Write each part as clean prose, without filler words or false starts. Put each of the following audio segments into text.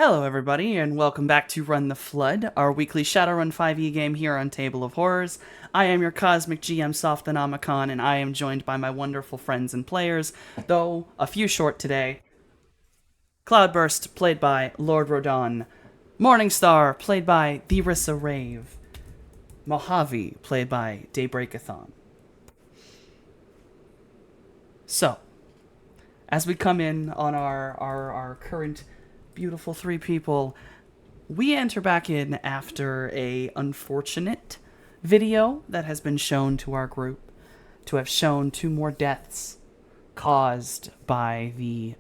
Hello, everybody, and welcome back to Run the Flood, our weekly Shadowrun 5e game here on Table of Horrors. I am your Cosmic GM Softenomicon, and I am joined by my wonderful friends and players, though a few short today. Cloudburst, played by Lord Rodon. Morningstar, played by Theresa Rave. Mojave, played by Daybreakathon. So, as we come in on our current beautiful three people, we enter back in after a unfortunate video that has been shown to our group to have shown two more deaths caused by the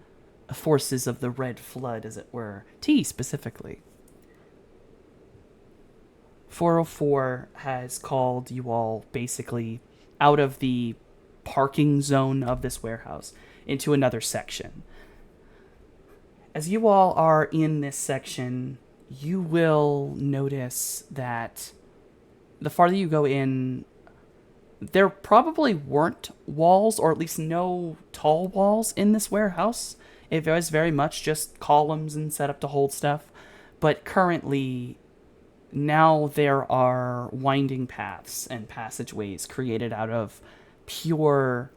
forces of the Red Flood, as it were. T specifically. 404 has called you all basically out of the parking zone of this warehouse into another section. As you all are in this section, you will notice that the farther you go in, there probably weren't walls, or at least no tall walls in this warehouse. It was very much just columns and set up to hold stuff. But currently, now there are winding paths and passageways created out of pure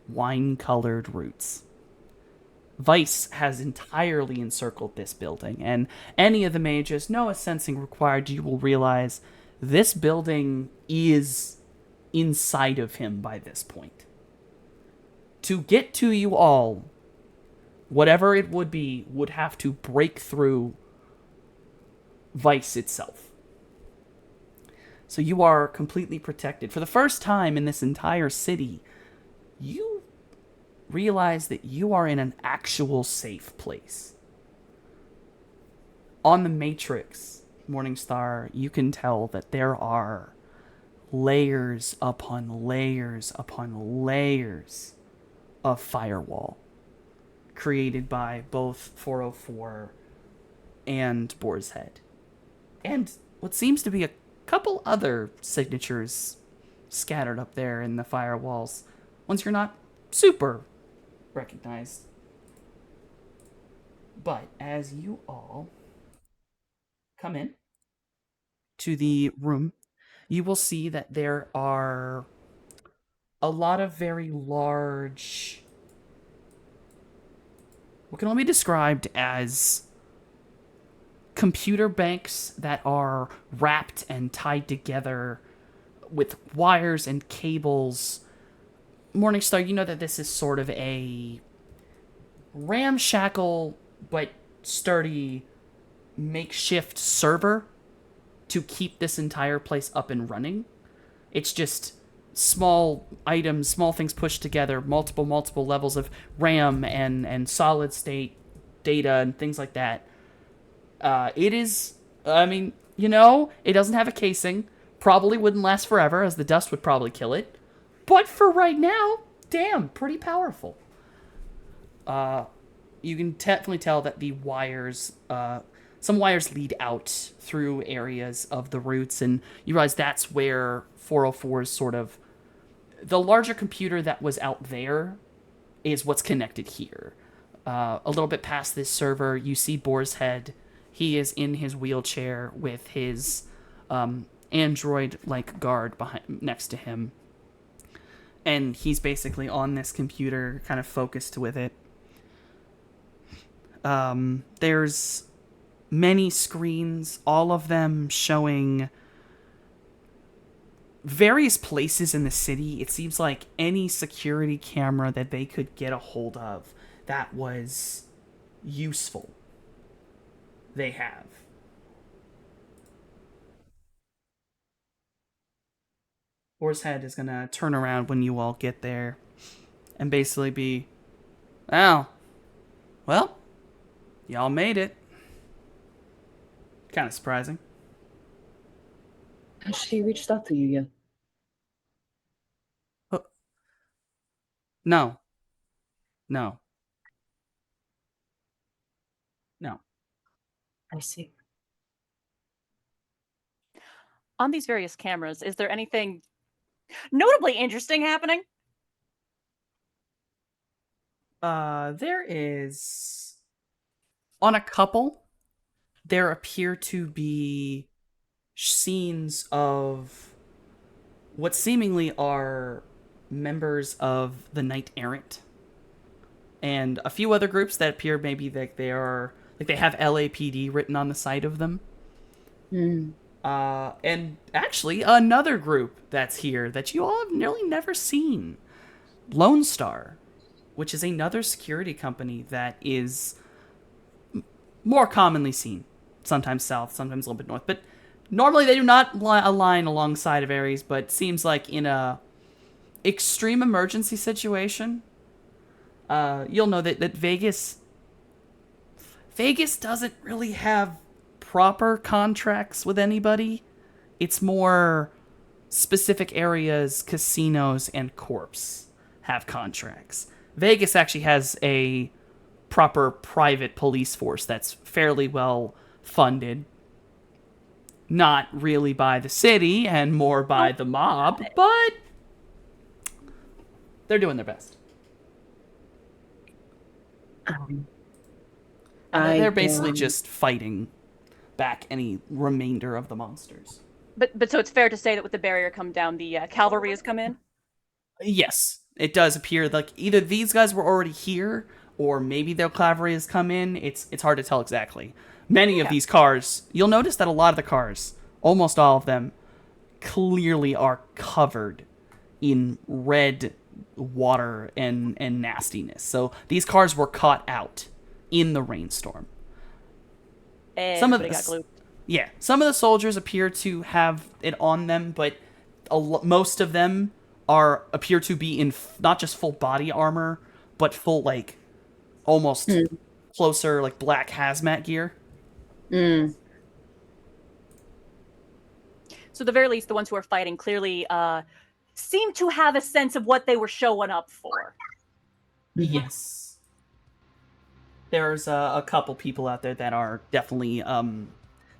wine-colored roots. Vice has entirely encircled this building, and any of the mages, no sensing required, you will realize this building is inside of him by this point. To get to you all, whatever it would be, would have to break through Vice itself. So you are completely protected. For the first time in this entire city, you realize that you are in an actual safe place. On the Matrix, Morningstar, you can tell that there are layers upon layers upon layers of firewall created by both 404 and Boar's Head. And what seems to be a couple other signatures scattered up there in the firewalls, ones you're not super recognized. But as you all come in to the room, you will see that there are a lot of very large, what can only be described as computer banks that are wrapped and tied together with wires and cables. Morningstar, you know that this is sort of a ramshackle but sturdy makeshift server to keep this entire place up and running. It's just small items, small things pushed together, multiple levels of RAM and solid state data and things like that. It is, I mean, it doesn't have a casing. Probably wouldn't last forever, as the dust would probably kill it. But for right now, damn, pretty powerful. You can definitely tell that the wires, some wires lead out through areas of the roots, and you realize that's where 404's sort of, the larger computer that was out there is what's connected here. A little bit past this server, you see Boar's Head. He is in his wheelchair with his android-like guard next to him. And he's basically on this computer, kind of focused with it. There's many screens, all of them showing various places in the city. It seems like any security camera that they could get a hold of that was useful, they have. Boar's Head is gonna turn around when you all get there and basically be, oh, well, y'all made it. Kind of surprising. Has she reached out to you yet? Oh, no, no, no. I see. On these various cameras, is there anything notably interesting happening? There is on a couple. there appear to be scenes of what seemingly are members of the Knight Errant and a few other groups that appear maybe that they are like they have LAPD written on the side of them. Hmm. And actually another group that's here that you all have nearly never seen, Lone Star, which is another security company that is more commonly seen, sometimes south, sometimes a little bit north, but normally they do not align alongside of Ares, but seems like in a extreme emergency situation, you'll know that Vegas doesn't really have proper contracts with anybody. It's more specific areas, casinos, and corps have contracts. Vegas actually has a proper private police force that's fairly well funded. Not really by the city and more by the mob, but they're doing their best. Um, They're basically don't- just fighting back any remainder of the monsters. But so it's fair to say that with the barrier come down, the cavalry has come in. Yes, it does appear like either these guys were already here, or maybe their cavalry has come in. It's hard to tell exactly. Many of Yeah. these cars, you'll notice that a lot of the cars, almost all of them, clearly are covered in red water and nastiness. So these cars were caught out in the rainstorm. Some of Everybody got the glued. Yeah, some of the soldiers appear to have it on them, but most of them appear to be in not just full body armor, but full like almost closer like black hazmat gear. Mm. So at the very least, the ones who are fighting clearly seem to have a sense of what they were showing up for. Yes. There's a couple people out there that are definitely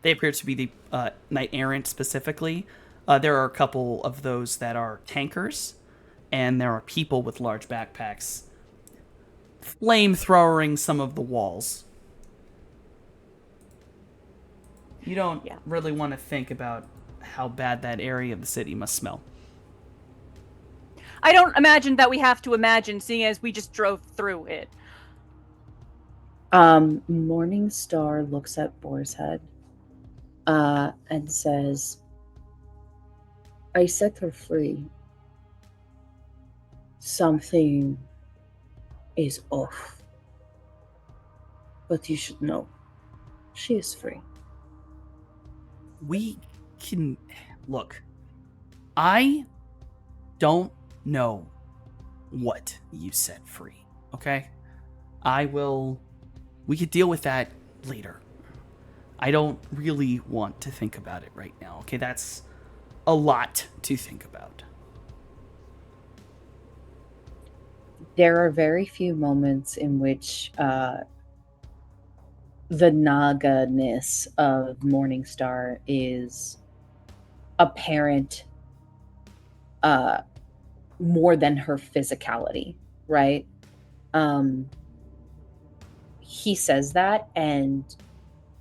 they appear to be the Knight Errant specifically. There are a couple of those that are tankers, and there are people with large backpacks flamethrowering some of the walls. You don't Yeah. really want to think about how bad that area of the city must smell. I don't imagine that we have to imagine, seeing as we just drove through it. Morning Star looks at Boar's Head and says, I set her free. Something is off. But you should know, she is free. We can look. I don't know what you set free, okay? We could deal with that later. I don't really want to think about it right now, okay? That's a lot to think about. There are very few moments in which the Naga-ness of Morningstar is apparent more than her physicality, right? He says that, and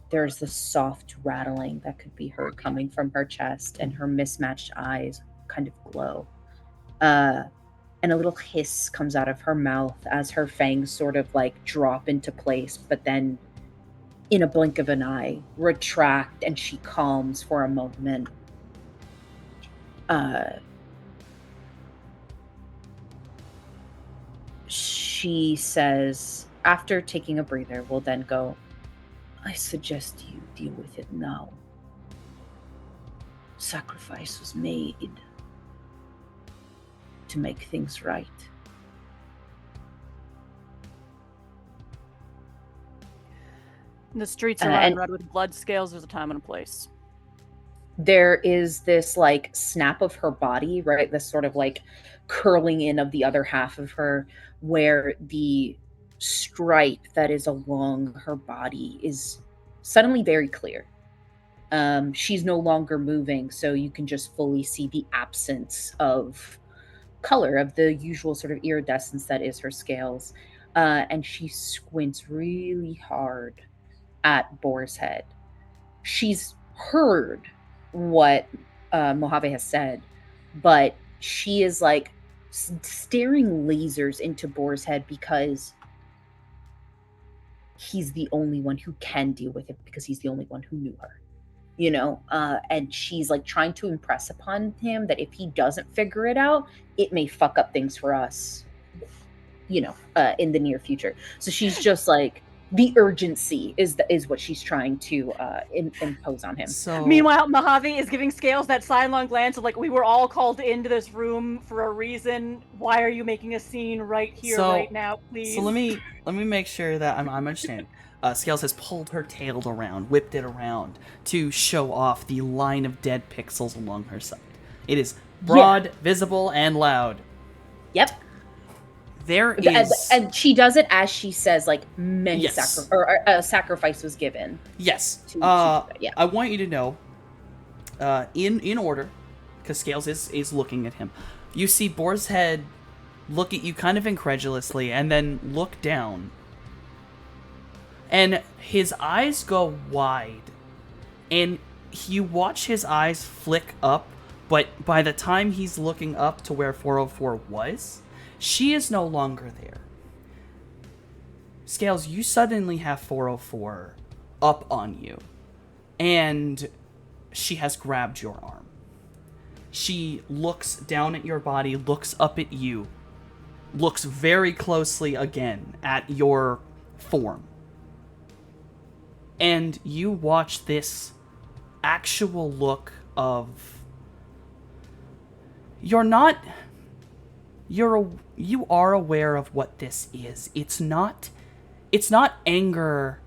there's the soft rattling that could be heard coming from her chest, and her mismatched eyes kind of glow. And a little hiss comes out of her mouth as her fangs sort of like drop into place, but then in a blink of an eye retract, and she calms for a moment. She says, after taking a breather, we'll then go, I suggest you deal with it now. Sacrifice was made to make things right. The streets are And- red with blood scales. There's a time and a place. There is this like snap of her body, right? This sort of like curling in of the other half of her, where the stripe that is along her body is suddenly very clear. She's no longer moving, so you can just fully see the absence of color, of the usual sort of iridescence that is her scales. And she squints really hard at Boar's Head. she's heard what Mojave has said, but she is like staring lasers into Boar's head because he's the only one who can deal with it, because he's the only one who knew her, and she's like trying to impress upon him that if he doesn't figure it out, it may fuck up things for us, in the near future. So she's just like, the urgency is what she's trying to impose on him. So Meanwhile, Mojave is giving Scales that sidelong glance of like, we were all called into this room for a reason. Why are you making a scene right here, right now, please? So let me make sure that I'm understanding. Scales has pulled her tail around, whipped it around to show off the line of dead pixels along her side. It is broad, visible, and loud. Yep. There is, and she does it as she says, like, many Yes. sacrifice was given. Yes. Yeah. I want you to know, in order, because Scales is looking at him. You see Boar's head look at you kind of incredulously, and then look down. And his eyes go wide, and you watch his eyes flick up, but by the time he's looking up to where 404 was, she is no longer there. Scales, you suddenly have 404 up on you, and she has grabbed your arm. She looks down at your body, looks up at you, looks very closely again at your form. And you watch this actual look of... You are aware of what this is. It's not anger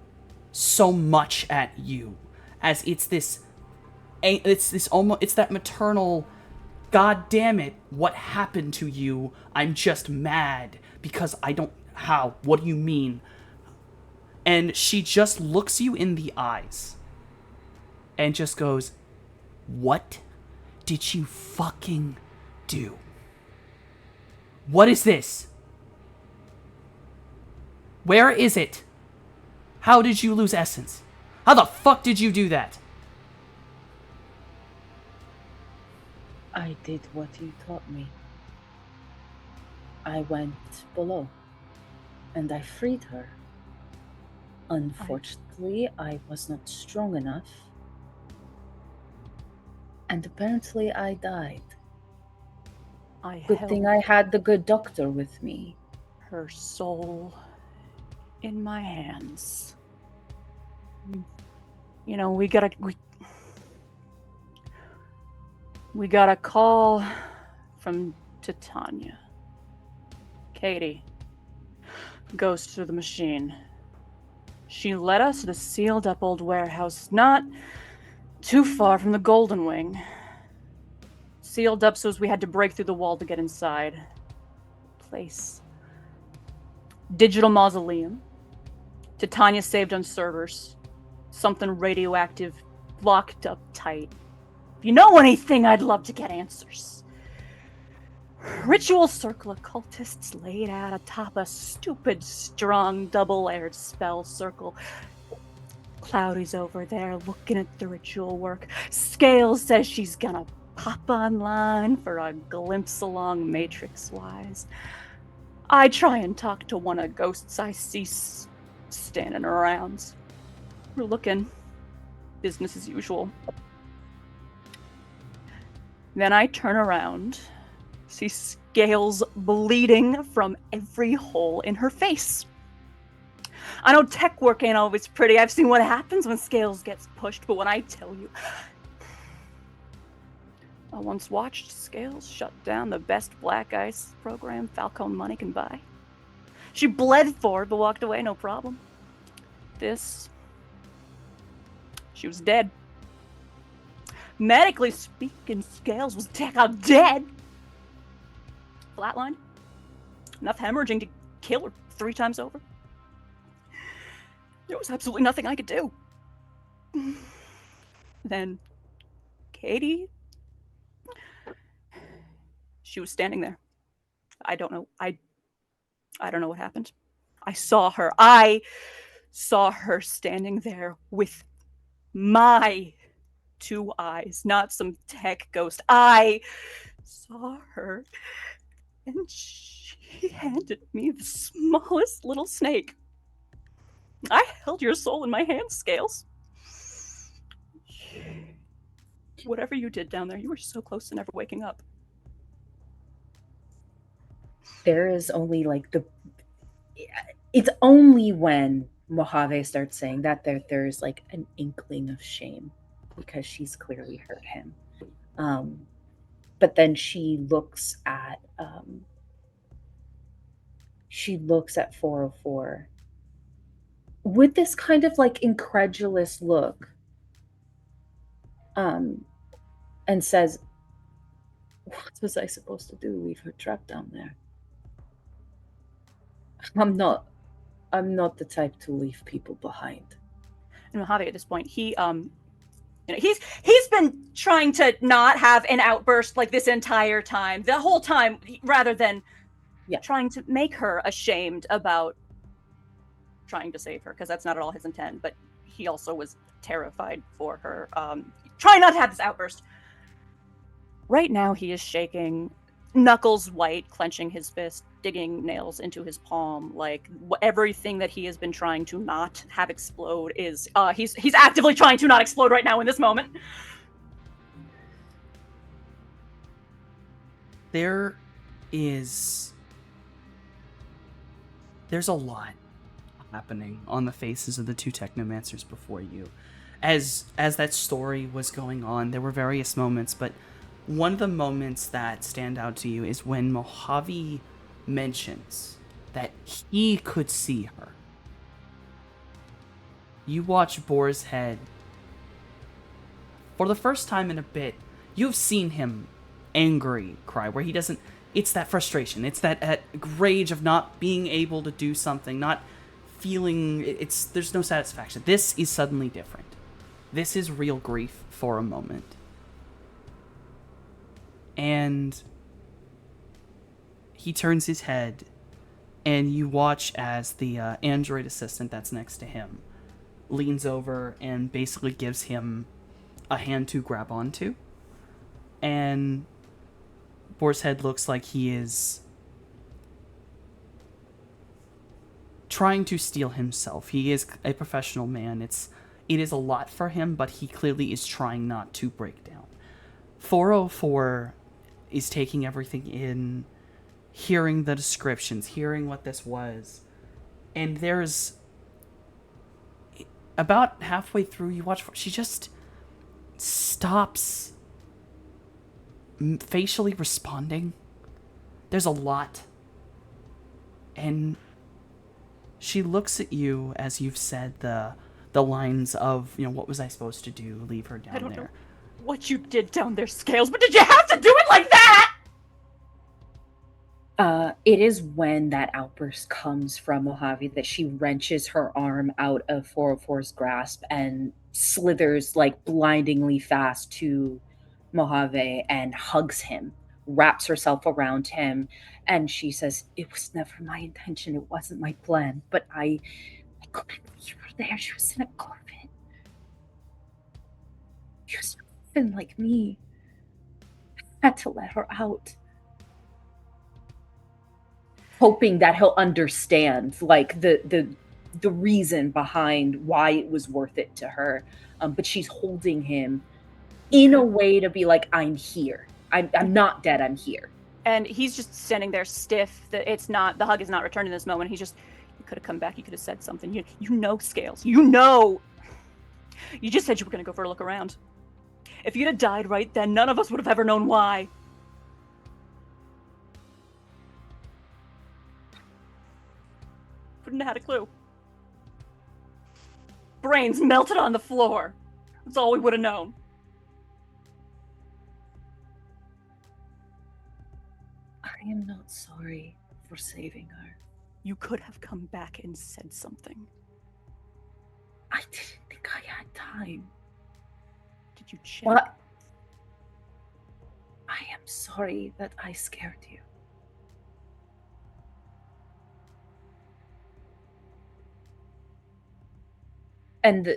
so much at you as it's that maternal, God damn it, what happened to you? I'm just mad because I don't... How? What do you mean? And she just looks you in the eyes and just goes, "What did you fucking do? What is this? Where is it? How did you lose essence? How the fuck did you do that?" I did what you taught me. I went below, and I freed her. Unfortunately, I was not strong enough, and apparently I died. Good thing I had the good doctor with me. Her soul in my hands. We got a call from Titania. Katie goes to the machine. She led us to the sealed up old warehouse, not too far from the Golden Wing. Sealed up so as we had to break through the wall to get inside. Place. Digital mausoleum. Titania saved on servers. Something radioactive, locked up tight. If you know anything, I'd love to get answers. Ritual circle of cultists laid out atop a stupid, strong, double-layered spell circle. Cloudy's over there looking at the ritual work. Scales says she's gonna pop online for a glimpse along Matrix-wise. I try and talk to one of ghosts I see standing around. We're looking. Business as usual. Then I turn around, see Scales bleeding from every hole in her face. I know tech work ain't always pretty. I've seen what happens when Scales gets pushed, but when I tell you... I once watched Scales shut down the best black ice program Falcone money can buy. She bled for it, but walked away, no problem. She was dead. Medically speaking, Scales was dead. Flatline. Enough hemorrhaging to kill her 3 times over. There was absolutely nothing I could do. Then, Katie... She was standing there. I don't know. I don't know what happened. I saw her standing there with My 2 eyes, not some tech ghost. I saw her, and she handed me the smallest little snake. I held your soul in my hand, Scales. Whatever you did down there, you were so close to never waking up. There is only like it's only when Mojave starts saying that there's like an inkling of shame because she's clearly hurt him. But then she looks at 404 with this kind of like incredulous look, and says, "What was I supposed to do? Leave her trapped down there? I'm not the type to leave people behind." And Mojave at this point, he's been trying to not have an outburst like this entire time, the whole time, rather than trying to make her ashamed about trying to save her, because that's not at all his intent. But he also was terrified for her, trying not to have this outburst. Right now, he is shaking, knuckles white, clenching his fist, digging nails into his palm. Like everything that he has been trying to not have explode is he's actively trying to not explode right now in this moment. There's a lot happening on the faces of the two technomancers before you. As that story was going on, there were various moments, but one of the moments that stand out to you is when Mojave mentions that he could see her. You watch Boar's Head. For the first time in a bit, you've seen him angry cry, where he doesn't... It's that frustration. It's that rage of not being able to do something, not feeling... There's no satisfaction. This is suddenly different. This is real grief for a moment. And he turns his head, and you watch as the android assistant that's next to him leans over and basically gives him a hand to grab onto. And Boar's Head looks like he is trying to steel himself. He is a professional man. It is a lot for him, but he clearly is trying not to break down. 404 is taking everything in, hearing the descriptions, hearing what this was. And there's... About halfway through, you watch... She just stops facially responding. There's a lot. And she looks at you as you've said the lines of, what was I supposed to do? Leave her down there. I don't know what you did down there, Scales, but did you have to do it like that? It is when that outburst comes from Mojave that she wrenches her arm out of 404's grasp and slithers like blindingly fast to Mojave and hugs him, wraps herself around him, and she says, "It was never my intention. It wasn't my plan, but I couldn't leave her there. She was in a Corvette. She was nothing like me. I had to let her out." Hoping that he'll understand, like, the reason behind why it was worth it to her. But she's holding him in a way to be like, "I'm here. I'm not dead. I'm here." And he's just standing there stiff. The hug is not returned in this moment. He's just, you could have come back. You could have said something. You know, Scales. You know. You just said you were going to go for a look around. If you'd have died right then, none of us would have ever known why. Wouldn't have had a clue. Brains melted on the floor. That's all we would have known. I am not sorry for saving her. You could have come back and said something. I didn't think I had time. Did you check? What? I am sorry that I scared you. And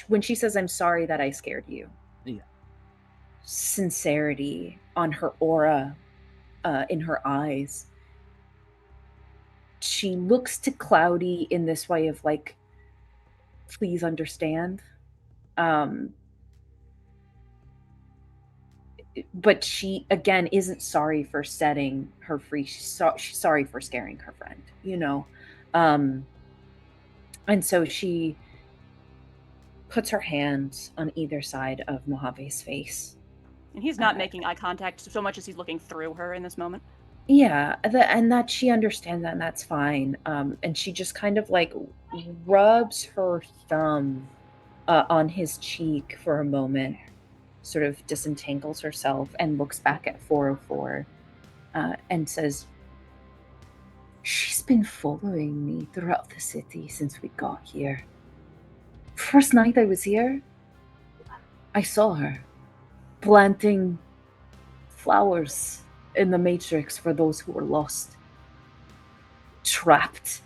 when she says, "I'm sorry that I scared you," Yeah. sincerity on her aura, in her eyes. She looks to Cloudy in this way of like, please understand. Um, but she again isn't sorry for setting her free. She's sorry for scaring her friend, you know. Um, and so she puts her hands on either side of Mojave's face. And he's not making eye contact so much as he's looking through her in this moment. Yeah, and that she understands that, and that's fine. And she just kind of like rubs her thumb on his cheek for a moment, sort of disentangles herself and looks back at 404 and says, "She's been following me throughout the city since we got here. First night I was here, I saw her planting flowers in the Matrix for those who were lost, trapped,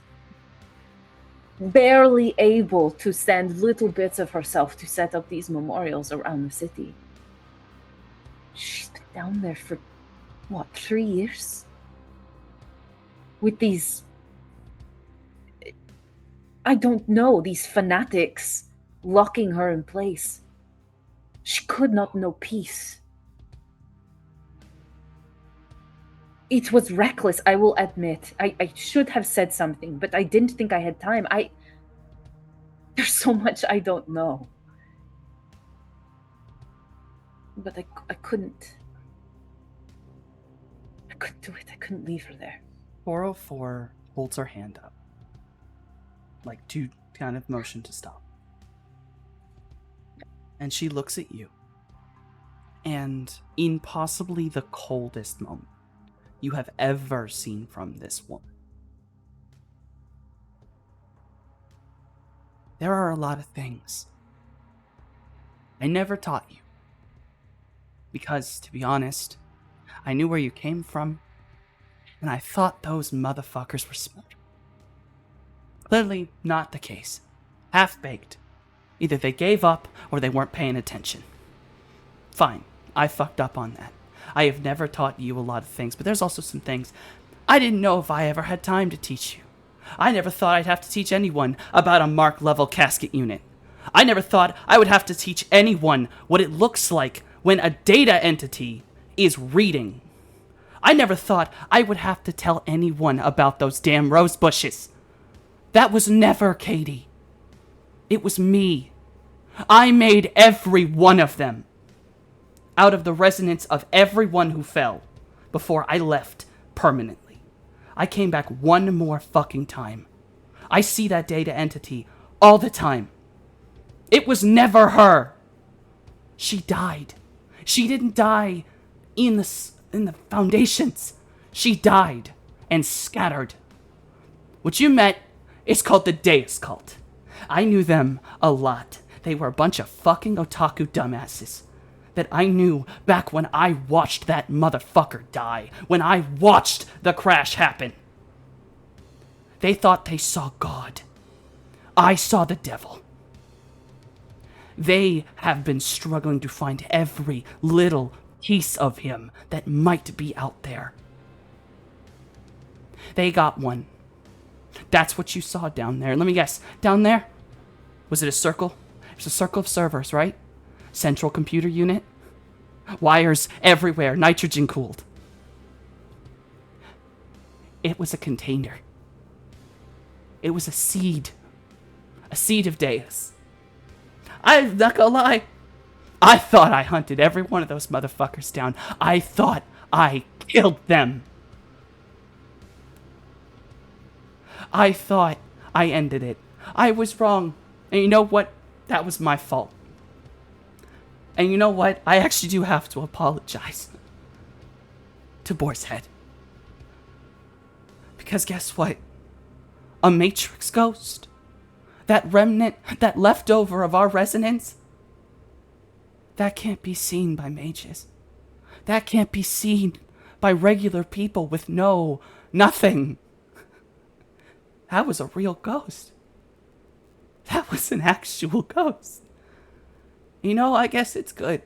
barely able to send little bits of herself to set up these memorials around the city. She's been down there for, 3 years? With these, I don't know, these fanatics locking her in place. She could not know peace. It was reckless, I will admit. I should have said something, but I didn't think I had time. There's so much I don't know. But I couldn't. I couldn't do it. I couldn't leave her there. 404 holds her hand up, like to kind of motion to stop. And she looks at you. And in possibly the coldest moment you have ever seen from this woman, there are a lot of things I never taught you. Because, to be honest, I knew where you came from, and I thought those motherfuckers were smart. Clearly not the case. Half-baked. Either they gave up, or they weren't paying attention. Fine, I fucked up on that. I have never taught you a lot of things, but there's also some things I didn't know if I ever had time to teach you. I never thought I'd have to teach anyone about a Mark-level casket unit. I never thought I would have to teach anyone what it looks like when a data entity is reading. I never thought I would have to tell anyone about those damn rose bushes. That was never Katie. It was me. I made every one of them. Out of the resonance of everyone who fell before I left permanently. I came back one more fucking time. I see that data entity all the time. It was never her. She died. She didn't die in the foundations. She died and scattered. What you met is called the Deus Cult. I knew them a lot. They were a bunch of fucking otaku dumbasses that I knew back when I watched that motherfucker die, when I watched the crash happen. They thought they saw God. I saw the devil. They have been struggling to find every little piece of him that might be out there. They got one. That's what you saw down there. Let me guess. Down there? Was it a circle? It was a circle of servers, right? Central computer unit. Wires everywhere, nitrogen cooled. It was a container. It was a seed. A seed of Deus. I'm not gonna lie. I thought I hunted every one of those motherfuckers down. I thought I killed them. I thought I ended it. I was wrong. And you know what? That was my fault. And you know what? I actually do have to apologize to Boar's Head. Because guess what? A Matrix ghost, that remnant, that leftover of our resonance, that can't be seen by mages. That can't be seen by regular people with nothing. That was a real ghost. that was an actual ghost. You know, I guess it's good.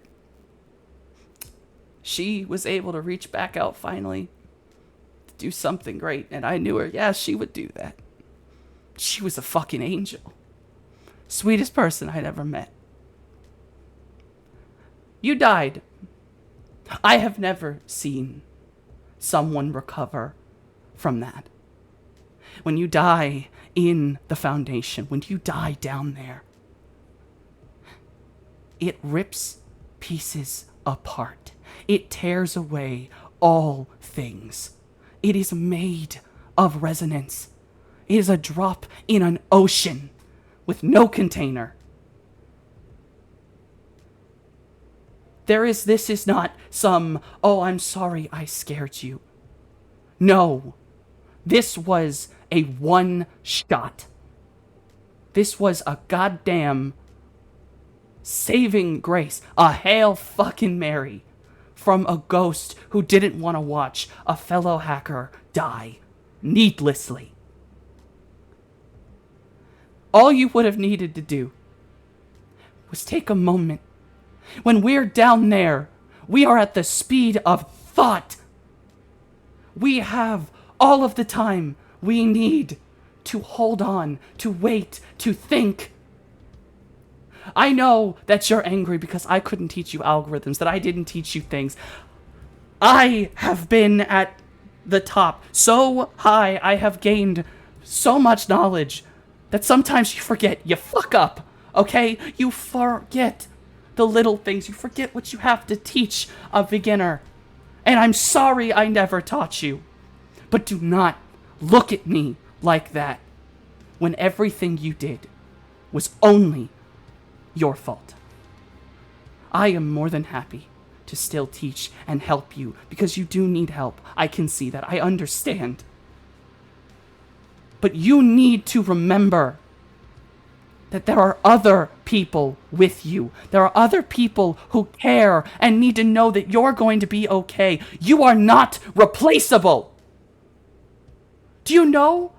She was able to reach back out finally to do something great, and I knew her. Yeah, she would do that. She was a fucking angel. Sweetest person I'd ever met. You died. I have never seen someone recover from that. When you die in the Foundation, when you die down there, it rips pieces apart. It tears away all things. It is made of resonance. It is a drop in an ocean with no container. This is not some, oh, I'm sorry I scared you. No. This was a one shot. This was a goddamn saving grace. A Hail fucking Mary from a ghost who didn't want to watch a fellow hacker die needlessly. All you would have needed to do was take a moment. When we're down there, we are at the speed of thought. We have all of the time we need to hold on, to wait, to think. I know that you're angry because I couldn't teach you algorithms, that I didn't teach you things. I have been at the top so high, I have gained so much knowledge that sometimes you forget. You fuck up, okay? You forget the little things. You forget what you have to teach a beginner. And I'm sorry I never taught you. But do not look at me like that when everything you did was only your fault. I am more than happy to still teach and help you because you do need help. I can see that. I understand. But you need to remember that there are other people with you. There are other people who care and need to know that you're going to be okay. You are not replaceable. Do you know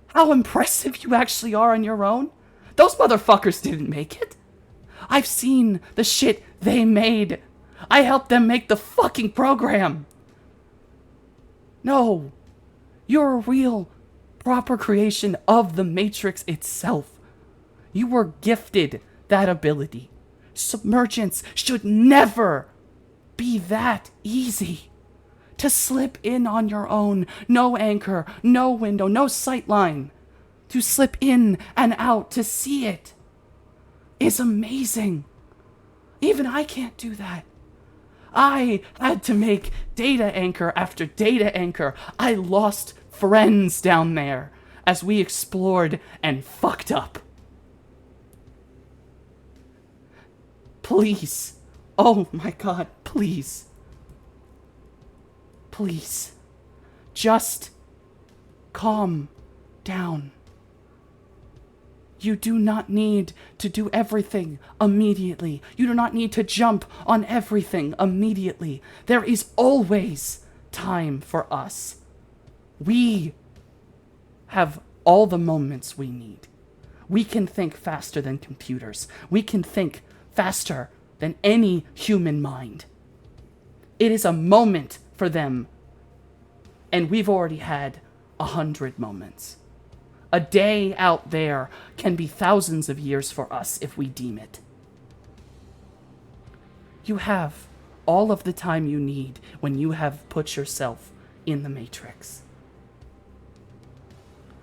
how impressive you actually are on your own? Those motherfuckers didn't make it. I've seen the shit they made. I helped them make the fucking program. No, you're a real, proper creation of the Matrix itself. You were gifted that ability. Submergence should never be that easy. To slip in on your own, no anchor, no window, no sightline. To slip in and out, to see it, is amazing. Even I can't do that. I had to make data anchor after data anchor. I lost friends down there as we explored and fucked up. Please. Oh my God, please. Please. Just calm down. You do not need to do everything immediately. You do not need to jump on everything immediately. There is always time for us. We have all the moments we need. We can think faster than computers. We can think faster than any human mind. It is a moment for them, and we've already had 100 moments. A day out there can be thousands of years for us if we deem it. You have all of the time you need when you have put yourself in the Matrix.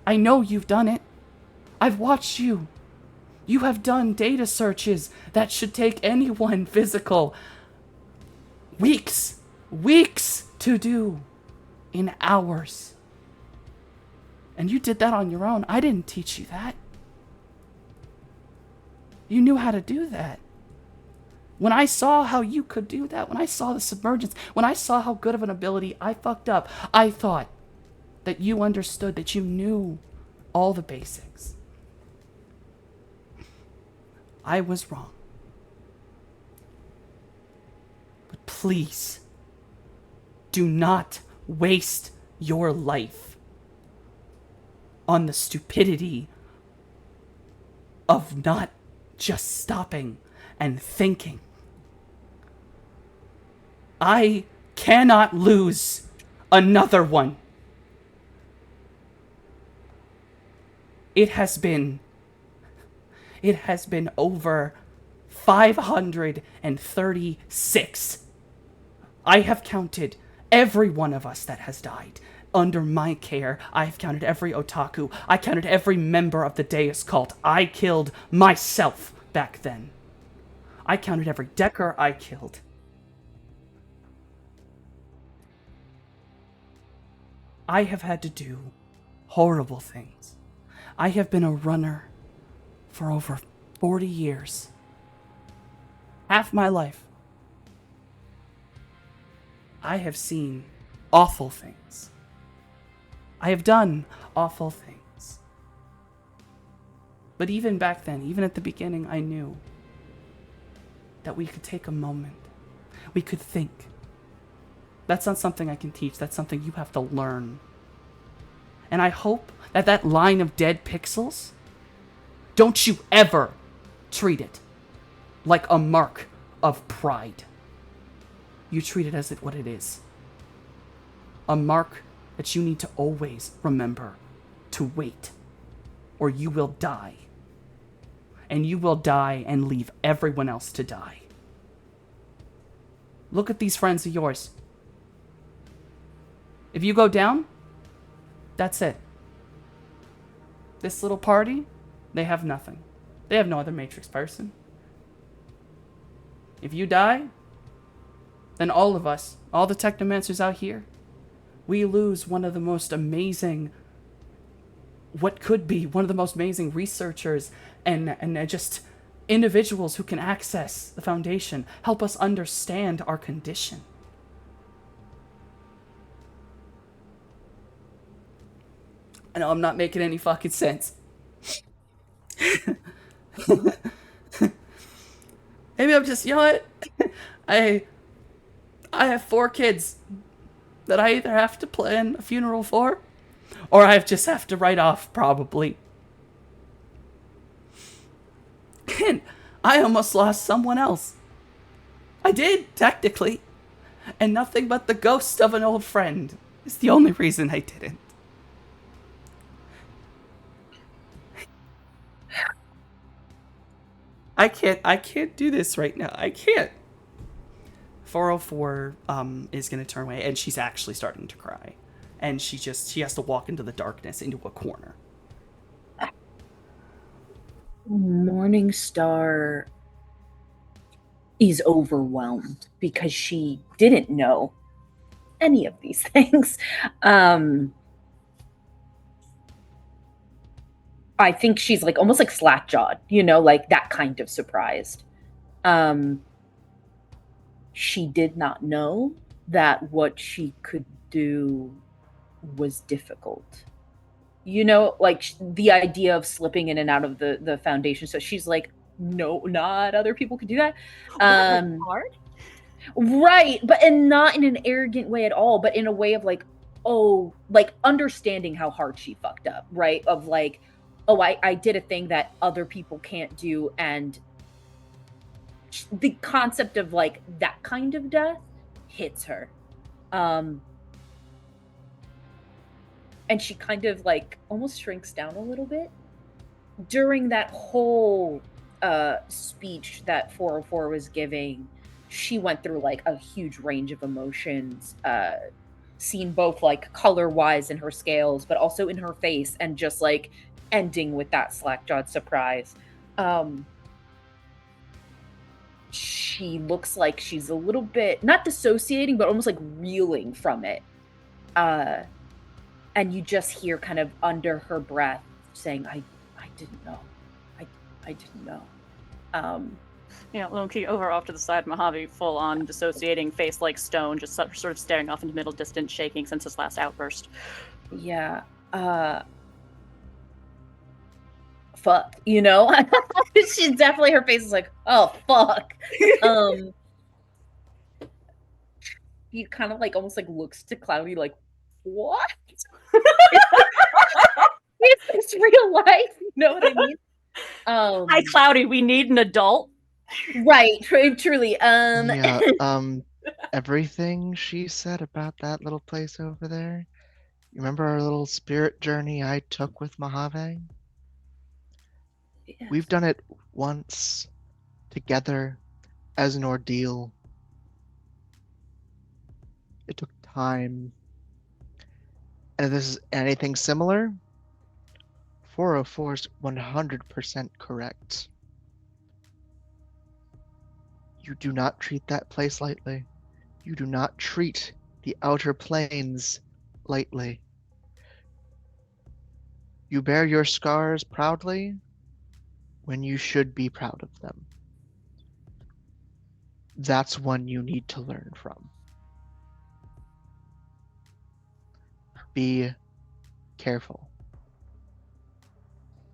I know you've done it. I've watched you. You have done data searches that should take anyone physical weeks to do in hours. And you did that on your own. I didn't teach you that. You knew how to do that. When I saw how you could do that, when I saw the submergence, when I saw how good of an ability I fucked up, I thought that you understood, that you knew all the basics. I was wrong. But please, do not waste your life on the stupidity of not just stopping and thinking. I cannot lose another one. It has been over 536. I have counted every one of us that has died. Under my care, I have counted every otaku. I counted every member of the Deus cult. I killed myself back then. I counted every Decker I killed. I have had to do horrible things. I have been a runner for over 40 years. Half my life. I have seen awful things. I have done awful things. But even back then, even at the beginning, I knew that we could take a moment. We could think. That's not something I can teach. That's something you have to learn. And I hope that that line of dead pixels, don't you ever treat it like a mark of pride. You treat it as what it is. A mark that you need to always remember to wait, or you will die. And you will die and leave everyone else to die. Look at these friends of yours. If you go down, that's it. This little party, they have nothing. They have no other Matrix person. If you die, then all of us, all the technomancers out here, we lose one of the most amazing, what could be one of the most amazing researchers and just individuals who can access the Foundation, help us understand our condition. I know I'm not making any fucking sense. Maybe I'm just, you know what? I have 4 kids that I either have to plan a funeral for, or I just have to write off, probably. And I almost lost someone else. I did, technically. And nothing but the ghost of an old friend is the only reason I didn't. I can't do this right now. I can't. 404 is going to turn away, and she's actually starting to cry. And she has to walk into the darkness, into a corner. Morningstar is overwhelmed because she didn't know any of these things. I think she's like almost like slack-jawed, like that kind of surprised. She did not know that what she could do was difficult. Like the idea of slipping in and out of the Foundation. So she's like, no, not other people could do that. Hard? Right, and not in an arrogant way at all, but in a way of like, oh, like understanding how hard she fucked up, right? Of like, oh, I did a thing that other people can't do, and the concept of like that kind of death hits her. And she kind of like almost shrinks down a little bit. During that whole speech that 404 was giving, she went through like a huge range of emotions, seen both like color-wise in her scales, but also in her face, and just like ending with that slack-jawed surprise. She looks like she's a little bit, not dissociating, but almost like reeling from it. And you just hear kind of under her breath saying, I didn't know. I didn't know. Loki over off to the side, Mojave full on dissociating, face like stone, just sort of staring off into middle distance, shaking since his last outburst. Yeah. Fuck, she's definitely, her face is like, oh fuck. He kind of like almost like looks to Cloudy like, what? Is this real life? You know what I mean? Hi, Cloudy. We need an adult. Right, truly. Yeah, everything she said about that little place over there. You remember our little spirit journey I took with Mojave? We've done it once together as an ordeal. It took time. And if this is anything similar, 404 is 100% correct. You do not treat that place lightly. You do not treat the outer planes lightly. You bear your scars proudly when you should be proud of them. That's one you need to learn from. Be careful,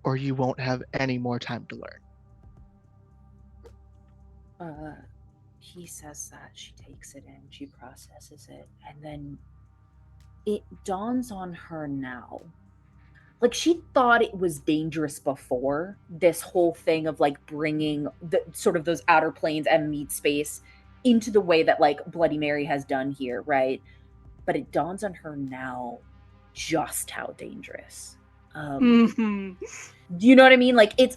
or you won't have any more time to learn. He says that, she takes it in, she processes it, and then it dawns on her now. Like, she thought it was dangerous before, this whole thing of like bringing the sort of those outer planes and meat space into the way that like Bloody Mary has done here, right? But it dawns on her now just how dangerous. Mhm. Do you know what I mean? Like, it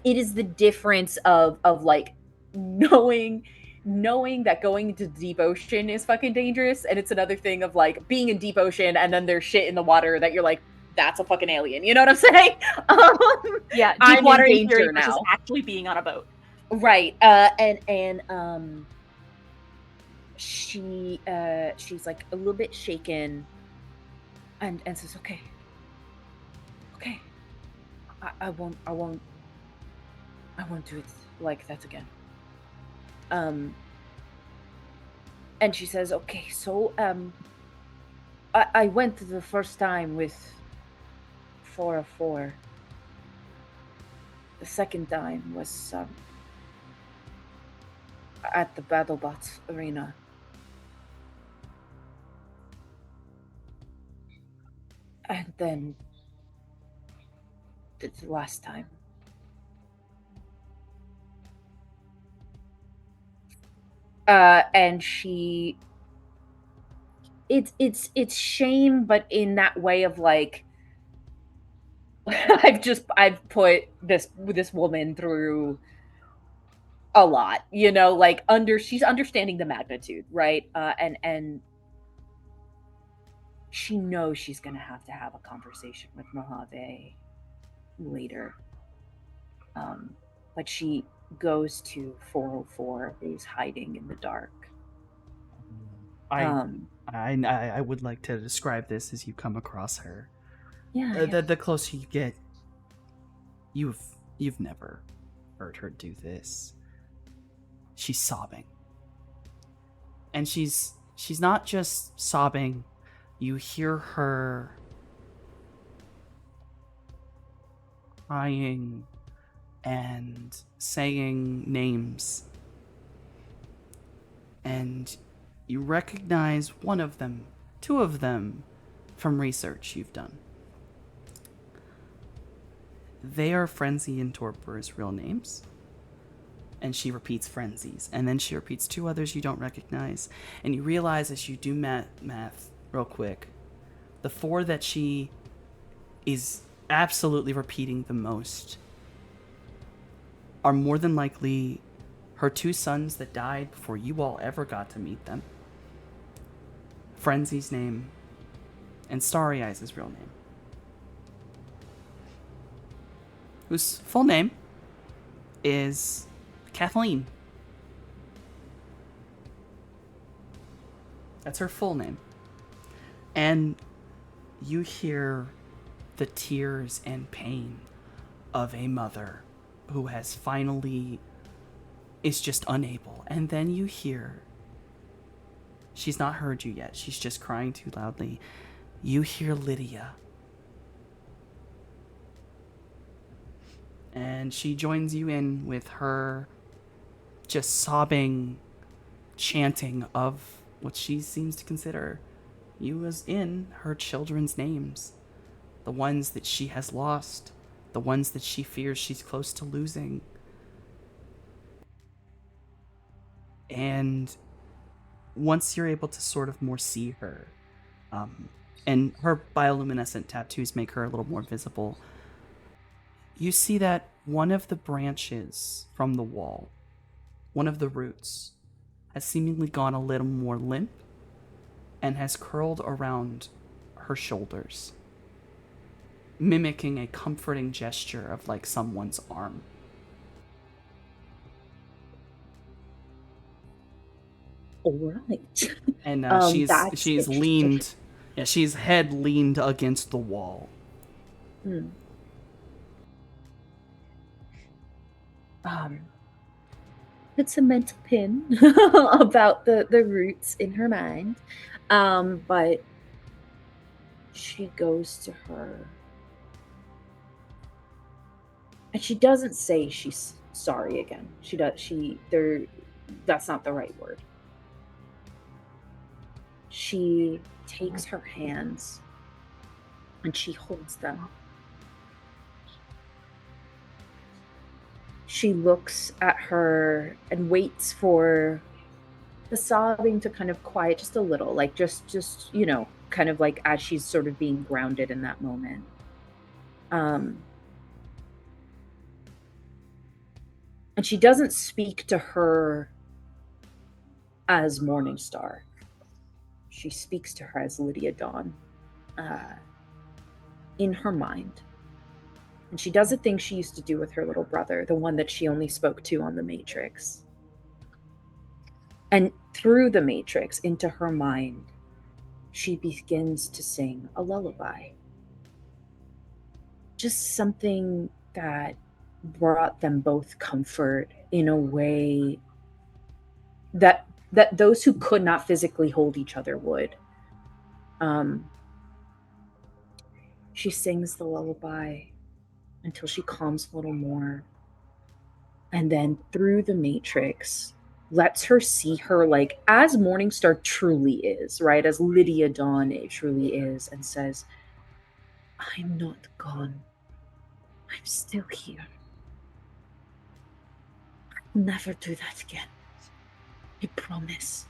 is the difference of like knowing that going into deep ocean is fucking dangerous, and it's another thing of like being in deep ocean and then there's shit in the water that you're like, that's a fucking alien. You know what I'm saying? Yeah, deep I'm water in in theory danger versus now. actually being on a boat. Right. She's like a little bit shaken and says, okay, I won't do it like that again. And she says, okay, so I went the first time with 404. The second time was at the BattleBots arena. And then the last time. And she, it's shame, but in that way of like, I've put this woman through a lot, you know, like she's understanding the magnitude, right? And she knows she's gonna have to have a conversation with Mojave later. But she goes to 404, who's hiding in the dark. I would like to describe this as you come across her. Yeah. The closer you get, you've never heard her do this. She's sobbing. And she's not just sobbing. You hear her crying and saying names. And you recognize one of them, two of them, from research you've done. They are Frenzy and Torpor's real names. And she repeats Frenzy's. And then she repeats two others you don't recognize. And you realize as you do math real quick, the four that she is absolutely repeating the most are more than likely her two sons that died before you all ever got to meet them. Frenzy's name and Starry Eyes' real name. Whose full name is Kathleen. That's her full name. And you hear the tears and pain of a mother who has finally is just unable. And then you hear, she's not heard you yet, she's just crying too loudly. You hear Lydia. And she joins you in with her just sobbing, chanting of what she seems to consider you as in her children's names. The ones that she has lost the ones that she fears she's close to losing. And once you're able to sort of more see her, and her bioluminescent tattoos make her a little more visible, you see that one of the branches from the wall, one of the roots, has seemingly gone a little more limp and has curled around her shoulders, mimicking a comforting gesture of like someone's arm. All right. And That's she's interesting. leaned, yeah, she's head leaned against the wall. Hmm. It's a mental pin about the roots in her mind. But she goes to her and she doesn't say she's sorry again. That's not the right word. She takes her hands and she holds them. She looks at her and waits for the sobbing to kind of quiet just a little, like just kind of like as she's sort of being grounded in that moment. And she doesn't speak to her as Morningstar. She speaks to her as Lydia Dawn, in her mind. And she does a thing she used to do with her little brother, the one that she only spoke to on the Matrix. And through the Matrix, into her mind, she begins to sing a lullaby. Just something that brought them both comfort in a way that those who could not physically hold each other would. She sings the lullaby until she calms a little more. And then through the Matrix, lets her see her like as Morningstar truly is, right? As Lydia Dawn truly is, and says, I'm not gone. I'm still here. I'll never do that again. I promise.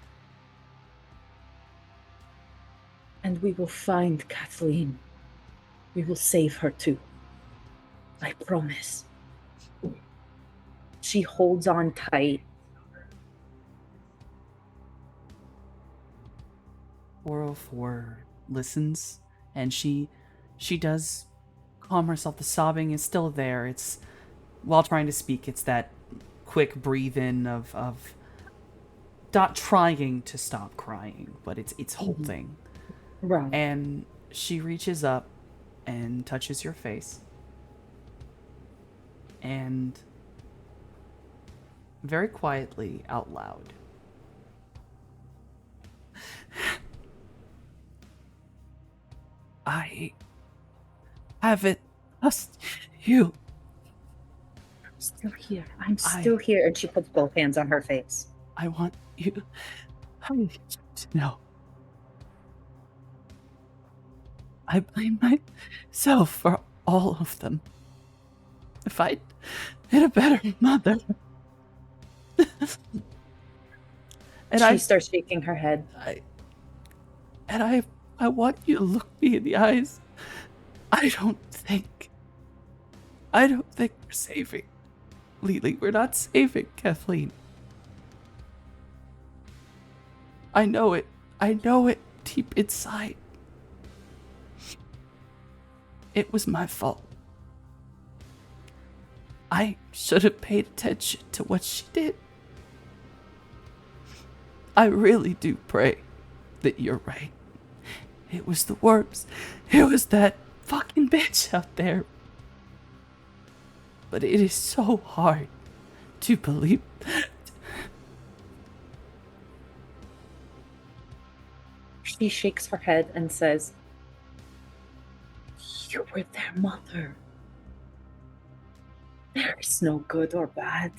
And we will find Kathleen. We will save her too. I promise. She holds on tight. 404 listens, and she does calm herself. The sobbing is still there. It's while trying to speak, it's that quick breathe in of not trying to stop crying, but it's holding. Right. And she reaches up and touches your face. And very quietly out loud, I haven't lost you. I'm still here. I'm still here. And she puts both hands on her face. I want you to know. I blame myself for all of them. If I'd been a better mother. And she starts shaking her head. I want you to look me in the eyes. I don't think we're saving Lily. We're not saving Kathleen. I know it deep inside. It was my fault. I should have paid attention to what she did. I really do pray that you're right. It was the worms. It was that fucking bitch out there. But it is so hard to believe that. She shakes her head and says, you were their mother. There is no good or bad.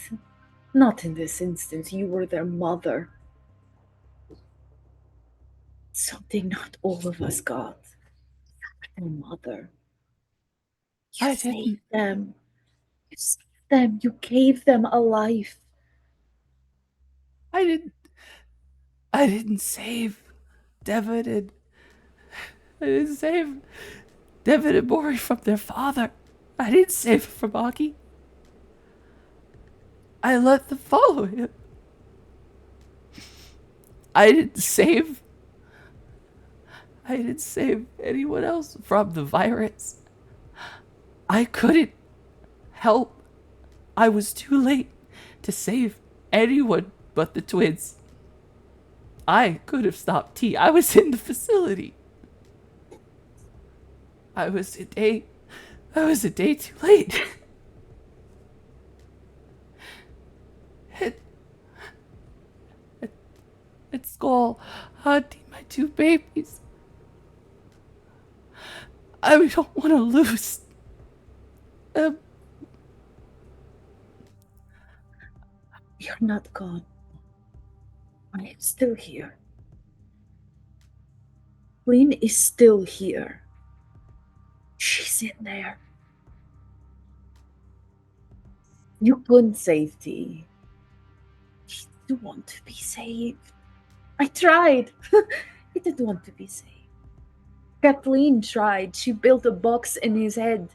Not in this instance. You were their mother. Something not all of us got. Their mother. You I saved didn't. them. You saved them. You gave them a life. I didn't. I didn't save Devin and I didn't save Devin and Mori from their father. I didn't save him from Aki. I let them follow him. I didn't save. I didn't save anyone else from the virus. I couldn't help. I was too late to save anyone but the twins. I could have stopped T. I was in the facility. I was a day too late. It's Skull, Auntie, my two babies. I don't want to lose them. You're not gone. I am still here. Lynn is still here. She's in there. You couldn't save T. She didn't want to be saved. I tried. He didn't want to be saved. Kathleen tried. She built a box in his head.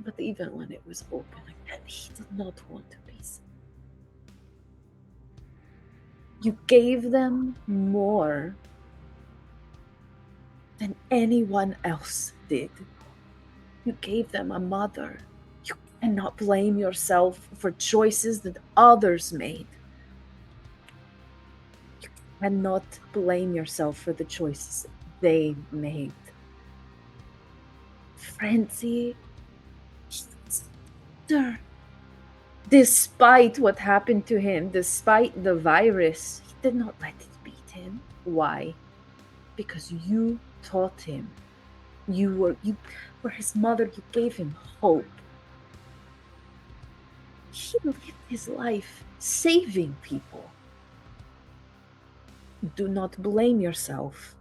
But even when it was open again, he did not want to be saved. You gave them more than anyone else did. You gave them a mother. You cannot blame yourself for choices that others made. You cannot blame yourself for the choices they made. Frenzy, despite what happened to him, despite the virus, he did not let it beat him. Why? Because you taught him. You were his mother. You gave him hope. He lived his life saving people. Do not blame yourself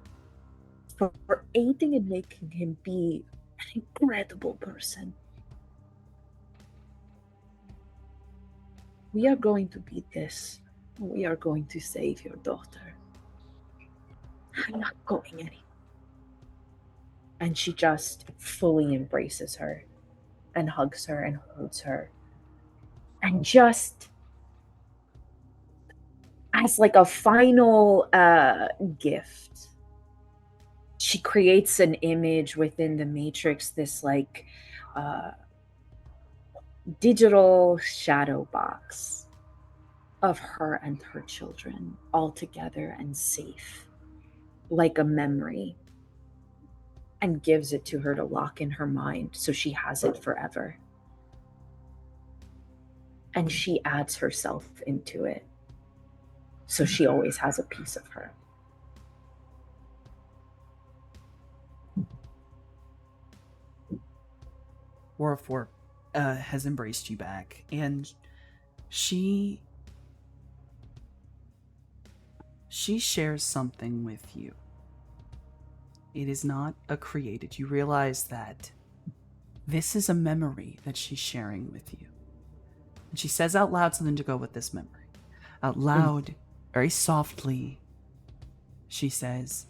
for aiding and making him be an incredible person. We are going to beat this. We are going to save your daughter. I'm not going anywhere. And she just fully embraces her and hugs her and holds her. And just as like a final gift, she creates an image within the Matrix, this like digital shadow box of her and her children all together and safe, like a memory, and gives it to her to lock in her mind so she has it forever. And she adds herself into it so she always has a piece of her. Warafor has embraced you back, and she shares something with you. It is not a created. You realize that this is a memory that she's sharing with you. And she says out loud something to go with this memory. Out loud, very softly, she says,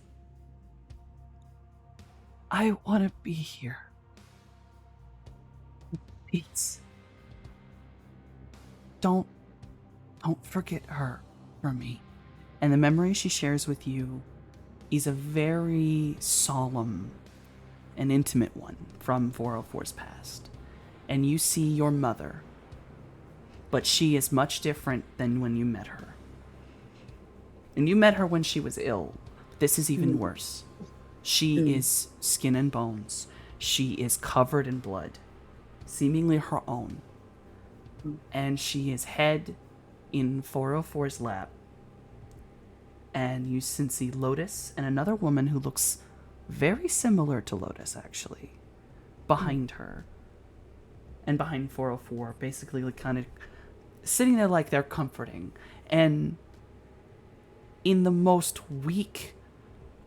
I want to be here. Please. Don't forget her for me. And the memory she shares with you is a very solemn and intimate one from 404's past. And you see your mother, but she is much different than when you met her. And you met her when she was ill. This is even worse. She is skin and bones. She is covered in blood, seemingly her own. And she is head in 404's lap. And you see Lotus and another woman who looks very similar to Lotus, actually, behind her. And behind 404, basically like kind of sitting there like they're comforting. And in the most weak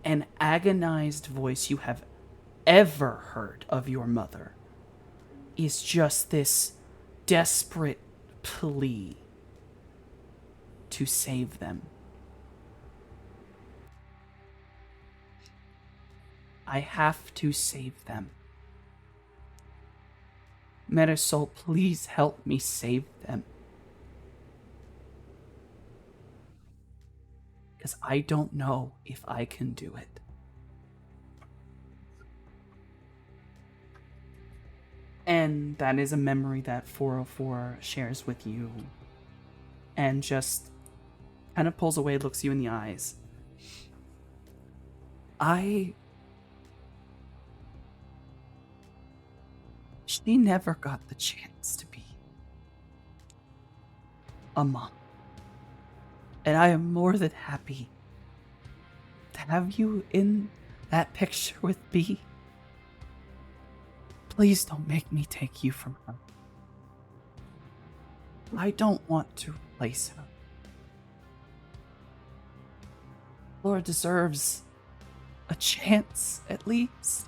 and agonized voice you have ever heard of your mother is just this desperate plea to save them. I have to save them. Metasol, please help me save them. Because I don't know if I can do it. And that is a memory that 404 shares with you. And just kind of pulls away, looks you in the eyes. She never got the chance to be a mom. And I am more than happy to have you in that picture with me. Please don't make me take you from her. I don't want to replace her. Laura deserves a chance, at least.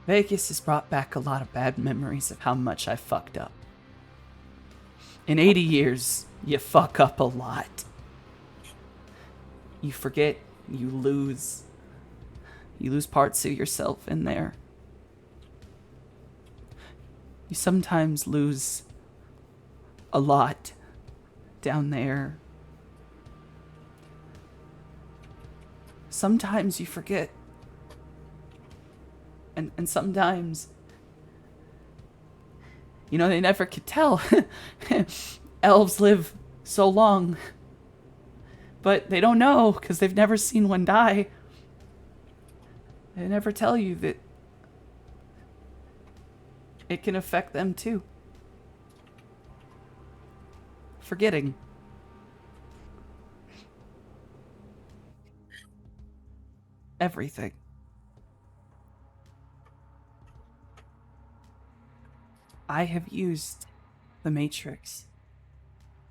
Vegas has brought back a lot of bad memories of how much I fucked up. In 80 years, you fuck up a lot. You forget, you lose parts of yourself in there. You sometimes lose a lot down there. Sometimes you forget. And sometimes, you know, they never could tell. Elves live so long. But they don't know, because they've never seen one die. They never tell you that it can affect them too. Forgetting. Everything. I have used the Matrix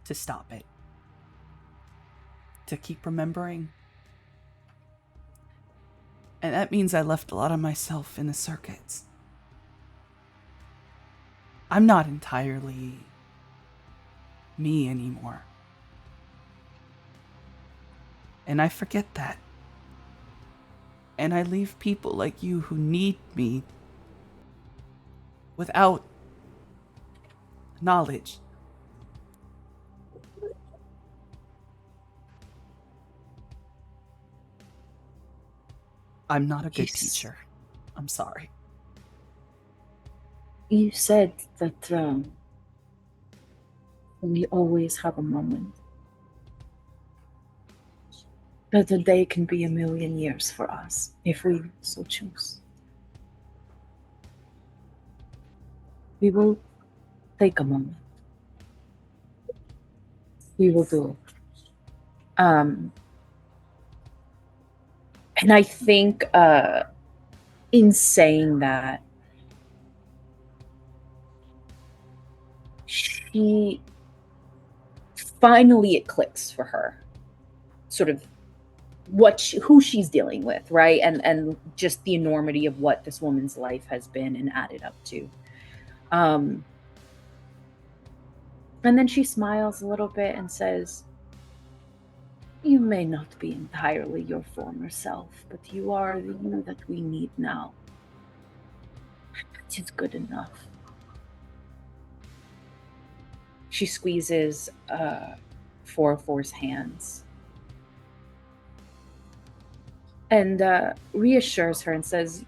to stop it. To keep remembering. And that means I left a lot of myself in the circuits. I'm not entirely me anymore. And I forget that. And I leave people like you who need me without knowledge. I'm not a good teacher. I'm sorry. You said that we always have a moment. That the day can be 1,000,000 years for us, if we so choose. We will take a moment. We will do it. And I think in saying that, she finally, it clicks for her, sort of who she's dealing with, right? And just the enormity of what this woman's life has been and added up to. And then she smiles a little bit and says, "You may not be entirely your former self, but you are the you that we need now. It is good enough." She squeezes 404's hands and reassures her and says,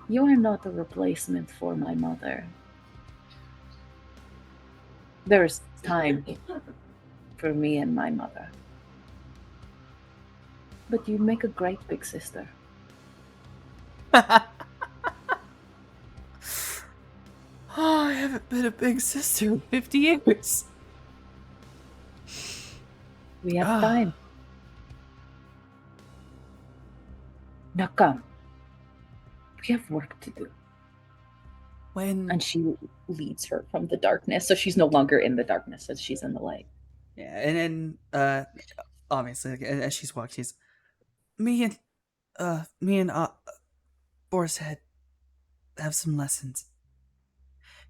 "You are not a replacement for my mother. There's time for me and my mother. But you make a great big sister." Oh, I haven't been a big sister in 50 years. We have time. Now come. We have work to do. And she leads her from the darkness. So she's no longer in the darkness, as she's in the light. Yeah, and then obviously, like, as she's walked, she's me and Boar's Head have some lessons.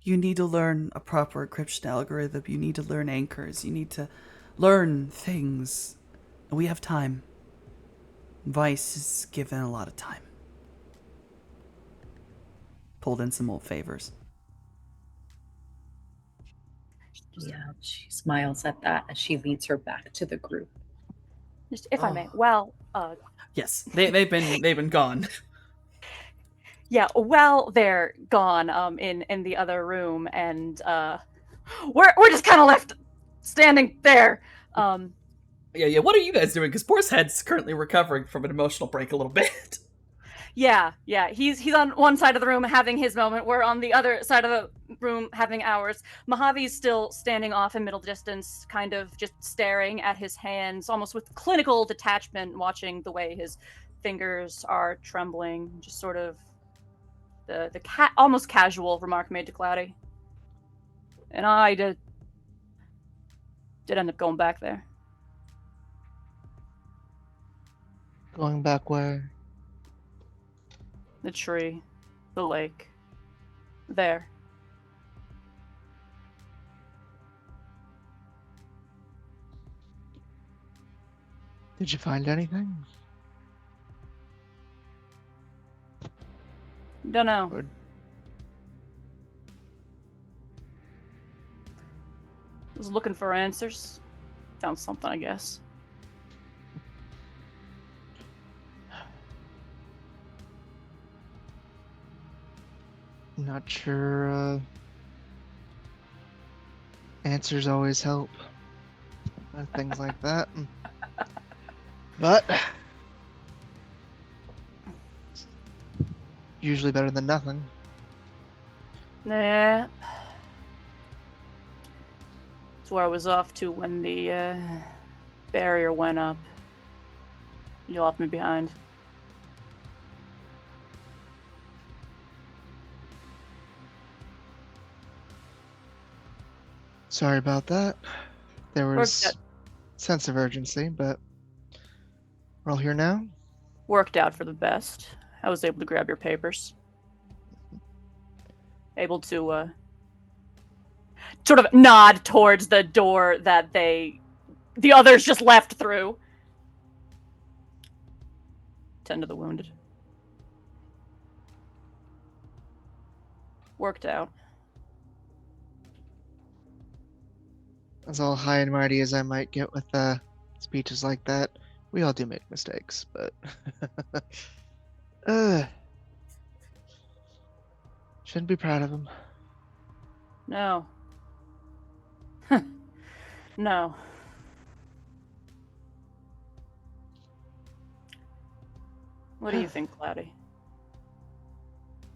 You need to learn a proper encryption algorithm. You need to learn anchors. You need to learn things. We have time. Vice is given a lot of time. Pulled in some old favors. Yeah, she smiles at that as she leads her back to the group. Just, if I may. Oh. Well, Yes, they've been gone. yeah, well, they're gone in the other room, and we're just kind of left standing there. Yeah. What are you guys doing? Because Boar's Head's currently recovering from an emotional break a little bit. Yeah. He's on one side of the room having his moment. We're on the other side of the room having ours. Mojave's still standing off in middle distance, kind of just staring at his hands, almost with clinical detachment, watching the way his fingers are trembling. Just sort of the almost casual remark made to Cloudy. And I did end up going back there. Going back where? The tree, the lake, there. Did you find anything? Don't know. Or Was looking for answers. Found something, I guess. I'm not sure. Answers always help. Things like that. But usually better than nothing. Nah. It's where I was off to when the barrier went up. You left me behind. Sorry about that. There was Worked sense of urgency, but we're all here now. Worked out for the best. I was able to grab your papers. Able to sort of nod towards the door that the others just left through. Tend to the wounded. Worked out. As all high and mighty as I might get with speeches like that, we all do make mistakes, but shouldn't be proud of them. No. No. What do you think, Cloudy?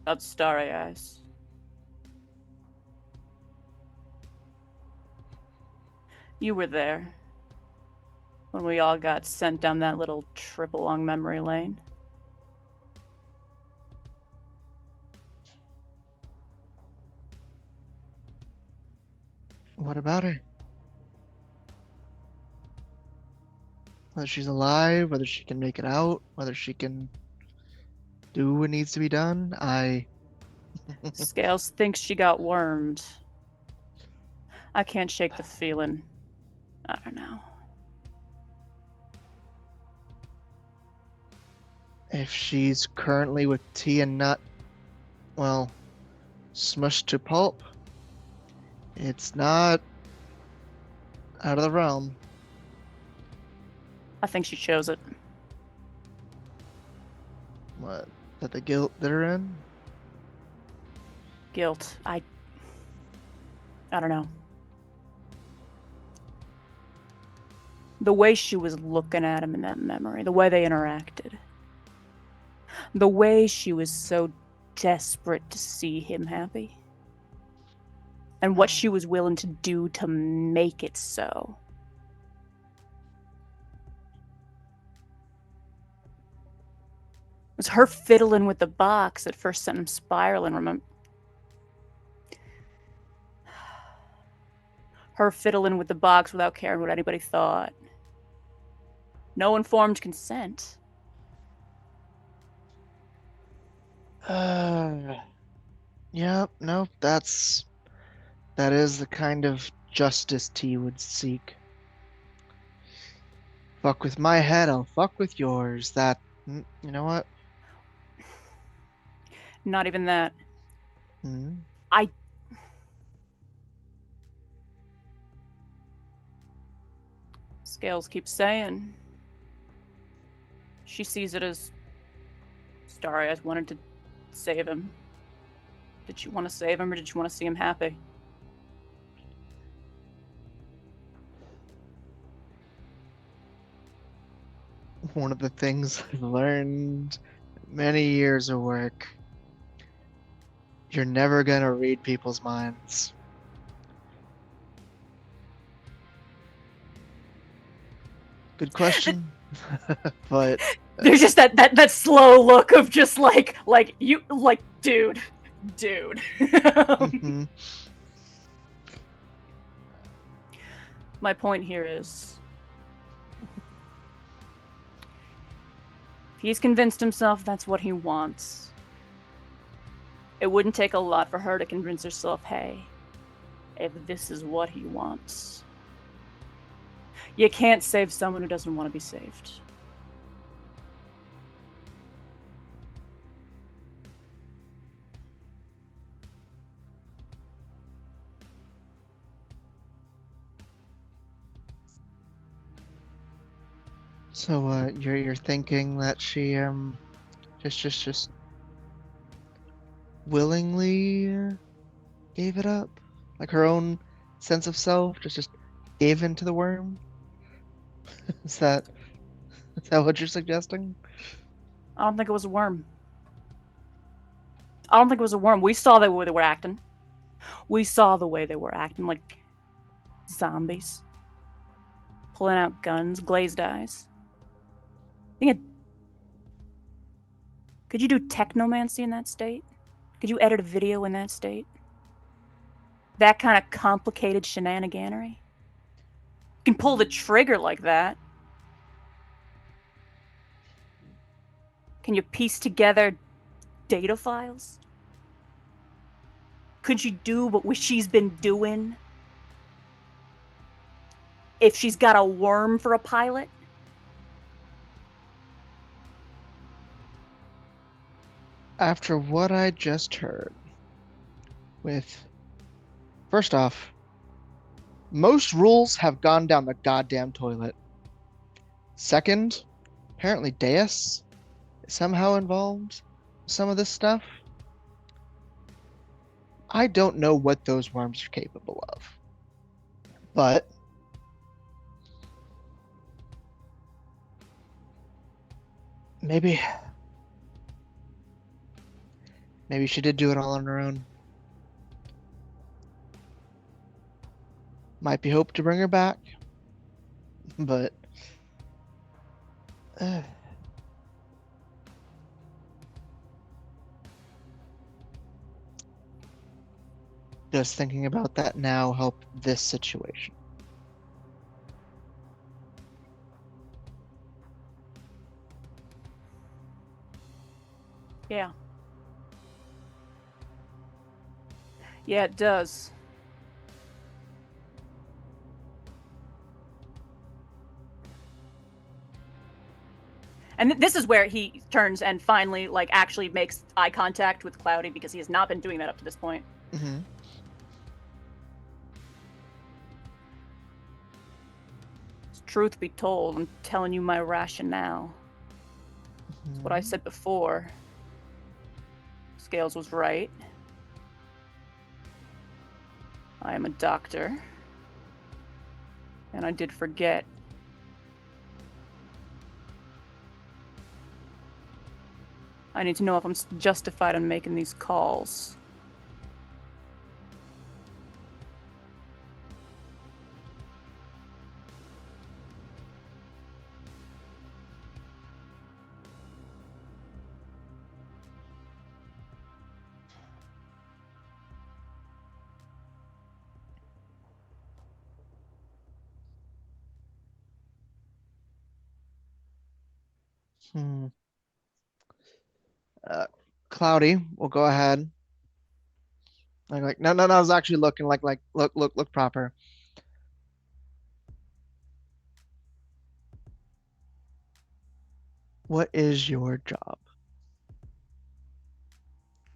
About Starry Eyes? You were there when we all got sent down that little trip along memory lane. What about her? Whether she's alive, whether she can make it out, whether she can do what needs to be done, Scales thinks she got wormed. I can't shake the feeling. I don't know. If she's currently with tea and not, well, smushed to pulp, it's not out of the realm. I think she chose it. What? That the guilt they're in? Guilt. I don't know. The way she was looking at him in that memory, the way they interacted, the way she was so desperate to see him happy, and what she was willing to do to make it so. It was her fiddling with the box that first sent him spiraling, remember? Her fiddling with the box without caring what anybody thought. No informed consent. Yeah, no, that is the kind of justice T would seek. Fuck with my head, I'll fuck with yours. You know what? Not even that. Hmm? I. Scales keeps saying she sees it as Starry Eyes wanted to save him. Did she want to save him, or did she want to see him happy? One of the things I've learned in many years of work. You're never gonna read people's minds. Good question. But There's just that slow look of just like you like dude. mhm. My point here is if he's convinced himself that's what he wants, it wouldn't take a lot for her to convince herself, hey, if this is what he wants. You can't save someone who doesn't want to be saved. So you're thinking that she just willingly gave it up? Like her own sense of self just gave in to the worm? Is that what you're suggesting? I don't think it was a worm. I don't think it was a worm. We saw the way they were acting. We saw the way they were acting like zombies. Pulling out guns, glazed eyes. Could you do technomancy in that state? Could you edit a video in that state? That kind of complicated shenaniganery? You can pull the trigger like that. Can you piece together data files? Could you do what she's been doing? If she's got a worm for a pilot? After what I just heard, first off, most rules have gone down the goddamn toilet. Second, apparently Deus is somehow involved with some of this stuff. I don't know what those worms are capable of. But maybe she did do it all on her own. Might be hope to bring her back, but does thinking about that now help this situation? Yeah. Yeah, it does. And this is where he turns and finally, like, actually makes eye contact with Cloudy because he has not been doing that up to this point. Mm-hmm. Truth be told, I'm telling you my rationale. It's what I said before. Scales was right. I am a doctor. And I did forget. I need to know if I'm justified in making these calls. Hmm. Cloudy, we'll go ahead. No, no, no. I was actually looking look proper. What is your job?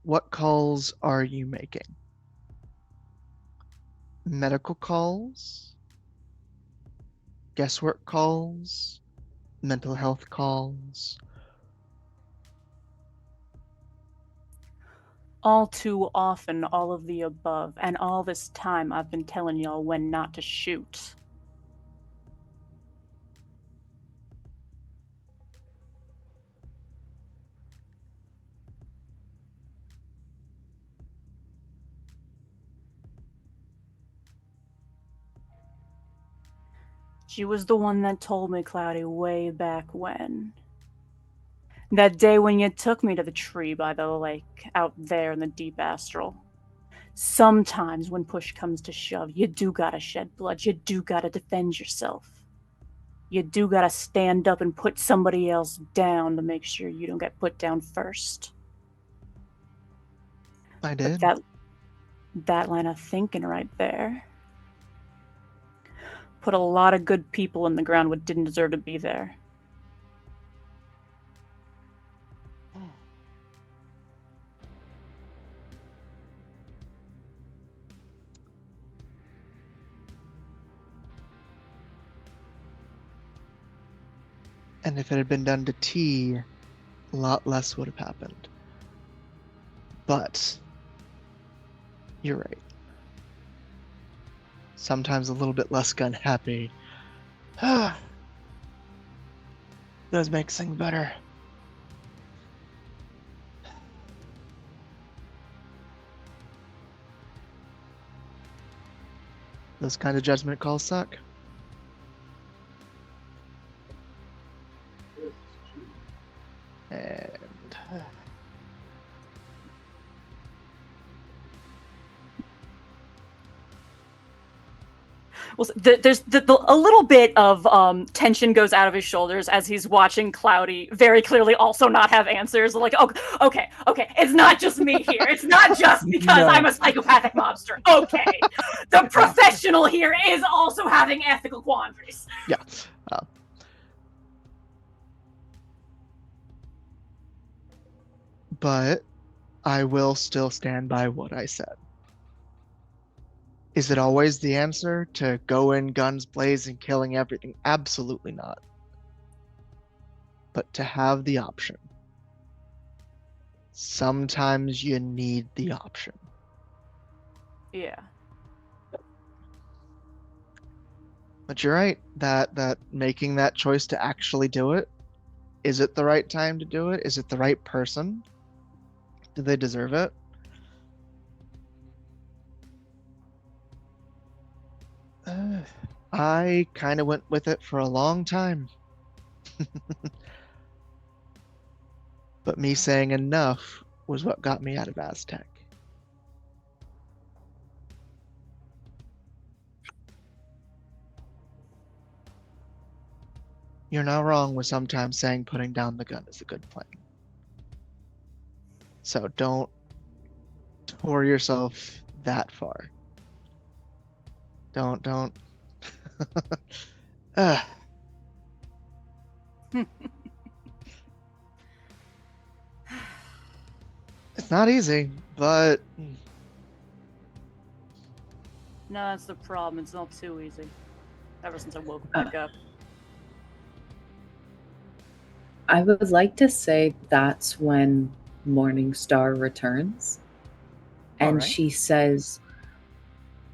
What calls are you making? Medical calls, guesswork calls, mental health calls. All too often, all of the above, and all this time I've been telling y'all when not to shoot. She was the one that told me, Cloudy, way back when. That day when you took me to the tree by the lake, out there in the deep astral. Sometimes when push comes to shove, you do gotta shed blood, you do gotta defend yourself. You do gotta stand up and put somebody else down to make sure you don't get put down first. I But did. that line of thinking right there put a lot of good people in the ground what didn't deserve to be there. And if it had been done to T, a lot less would have happened. But you're right. Sometimes a little bit less gun happy does make things better. Those kind of judgment calls suck. And Well, there's a little bit of tension goes out of his shoulders as he's watching Cloudy very clearly also not have answers. Like, oh, okay, it's not just me here. It's not just because No. I'm a psychopathic mobster. Okay, the professional here is also having ethical quandaries. yeah. But I will still stand by what I said. Is it always the answer to go in guns blazing, killing everything? Absolutely not. But to have the option. Sometimes you need the option. Yeah. But you're right, that making that choice to actually do it, is it the right time to do it? Is it the right person? Do they deserve it? I kind of went with it for a long time. But me saying enough was what got me out of Aztec. You're not wrong with sometimes saying putting down the gun is a good plan. So don't tore yourself that far. Don't. Ugh. It's not easy, but No, that's the problem. It's not too easy. Ever since I woke back up. I would like to say that's when Morningstar returns. And Alright. she says,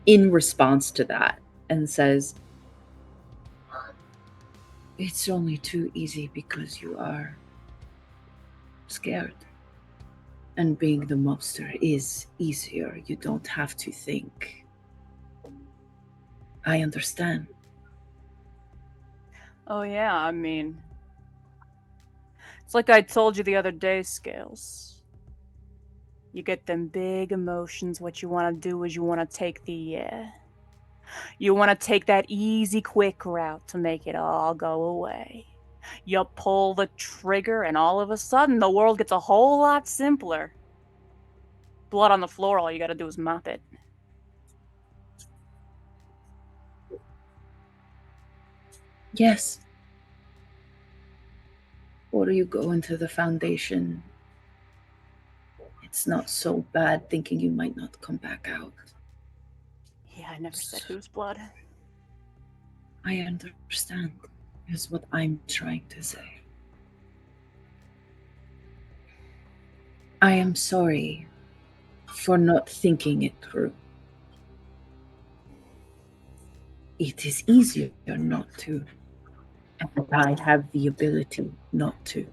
in response to that, and says, "It's only too easy because you are scared. And being the mobster is easier. You don't have to think. I understand." Oh yeah, I mean, it's like I told you the other day, Scales. You get them big emotions. What you want to do is you want to take you want to take that easy, quick route to make it all go away. You pull the trigger, and all of a sudden, the world gets a whole lot simpler. Blood on the floor, all you gotta do is mop it. Yes. Or you go into the Foundation. It's not so bad thinking you might not come back out. Yeah, I never said whose blood. I understand, is what I'm trying to say. I am sorry for not thinking it through. It is easier not to, and I have the ability not to,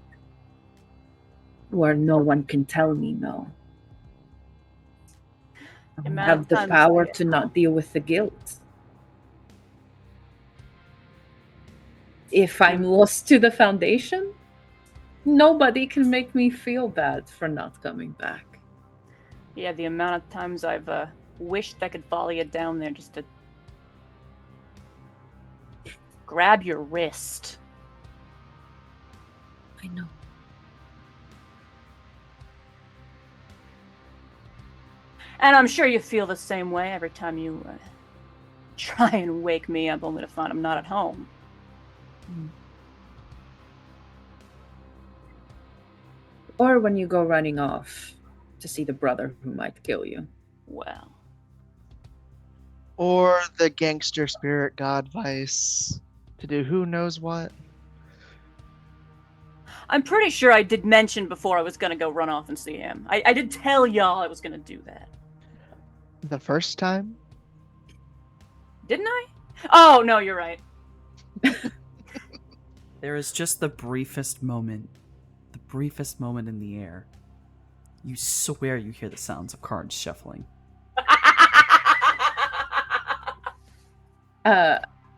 where no one can tell me no. I Amount have of the times power I- to not deal with the guilt. If I'm lost to the Foundation, nobody can make me feel bad for not coming back. Yeah, the amount of times I've wished I could follow you down there just to grab your wrist. I know. And I'm sure you feel the same way every time you try and wake me up only to find I'm not at home. Or when you go running off to see the brother who might kill you. Well, Or the gangster spirit god Vice to do who knows what. I'm pretty sure I did mention before I was gonna go run off and see him. I did tell y'all I was gonna do that. The first time? Didn't I? Oh, no, you're right. There is just the briefest moment in the air. You swear you hear the sounds of cards shuffling.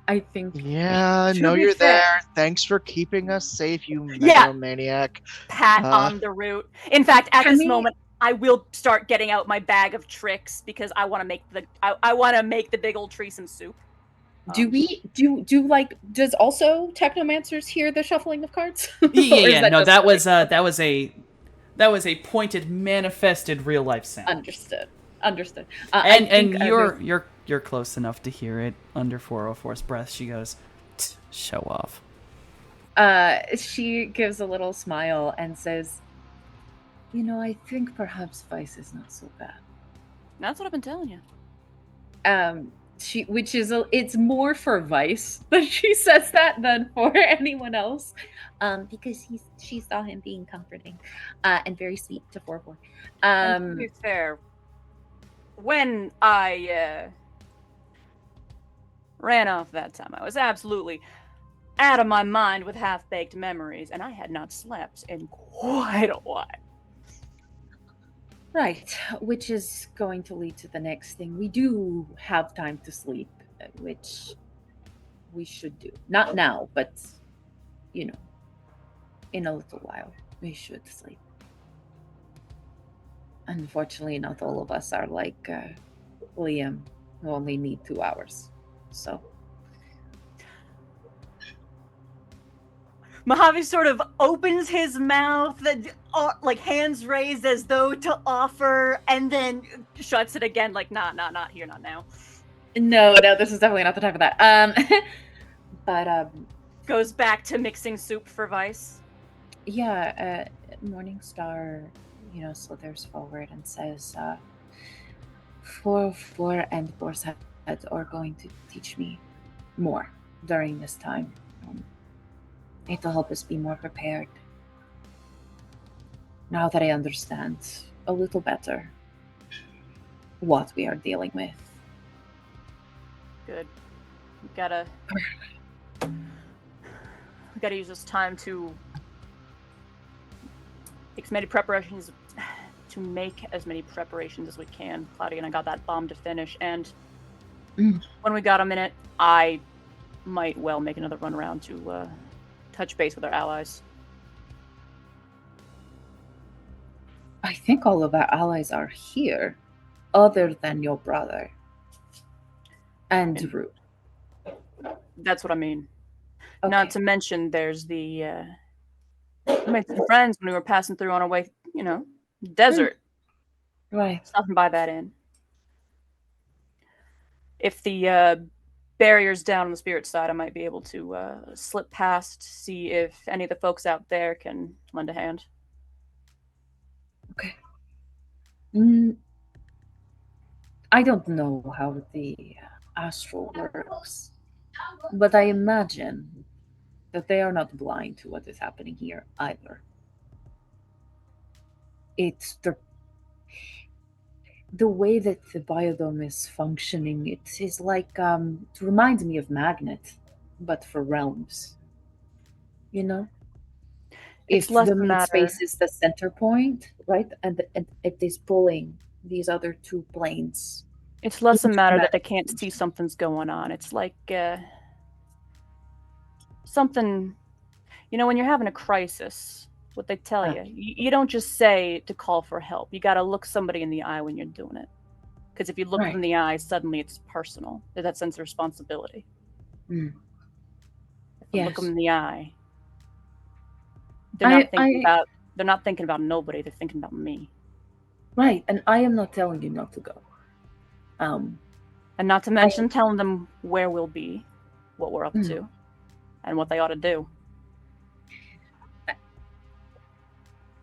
I think Yeah, To know be you're fair- there. Thanks for keeping us safe, you Yeah. megalomaniac. Pat on the route. In fact, at Can this we- moment, I will start getting out my bag of tricks because I want to make the big old tree some soup. Do we like does also technomancers hear the shuffling of cards? Yeah, Or is yeah. No, just that like- was a pointed, manifested, real life sound. Understood. And you're close enough to hear it under 404's breath. She goes, "Show off." She gives a little smile and says, I think perhaps Vice is not so bad. That's what I've been telling you. It's more for Vice that she says that than for anyone else. Because she saw him being comforting and very sweet to 4-4. And to be fair, when I ran off that time, I was absolutely out of my mind with half-baked memories, and I had not slept in quite a while. Right, which is going to lead to the next thing. We do have time to sleep, which we should do. Not now, but, in a little while, we should sleep. Unfortunately, not all of us are like Liam, who only need 2 hours. So, Mojave sort of opens his mouth, like hands raised as though to offer, and then shuts it again, like, not here, not now. no, this is definitely not the time for that. But Goes back to mixing soup for Vice. yeah, Morningstar, slithers forward and says, 4-4 and Borshead are going to teach me more during this time. It'll help us be more prepared. Now that I understand a little better what we are dealing with. Good. We gotta use this time to make as many preparations as we can. Claudia and I got that bomb to finish, and when we got a minute, I might well make another run around to touch base with our allies. I think all of our allies are here, other than your brother and Root. That's what I mean. Not Okay. to mention, there's the. We made some friends when we were passing through on our way, desert, Right. stopping by that inn. If the barrier's down on the spirit side, I might be able to slip past, see if any of the folks out there can lend a hand. Okay. Mm, I don't know how the astral works, but I imagine that they are not blind to what is happening here either. It's the way that the biodome is functioning. It is like it reminds me of Magnet, but for realms. You know, It's if less the a meat matter. space is the center point, right, and it is pulling these other two planes It's less a into matter that they can't see manifestation. something's going on. It's like something. When you're having a crisis, what they tell Ah, you don't just say to call for help. You got to look somebody in the eye when you're doing it. Because if you look them right. in the eye, suddenly it's personal. There's that sense of responsibility. Mm. If I look them Yes. in the eye, they're not thinking I about they're not thinking about nobody. They're thinking about me. right, and I am not telling you not to go. Um, And not to I mention telling them where we'll be, what we're up mm, to, and what they ought to do.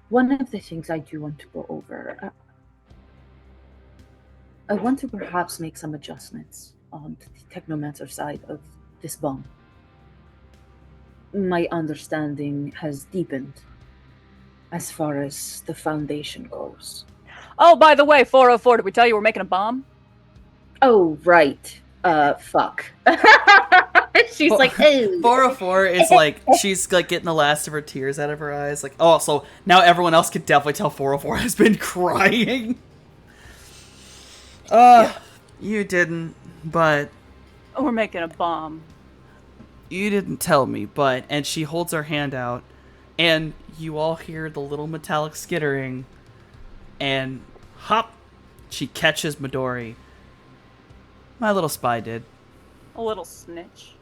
one of the things I do want to go over, I want to perhaps make some adjustments on the technomancer side of this bomb. My understanding has deepened as far as the foundation goes. Oh, by the way, 404, did we tell you we're making a bomb? Oh, right. Fuck. She's like, oh. 404 is like, she's like getting the last of her tears out of her eyes. Like, oh, so now everyone else can definitely tell 404 has been crying. You didn't, but Oh, we're making a bomb. you didn't tell me, but. And she holds her hand out, and you all hear the little metallic skittering, and hop, she catches Midori. My little spy did. A little snitch.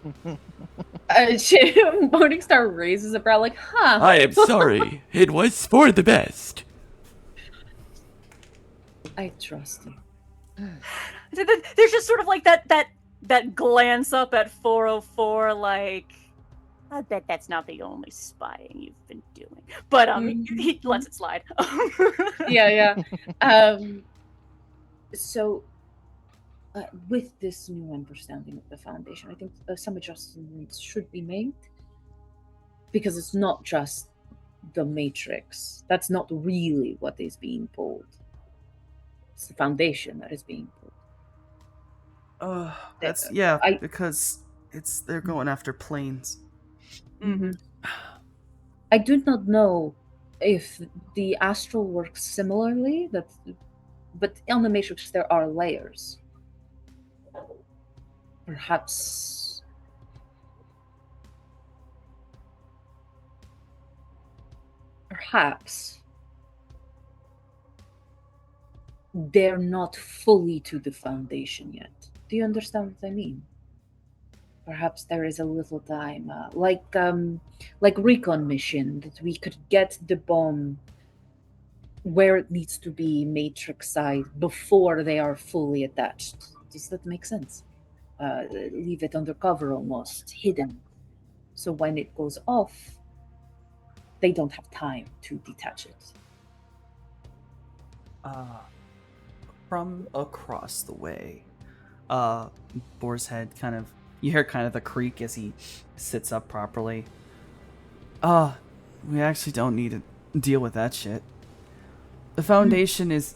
Morningstar raises a brow like, huh. I am sorry. It was for the best. I trust you. There's just sort of like that glance up at 404, like, I bet that's not the only spying you've been doing. But he lets it slide. Yeah. So, with this new understanding of the foundation, I think some adjustments should be made because it's not just the matrix. That's not really what is being pulled. It's the foundation that is being pulled. That's I- because they're going after planes. Mm-hmm. I do not know if the astral works similarly. But on the matrix there are layers. Perhaps they're not fully to the foundation yet. Do you understand what I mean? Perhaps there is a little time, like recon mission, that we could get the bomb where it needs to be matrix side before they are fully attached. Does that make sense? Leave it undercover, almost hidden, so when it goes off, they don't have time to detach it. From across the way, Boar's head kind of, you hear kind of the creak as he sits up properly. We actually don't need to deal with that shit. The foundation's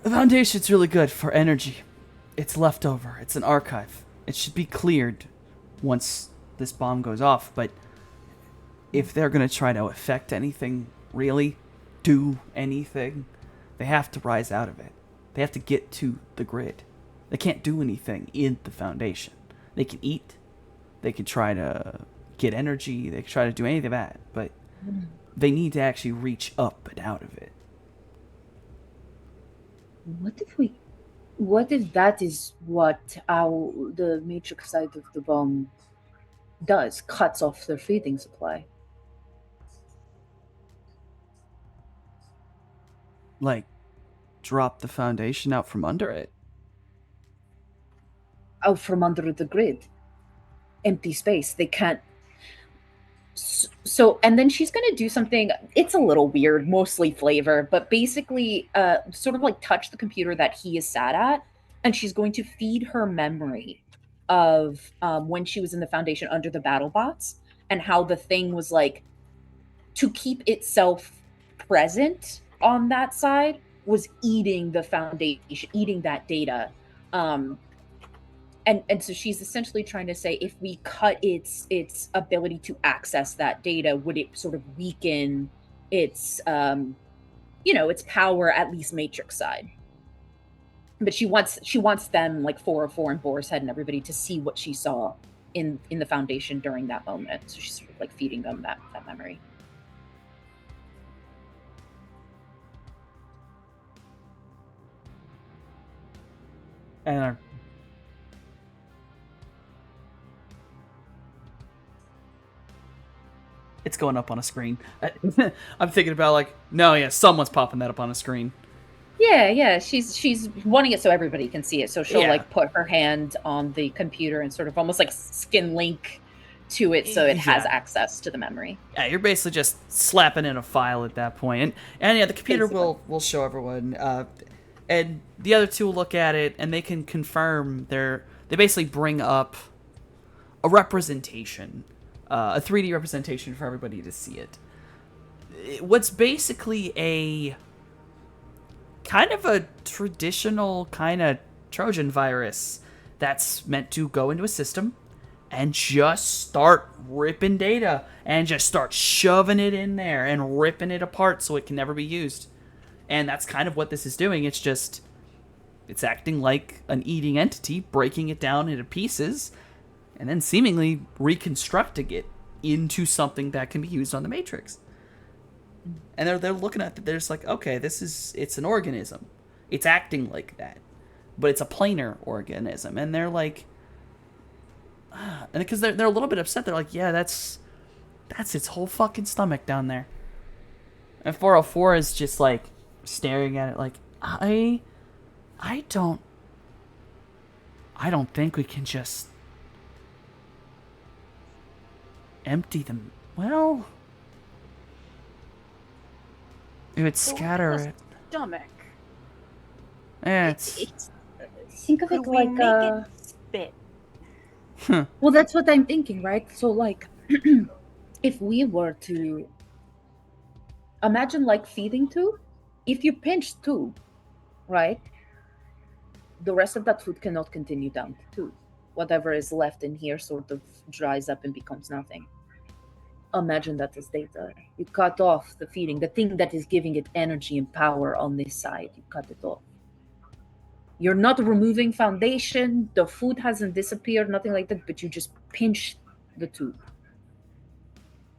really good for energy. It's leftover. It's an archive. It should be cleared once this bomb goes off, but if they're gonna try to affect anything, really do anything, they have to rise out of it. They have to get to the grid. They can't do anything in the foundation. They can eat, they can try to get energy, they can try to do any of that, but they need to actually reach up and out of it. What if that is what the matrix side of the bomb does, cuts off their feeding supply. Like, drop the foundation out from under it. Out from under the grid. Empty space. They can't. So, and then she's going to do something. It's a little weird, mostly flavor, but basically, sort of like touch the computer that he is sat at, and she's going to feed her memory of when she was in the Foundation under the battle bots, and how the thing was like to keep itself present on that side was eating the Foundation, eating that data. And so she's essentially trying to say, if we cut its ability to access that data, would it sort of weaken its its power, at least Matrix side? But she wants them, like 404 and Boar's Head and everybody, to see what she saw in the Foundation during that moment. So she's sort of like feeding them that memory. And it's going up on a screen. I'm thinking about like, no, yeah, someone's popping that up on a screen. Yeah. She's wanting it so everybody can see it. So she'll Yeah. like put her hand on the computer and sort of almost like skin link to it so it has Yeah. access to the memory. Yeah, you're basically just slapping in a file at that point. And yeah, the computer Basically. will show everyone. And the other two will look at it and they can confirm they basically bring up a representation, a 3D representation for everybody to see it. What's basically a kind of a traditional kind of Trojan virus that's meant to go into a system and just start ripping data and just start shoving it in there and ripping it apart so it can never be used. And that's kind of what this is doing. It's acting like an eating entity, breaking it down into pieces and then seemingly reconstructing it into something that can be used on the Matrix. And they're looking at it, they're just like, okay, it's an organism. It's acting like that. But it's a planar organism. And they're like, and because they're a little bit upset, they're like, yeah, that's its whole fucking stomach down there. And 404 is just like staring at it like, I don't think we can just empty them. Well, it would scatter it. Stomach. Yeah, it's Think of Could it we like make it spit? well, that's what I'm thinking, right? So like if we were to imagine like feeding tube, if you pinch tube, right, the rest of that food cannot continue down the tube. Whatever is left in here sort of dries up and becomes nothing. Imagine that as data. You cut off the feeding, the thing that is giving it energy and power on this side, you cut it off. You're not removing foundation, the food hasn't disappeared, nothing like that, but you just pinch the tube.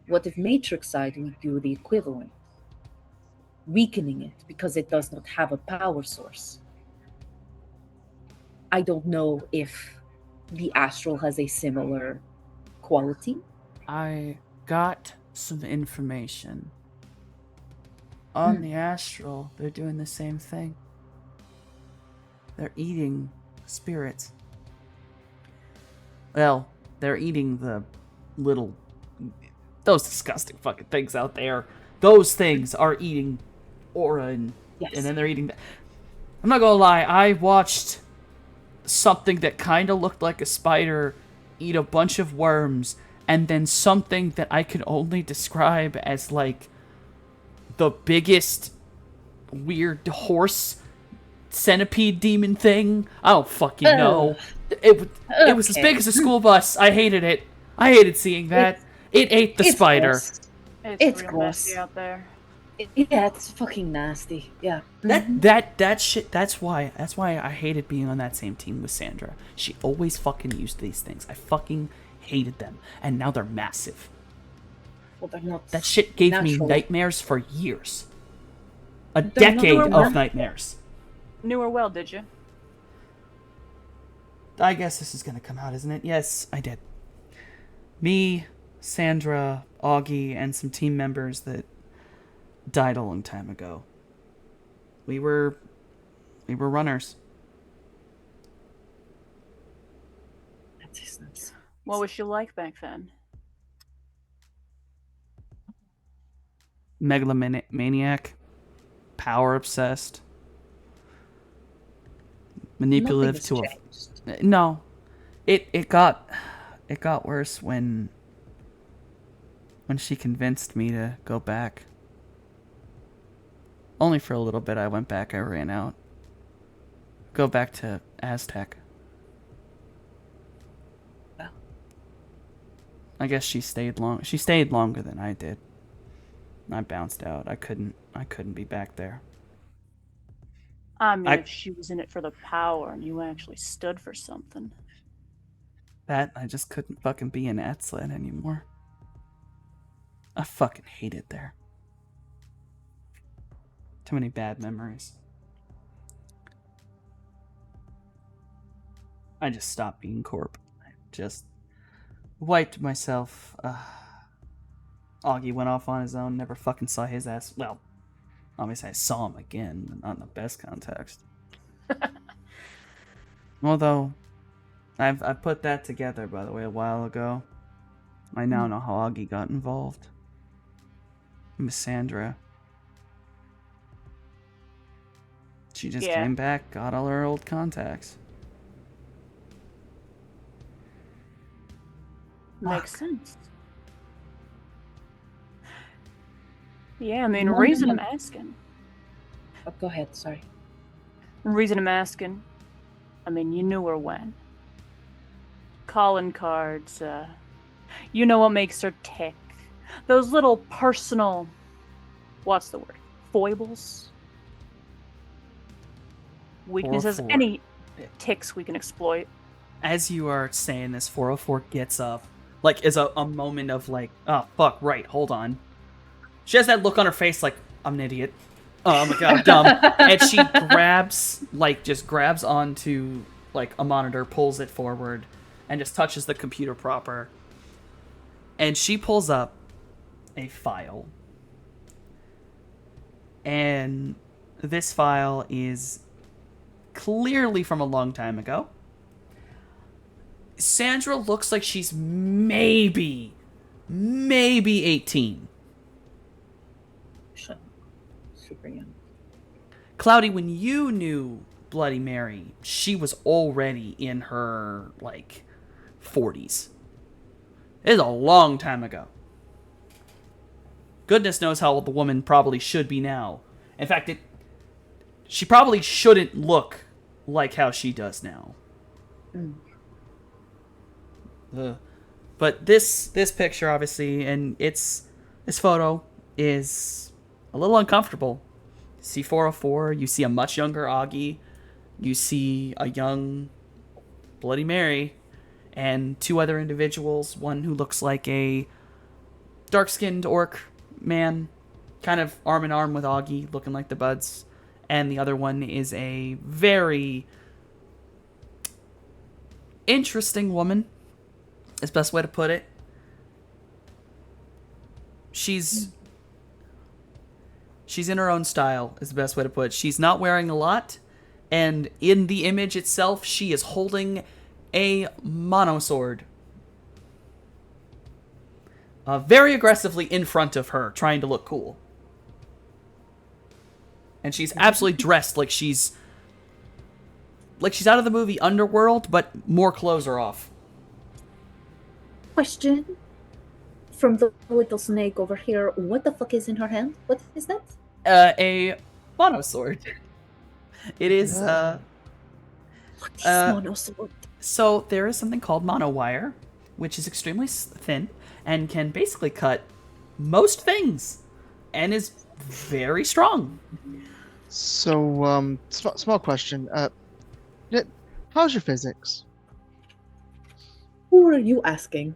What if Matrix side we do the equivalent? Weakening it because it does not have a power source. I don't know if the Astral has a similar quality. I got some information. On the Astral, they're doing the same thing. They're eating spirits. Well, they're eating those disgusting fucking things out there. Those things are eating aura and then they're eating that. I'm not gonna lie, I watched something that kind of looked like a spider eat a bunch of worms, and then something that I could only describe as like the biggest weird horse centipede demon thing. I don't fucking know. It was as big as a school bus. I hated it. I hated seeing that. It ate the It's spider. gross. It's It's real gross. messy out there. Yeah, it's fucking nasty. Yeah. That shit. That's why I hated being on that same team with Sandra. She always fucking used these things. I fucking hated them, and now they're massive. Well, they're not. That shit gave me natural. nightmares for years. A They're not decade normal. of nightmares. Knew her well, did you? I guess this is gonna come out, isn't it? Yes, I did. Me, Sandra, Augie, and some team members that died a long time ago. We were runners. That makes sense. What was she like back then? Megalomaniac, power obsessed, manipulative Nothing to has a changed. no. It got worse when she convinced me to go back. Only for a little bit. I went back. I ran out. Go back to Aztec. Well. I guess she stayed long. She stayed longer than I did. I bounced out. I couldn't be back there. I mean, I- if she was in it for the power and you actually stood for something. That I just couldn't fucking be in Atzlet anymore. I fucking hate it there. Too many bad memories. I just stopped being Corp. I just wiped myself. Augie went off on his own, never fucking saw his ass. Well, obviously I saw him again, but not in the best context. Although, I've put that together, by the way, a while ago. I now know how Augie got involved. Miss Sandra. She just Yeah. came back, got all her old contacts. Makes Fuck. sense. Yeah, I mean, No, reason no, I'm no. asking. Oh, go ahead. Sorry. Reason I'm asking. I mean, you knew her when. Calling cards, you know what makes her tick. Those little personal, what's the word? Foibles? Weaknesses, 404. any ticks we can exploit. As you are saying this, 404 gets up. Like, is a moment of like, oh, fuck, right, hold on. She has that look on her face like, I'm an idiot. Oh my god, I'm dumb. And she just grabs onto, like, a monitor, pulls it forward, and just touches the computer proper. And she pulls up a file. And this file is clearly from a long time ago. Sandra looks like she's maybe 18. Super young. Cloudy, when you knew Bloody Mary, she was already in her, like, 40s. It is a long time ago. Goodness knows how old the woman probably should be now. In fact, she probably shouldn't look like how she does now. But this picture, obviously, and this photo is a little uncomfortable. You see 404, you see a much younger Augie, you see a young Bloody Mary, and two other individuals, one who looks like a dark-skinned orc man, kind of arm in arm with Augie, looking like the Buds, and the other one is a very interesting woman, is the best way to put it. She's in her own style, is the best way to put it. She's not wearing a lot, and in the image itself, she is holding a monosword. Very aggressively in front of her, trying to look cool. And she's absolutely dressed like she's out of the movie Underworld, but more clothes are off. Question from the little snake over here. What the fuck is in her hand? What is that? A monosword. It is, What is monosword? So there is something called monowire, which is extremely thin and can basically cut most things, and is very strong. So, small question. How's your physics? Who are you asking?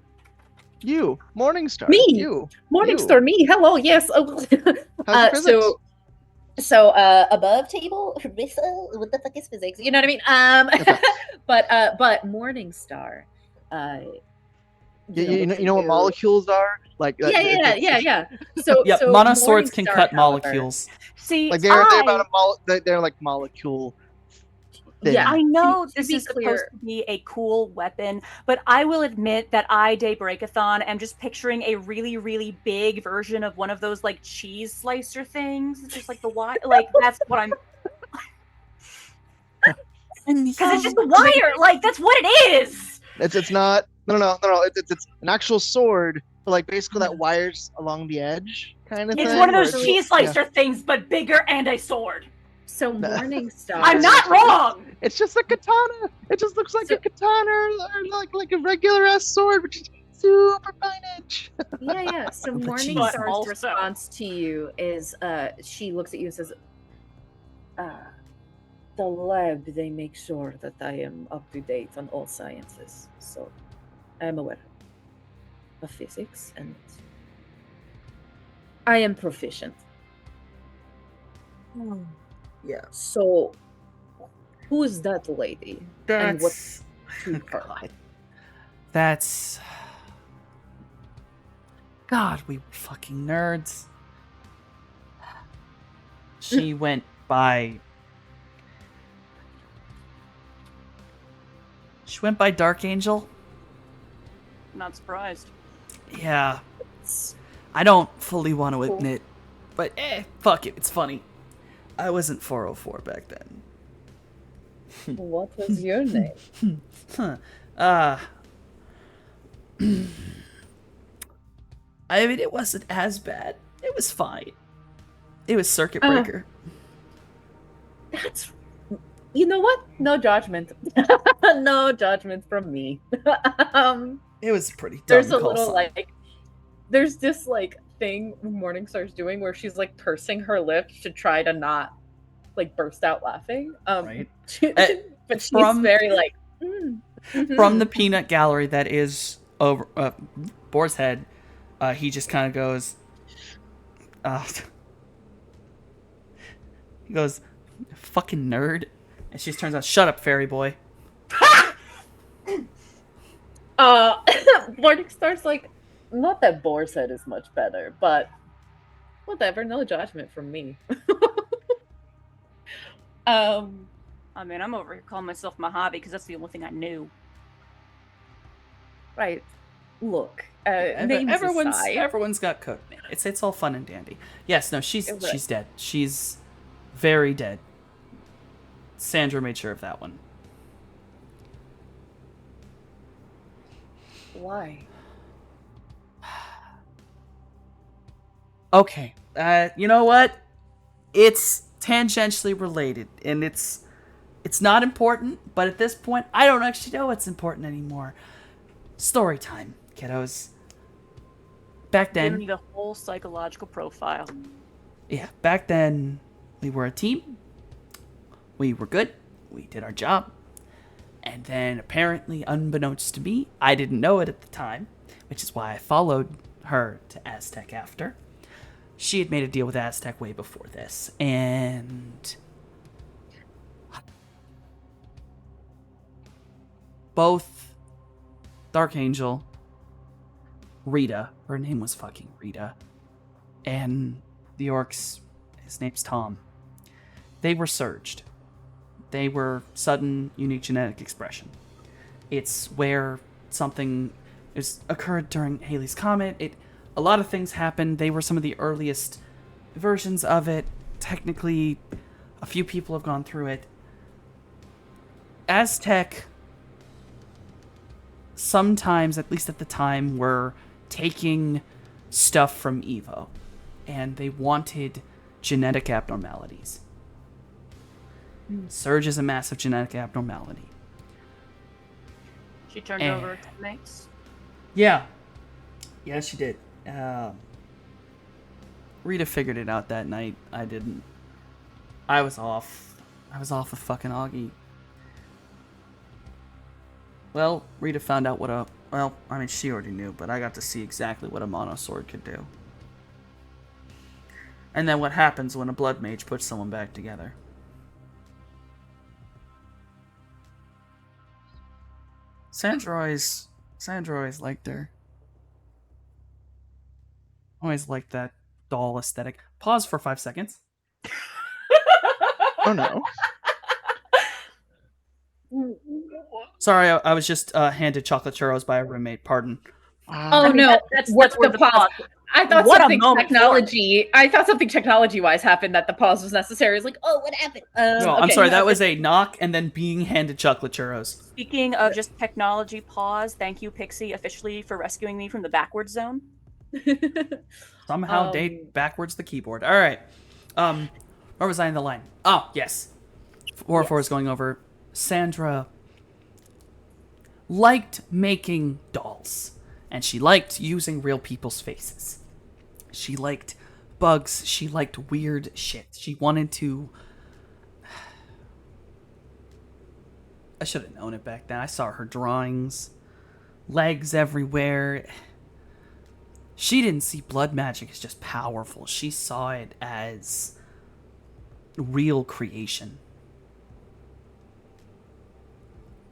You, Morningstar. Me? You. Morningstar, me. Hello, yes. How's your physics? So above table, what the fuck is physics? You know what I mean? Okay. But Morningstar, You know what molecules are? Like Yeah. So Yeah, so mono swords can Morningstar, cut however, molecules. See, like they're about they're like molecule thing. Yeah. I know To this be is supposed clear- to be a cool weapon, but I will admit that I, Daybreakathon, am just picturing a really, really big version of one of those like cheese slicer things. It's just like the wire. Like that's what I'm. Because it's just the wire. Like that's what it is. It's not no. It's an actual sword, but like basically that wires along the edge kind of It's thing. one of where those it's- cheese slicer things, but bigger and a sword. So No. Morningstar. I'm not wrong. It's just a katana. It just looks like a katana or like a regular ass sword, which is super fine edge. Yeah. So But Morningstar's also- response to you is, she looks at you and says, "The lab, they make sure that I am up to date on all sciences, so I am aware of physics and I am proficient." Yeah. So, who is that lady? And what's to her? God. That's. God, we were fucking nerds. She went by. She went by Dark Angel. Not surprised. Yeah. I don't fully want to admit, but fuck it, it's funny. I wasn't 404 back then. What was your name? Huh. I mean, it wasn't as bad. It was fine. It was Circuit Breaker. That's, you know what? No judgment. No judgment from me. It was pretty dumb. There's a call little sign. like, there's this like thing Morningstar's doing where she's like pursing her lips to try to not like burst out laughing. Right. But she's from- very like From the peanut gallery that is over Boar's Head, he just kind of goes. He goes, "Fucking nerd," and she turns out, "Shut up, fairy boy." Morningstar's like, not that Boar's Head is much better, but whatever, no judgment from me. I mean, I'm over here calling myself Mojave because that's the only thing I knew. Right. Look, names aside. Everyone's got cooked. It's all fun and dandy. Yes, no, she's Right. dead. She's very dead. Sandra made sure of that one. Why? Okay, you know what? It's tangentially related, and it's not important. But at this point, I don't actually know what's important anymore. Story time, kiddos. Back Giving then, me the whole psychological profile. yeah, back then we were a team. We were good. We did our job. And then apparently, unbeknownst to me, I didn't know it at the time, which is why I followed her to Aztec after. She had made a deal with Aztec way before this, and both Dark Angel, Rita, her name was fucking Rita, and the orcs, his name's Tom, they were surged. They were sudden, unique genetic expression. It's where something occurred during Halley's Comet. A lot of things happened. They were some of the earliest versions of it. Technically, a few people have gone through it. Aztec, sometimes, at least at the time, were taking stuff from Evo, and they wanted genetic abnormalities. Surge is a massive genetic abnormality. She turned over her teammates. Yeah. Yeah, she did. Rita figured it out that night. I didn't. I was off. I was off with fucking Augie. Well, Rita found out what well, I mean, she already knew, but I got to see exactly what a mono sword could do. And then what happens when a blood mage puts someone back together. Sandroys liked her. Always like that doll aesthetic. Pause for 5 seconds. Oh no. Sorry, I was just handed chocolate churros by a roommate. Pardon. Wow. Oh no! that's What's where the pause? I thought What a something moment for it. technology. I thought something technology-wise happened that the pause was necessary. It's like, oh, what happened? No, I'm okay. sorry. That was a knock and then being handed chocolate churros. Speaking of just technology pause, thank you, Pixie, officially for rescuing me from the backwards zone. Somehow Um, date backwards the keyboard. All right. Where was I in the line? Oh, yes. 404 is going over. Sandra liked making dolls, and she liked using real people's faces. She liked bugs. She liked weird shit. She wanted to. I should have known it back then. I saw her drawings, legs everywhere. She didn't see blood magic as just powerful. She saw it as real creation.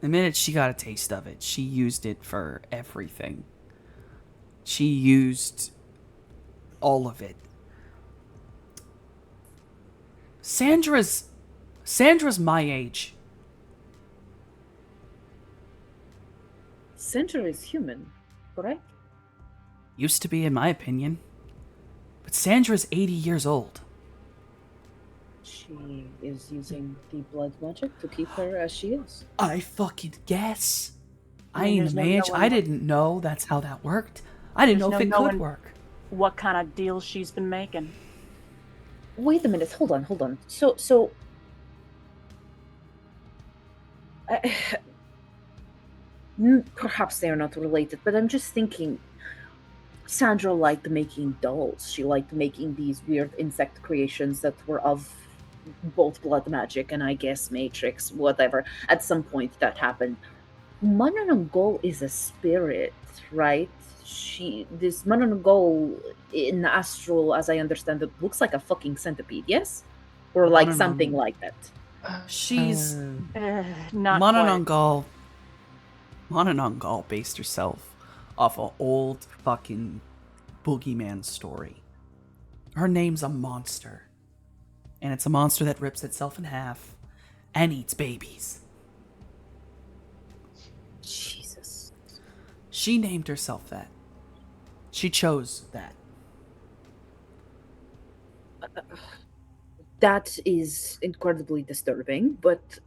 The minute she got a taste of it, she used it for everything. She used all of it. Sandra's my age. Sandra is human, correct? Used to be, in my opinion. But Sandra's 80 years old. She is using the blood magic to keep her as she is. I fucking guess. I mean, ain't a there's no mage. knowing I what- didn't know that's how that worked. I didn't There's know no if it could knowing- work. What kind of deals she's been making? Wait a minute. Hold on. So. Perhaps they are not related, but I'm just thinking. Sandra liked making dolls. She liked making these weird insect creations that were of both blood magic and I guess matrix, whatever. At some point that happened. Mananangol is a spirit, right? This Mananangol in astral, as I understand it, looks like a fucking centipede, yes? Or like something like that. She's Not Manananggal based herself off an old fucking boogeyman story. Her name's a monster. And it's a monster that rips itself in half and eats babies. Jesus. She named herself that. She chose that. That is incredibly disturbing, but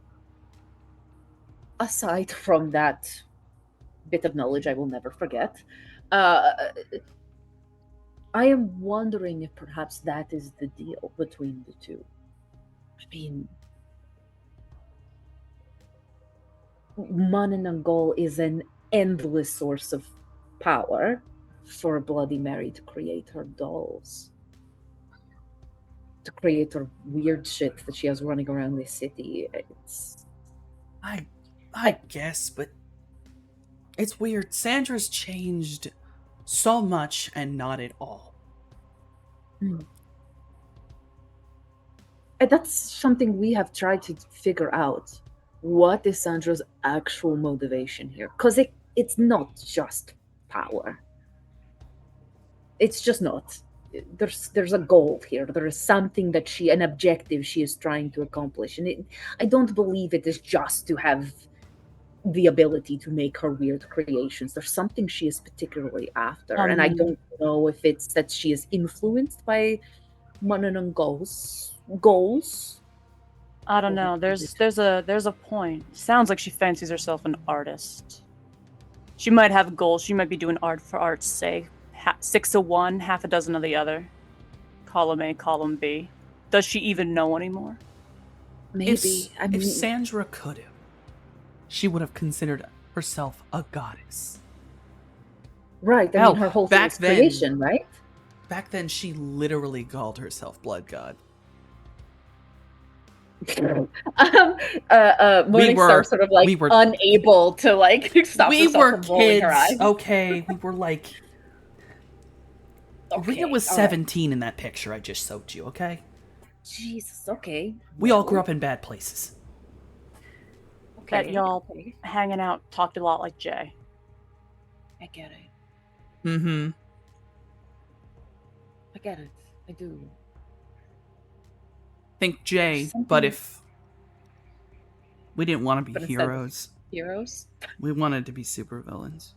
aside from that bit of knowledge I will never forget, I am wondering if perhaps that is the deal between the two. I mean, Manananggal is an endless source of power for Bloody Mary to create her dolls. To create her weird shit that she has running around this city. It's I guess, but it's weird. Sandra's changed so much and not at all. and that's something we have tried to figure out. What is Sandra's actual motivation here? Because it's not just power. It's just not. There's a goal here. There is something that an objective she is trying to accomplish, and I don't believe it is just to have the ability to make her weird creations. There's something she is particularly after, and I don't know if it's that she is influenced by Manananggal's goals. I don't know. There's a point. Sounds like she fancies herself an artist. She might have goals. She might be doing art for art's sake. 6 of one, half a dozen of the other. Column A, column B. Does she even know anymore? Maybe. If Sandra could have, she would have considered herself a goddess. Right. I Hell, mean, her whole thing back is then- creation, right? Back then, she literally called herself Blood God. Morningstar sort of like we were- unable to like stop We herself were from rolling her kids, eyes. okay? We were like... Rita was all right. 17 in that picture I just showed you, okay? Jesus, okay. We all Well, grew up in bad places. Okay, Bet y'all okay, hanging out talked a lot like Jay. I get it. Mm-hmm. get it. I do. Think Jay, but Something- if we didn't want to But be instead of- heroes, Heroes? we wanted to be supervillains.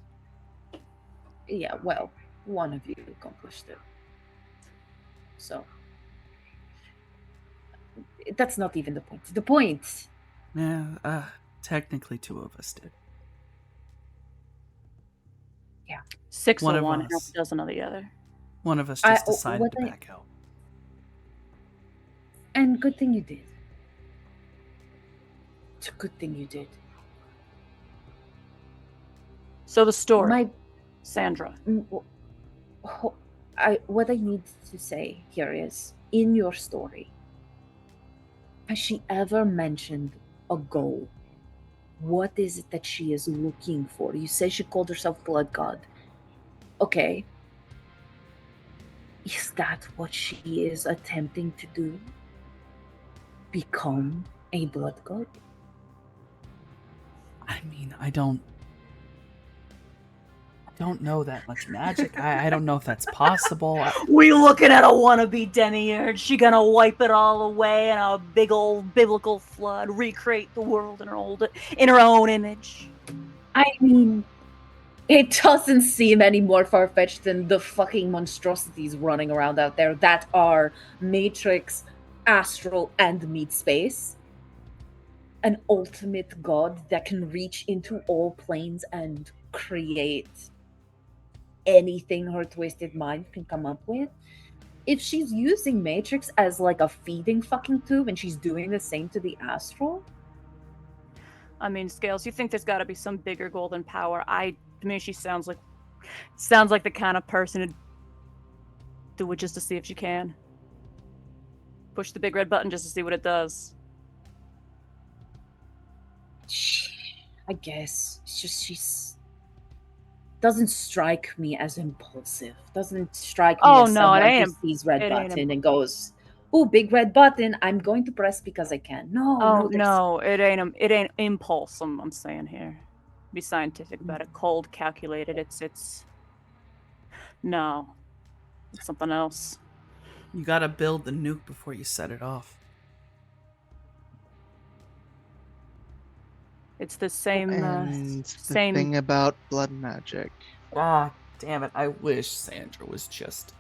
Yeah, well, one of you accomplished it. So. That's not even the point. The point. Yeah, technically 2 of us did. 6 One of of one, us. half a dozen of the other. One of us I- just decided what to I- back out. And good thing you did. It's a good thing you did. So the story, My Sandra. what I need to say here is, in your story, has she ever mentioned a goal? What is it that she is looking for? You say she called herself Blood God. Okay. Is that what she is attempting to do? Become a Blood God? I mean, I don't know that much magic. I don't know if that's possible. We looking at a wannabe demiurge. She gonna wipe it all away in a big old biblical flood, recreate the world in her own image. I mean, it doesn't seem any more far-fetched than the fucking monstrosities running around out there that are Matrix, Astral, and Meat Space. An ultimate god that can reach into all planes and create anything her twisted mind can come up with. If she's using Matrix as like a feeding fucking tube and she's doing the same to the Astral, I mean, Scales, you think there's got to be some bigger golden power? To me, she sounds like the kind of person who'd do it just to see if she can. Push the big red button just to see what it does. I guess it's just she's doesn't strike me as impulsive. Doesn't strike me Oh, as no, it someone ain't who sees red it ain't button and goes, "Oh, big red button! I'm going to press because I can." No, Oh there's- no, it ain't impulse. I'm saying here. Be scientific about it. Cold, calculated. It's no, it's something else. You gotta build the nuke before you set it off. It's the same. And the same. thing about blood magic. Ah, damn it. I wish Sandra was just...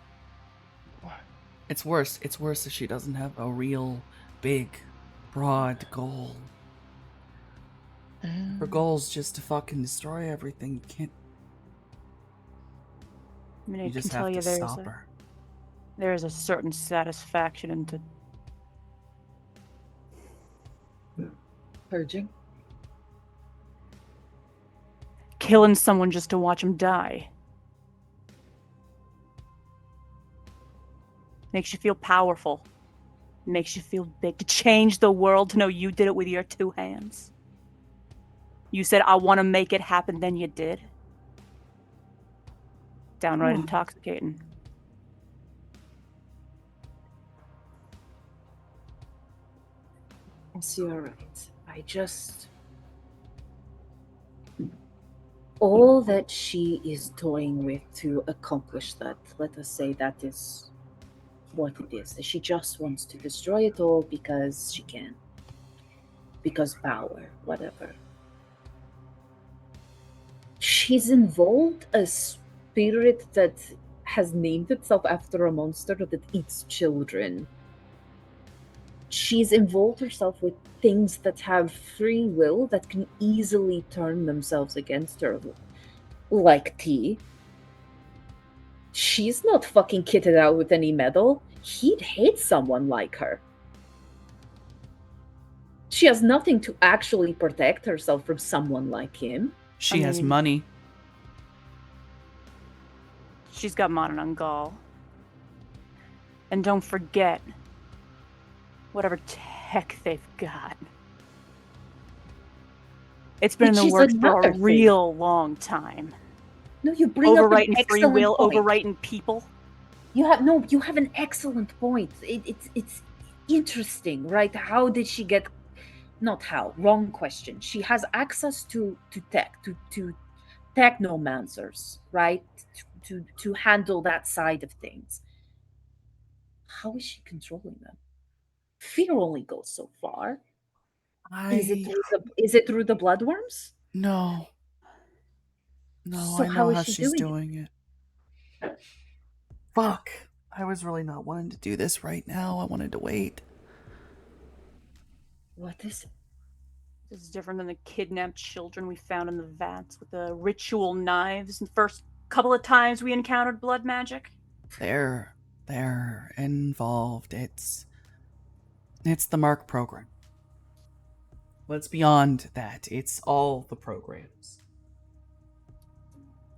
It's worse. It's worse if she doesn't have a real, big, broad goal. Her goal's just to fucking destroy everything. You can't... I mean, You I just can tell have you to stop her. there's a certain satisfaction into purging. killing someone just to watch them die. Makes you feel powerful. Makes you feel big. To change the world, to know you did it with your 2 hands. You said, I want to make it happen, then you did. Downright intoxicating. Yes, you're right. I just... all that she is toying with to accomplish that, let us say that is what it is. She just wants to destroy it all because she can. Because power, whatever. She's involved a spirit that has named itself after a monster that eats children. She's involved herself with things that have free will that can easily turn themselves against her, like T. She's not fucking kitted out with any metal. He'd hate someone like her. She has nothing to actually protect herself from someone like him. She has mean- money. She's got Mon and Ungal. And don't forget, whatever tech they've got. It's been in Which the is works for another a thing. real long time. No, you bring up an Overwriting free excellent will, point. overwriting people. You have an excellent point. It's interesting, right? How did she get? Not how. Wrong question. She has access to tech, to technomancers, right? To handle that side of things. How is she controlling them? Fear only goes so far. Is it through the bloodworms? No. No, So I know how is how she she's doing doing it. Fuck. I was really not wanting to do this right now. I wanted to wait. What is it? This is different than the kidnapped children we found in the vats with the ritual knives and first couple of times we encountered blood magic. They're involved. It's the Mark program. What's beyond that? It's all the programs.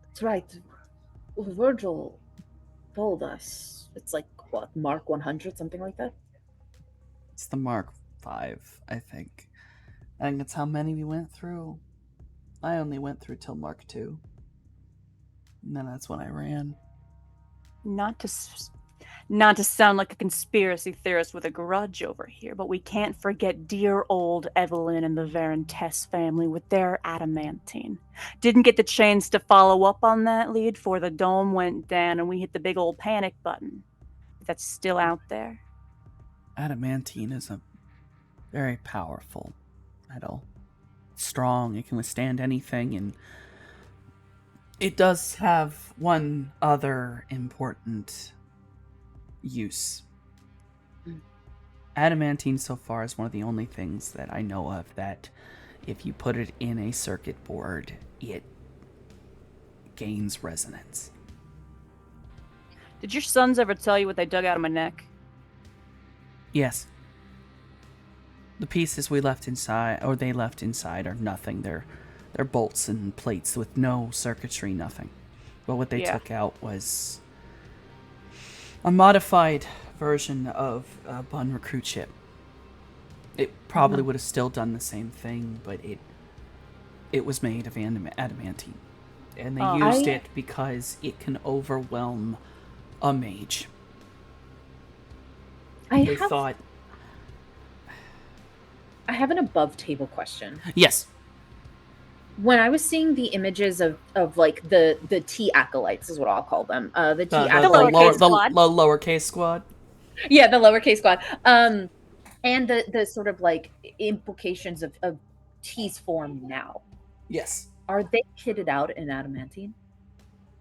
That's right. Virgil told us. It's like, what, Mark 100, something like that? It's the Mark 5, I think. I think it's how many we went through. I only went through till Mark 2. And then that's when I ran. Not to sound like a conspiracy theorist with a grudge over here, but we can't forget dear old Evelyn and the Varentess family with their adamantine. Didn't get the chance to follow up on that lead before the dome went down and we hit the big old panic button. That's still out there. Adamantine is a very powerful metal. Strong, it can withstand anything, and it does have one other important use. Adamantine so far is one of the only things that I know of that if you put it in a circuit board, it gains resonance. Did your sons ever tell you what they dug out of my neck? Yes. The pieces we left inside, or they left inside, are nothing. They're bolts and plates with no circuitry, nothing. But what they took out was a modified version of a Bun recruit chip. It probably would have still done the same thing, but it was made of adamantine. And they used it because it can overwhelm a mage. I have an above table question. Yes. When I was seeing the images of like the T acolytes is what I'll call them. The T acolytes. The lowercase squad. Yeah, the lowercase squad. And the sort of like implications of T's form now. Yes. Are they kitted out in adamantine?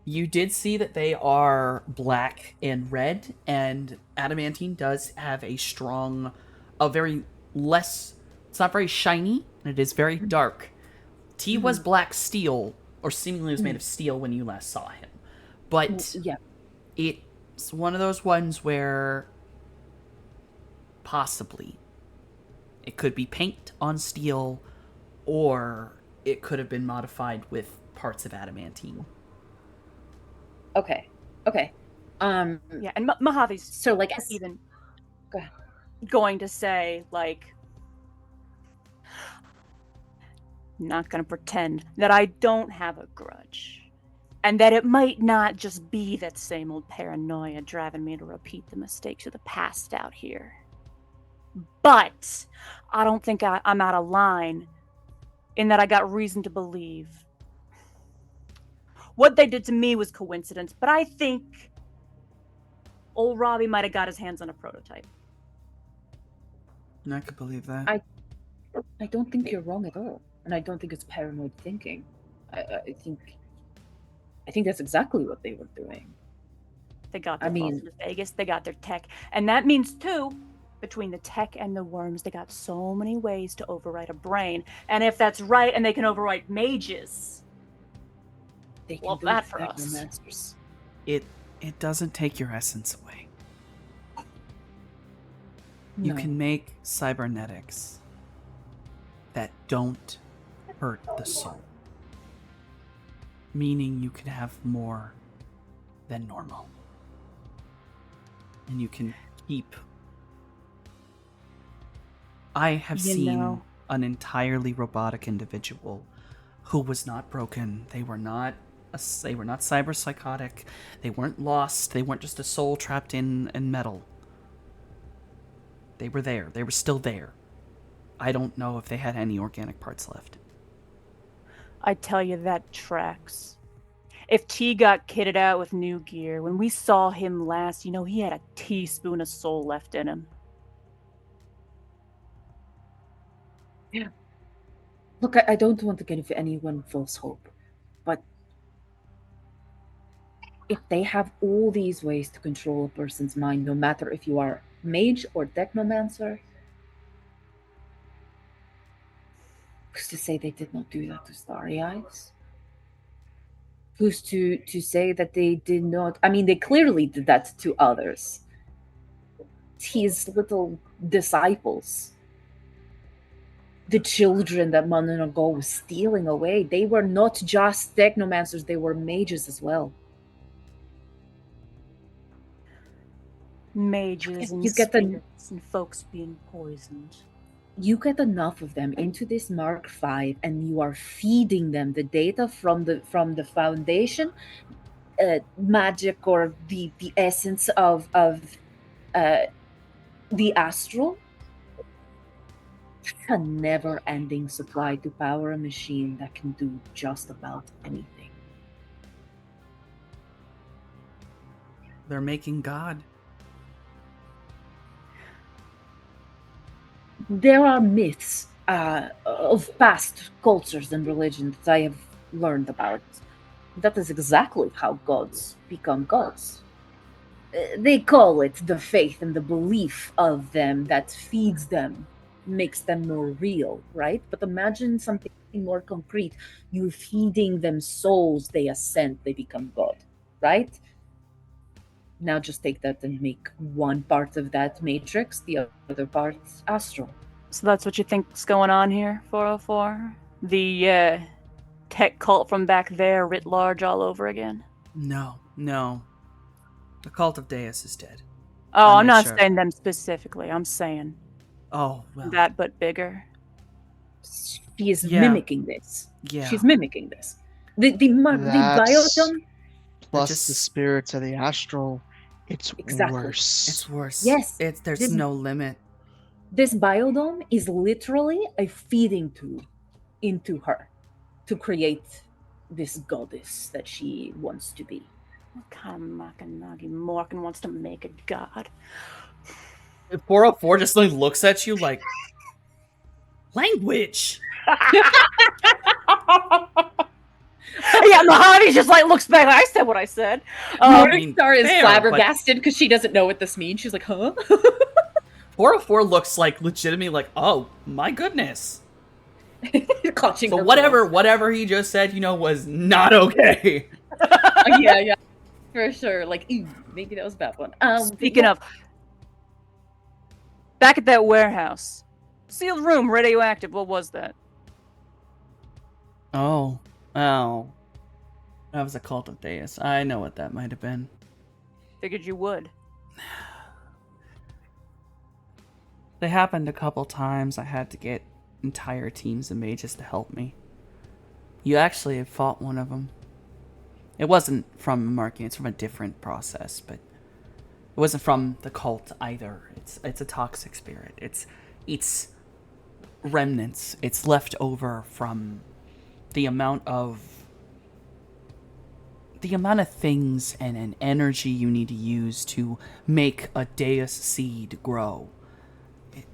You did see that they are black and red, and adamantine does have it's not very shiny, and it is very dark. T was black steel, or seemingly was made of steel when you last saw him. But it's one of those ones where possibly it could be paint on steel, or it could have been modified with parts of adamantine. Okay. Yeah, and Mojave's so like even go ahead. Going to say, like, not gonna pretend that I don't have a grudge. And that it might not just be that same old paranoia driving me to repeat the mistakes of the past out here. But I don't think I'm out of line in that I got reason to believe what they did to me was coincidence, but I think old Robbie might have got his hands on a prototype. I could believe that. I don't think you're wrong at all. And I don't think it's paranoid thinking. I think that's exactly what they were doing. They got their balls into Vegas, they got their tech. And that means, too, between the tech and the worms, they got so many ways to override a brain. And if that's right, and they can override mages, they can well, do that it for us. Masters. It doesn't take your essence away. You can make cybernetics that don't hurt the soul. Meaning you can have more than normal. And you can keep... I have seen an entirely robotic individual who was not broken. They were not cyber psychotic. They weren't lost. They weren't just a soul trapped in metal. They were there. They were still there. I don't know if they had any organic parts left. I tell you, that tracks. If T got kitted out with new gear, when we saw him last, he had a teaspoon of soul left in him. Look, I don't want to give anyone false hope, but if they have all these ways to control a person's mind, no matter if you are mage or technomancer, who's to say they did not do that to Starry Eyes? Who's to say that they did not? I mean, they clearly did that to others. His little disciples. The children that Manunagol was stealing away, they were not just technomancers, they were mages as well. Mages and You get the- spirits and folks being poisoned. You get enough of them into this Mark V, and you are feeding them the data from the foundation magic, or the essence of the astral. A never-ending supply to power a machine that can do just about anything. They're making God. There are myths of past cultures and religions that I have learned about. That is exactly how gods become gods. They call it the faith and the belief of them that feeds them, makes them more real, right? But imagine something more concrete. You're feeding them souls, they ascend, they become God, right? Now just take that and make one part of that matrix, the other part astral. So that's what you think's going on here, 404? The tech cult from back there writ large all over again? No. The cult of Deus is dead. Oh, I'm I'm not not sure. saying them specifically. I'm saying Oh, well. that, but bigger. She is Yeah. mimicking this. Yeah. She's mimicking this. The That's- biodome. Plus just- the spirits of the astral, it's Exactly. worse. It's worse. Yes. There's This- no limit. This biodome is literally a feeding tube into her to create this goddess that she wants to be. What kind of Makanagi Morgan wants to make a god? 404 just looks at you like, language. Yeah, Mahani just looks back. I said what I said. I mean, Morningstar is fair, but- flabbergasted because she doesn't know what this means. She's like, huh? 404 looks like legitimately like, oh my goodness. Clutching So her whatever he just said, was not okay. pearl. Yeah, for sure. Like, ew, maybe that was a bad one. Speaking of, back at that warehouse, sealed room, radioactive. What was that? Oh. That was a cult of Deus. I know what that might have been. Figured you would. They happened a couple times. I had to get entire teams of mages to help me. You actually have fought one of them. It wasn't from marking, it's from a different process, but it wasn't from the cult either. It's a toxic spirit. It's remnants. It's left over from the amount of things and energy you need to use to make a Deus seed grow.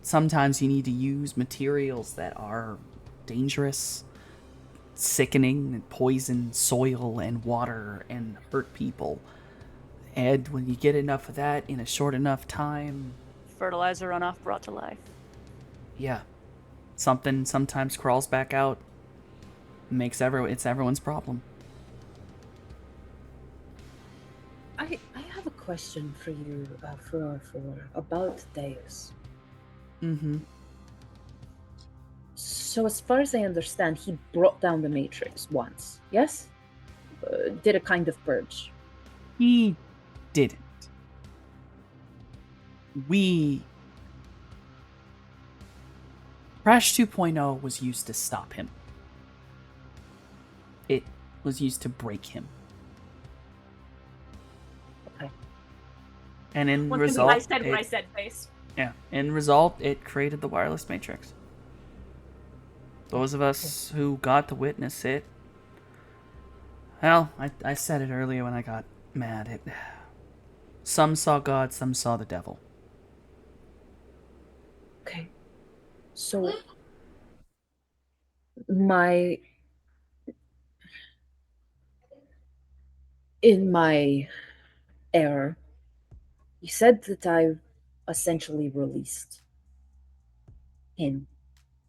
Sometimes you need to use materials that are dangerous, sickening, and poison soil and water and hurt people. And when you get enough of that in a short enough time, Fertilizer runoff brought to life. yeah, something sometimes crawls back out. It's everyone's problem. I have a question for you, for about Deus. Mm-hmm. So, as far as I understand, he brought down the Matrix once, yes? Did a kind of purge. He didn't. Crash 2.0 was used to stop him. It was used to break him. Okay. And in Once result, I said what I said, face. Yeah. In result, it created the wireless matrix. Those of us who got to witness it Well, I said it earlier when I got mad. Some saw God, some saw the devil. Okay. So my in my error, you said that I essentially released him,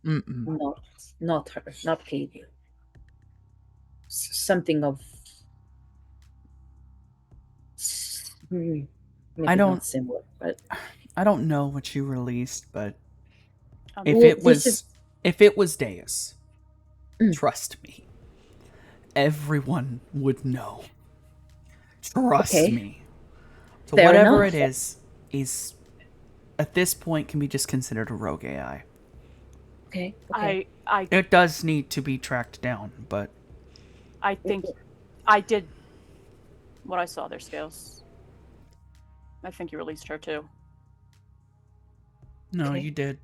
Mm-mm. not her, not Katie. Something of maybe I don't- not similar, but I don't know what you released, but Um, if Well, it this was Deus, Mm. trust me, everyone would know. Trust Okay. me. So Fair whatever enough. it is at this point can be just considered a rogue AI. okay. I It does need to be tracked down, but think I did what I saw there, Scales. I think you released her too. no, Okay. you did.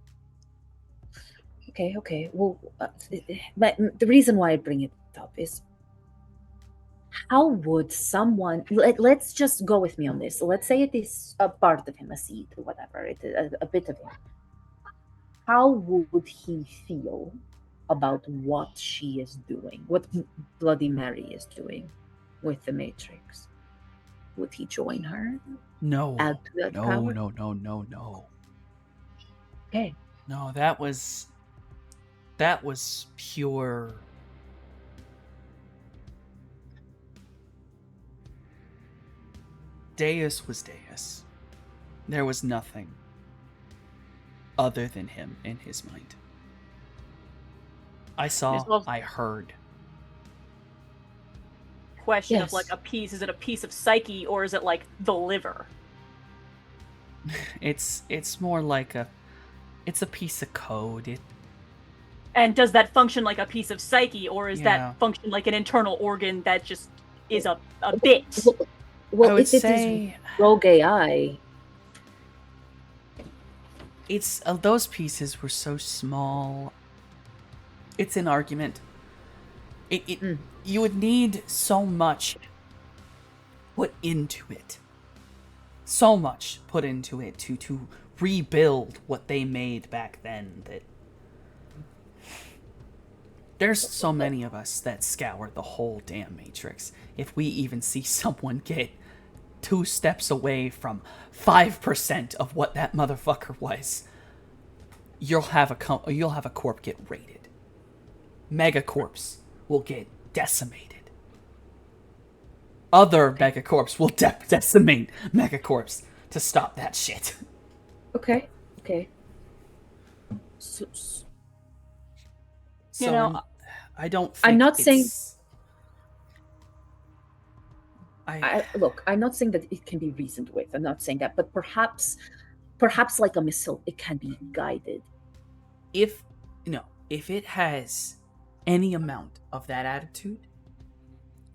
Okay. Well, but the reason why I bring it up is how would someone let's just go with me on this. Let's say it is a part of him, a seed or whatever, a bit of him. How would he feel about what she is doing, what Bloody Mary is doing with the Matrix? Would he join her? No. Add to that No, power? no. Okay. No, that was pure. Deus was Deus. There was nothing other than him in his mind. I saw, well- I heard. Question Yes. of like a piece, is it a piece of psyche or is it like the liver? It's more like it's a piece of code. And does that function like a piece of psyche or is Yeah. that function like an internal organ that just is a bit? Well, I would if it is say rogue AI, it's those pieces were so small. It's an argument. You would need so much put into it. So much put into it to rebuild what they made back then that there's so many of us that scour the whole damn Matrix. If we even see someone get 2 steps away from 5% of what that motherfucker was, you'll have a corp get raided. Megacorps will get decimated. Other megacorps will decimate megacorps to stop that shit. okay. So, So know, I don't think I'm not saying- it's- look, I'm not saying that it can be reasoned with. I'm not saying that, but perhaps like a missile, it can be guided. if it has any amount of that attitude,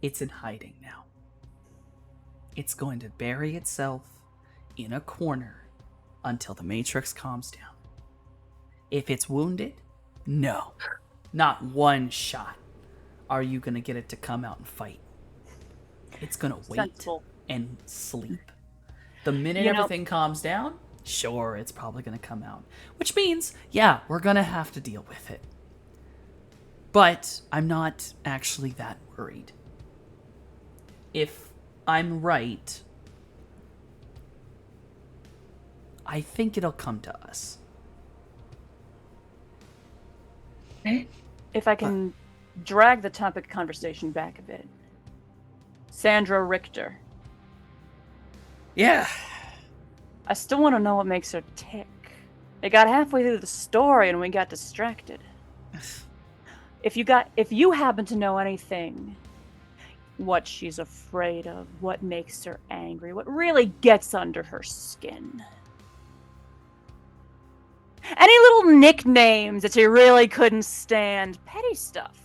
it's in hiding now. It's going to bury itself in a corner until the Matrix calms down. If it's wounded, no, not one shot are you going to get it to come out and fight. It's going to wait Sensible. and sleep. The minute You know- everything calms down, sure, it's probably going to come out. Which means, yeah, we're going to have to deal with it. But I'm not actually that worried. If I'm right, I think it'll come to us. If I can drag the topic of conversation back a bit. Sandra Richter. Yeah. I still want to know what makes her tick. It got halfway through the story and we got distracted. If you happen to know anything, what she's afraid of, what makes her angry, what really gets under her skin. Any little nicknames that she really couldn't stand. Petty stuff.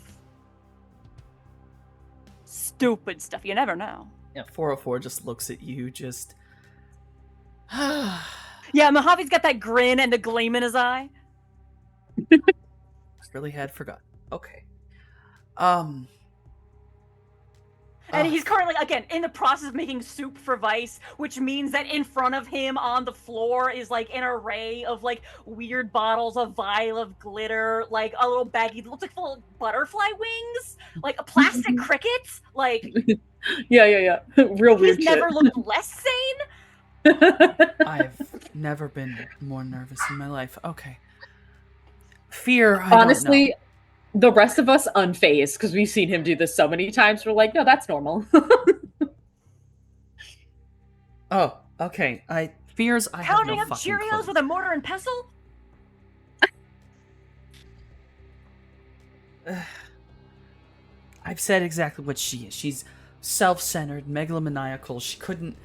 Stupid stuff. You never know. Yeah, 404 just looks at you, just. Yeah, Mojave's got that grin and the gleam in his eye. Really had forgotten. Okay. And he's currently, again, in the process of making soup for Vice, which means that in front of him on the floor is like an array of like weird bottles, a vial of glitter, like a little baggie that looks like full of butterfly wings, like a plastic crickets. Like, Yeah. Real weird he's never shit. looked less sane. I've never been more nervous in my life. Okay. Fear, I Honestly, don't the rest of us unfazed because we've seen him do this so many times. We're like, no, that's normal. know. Oh, okay. Fears, I have Pounding no up fucking Cheerios clue. with a mortar and pestle? I've said exactly what she is. She's self-centered, megalomaniacal. She couldn't...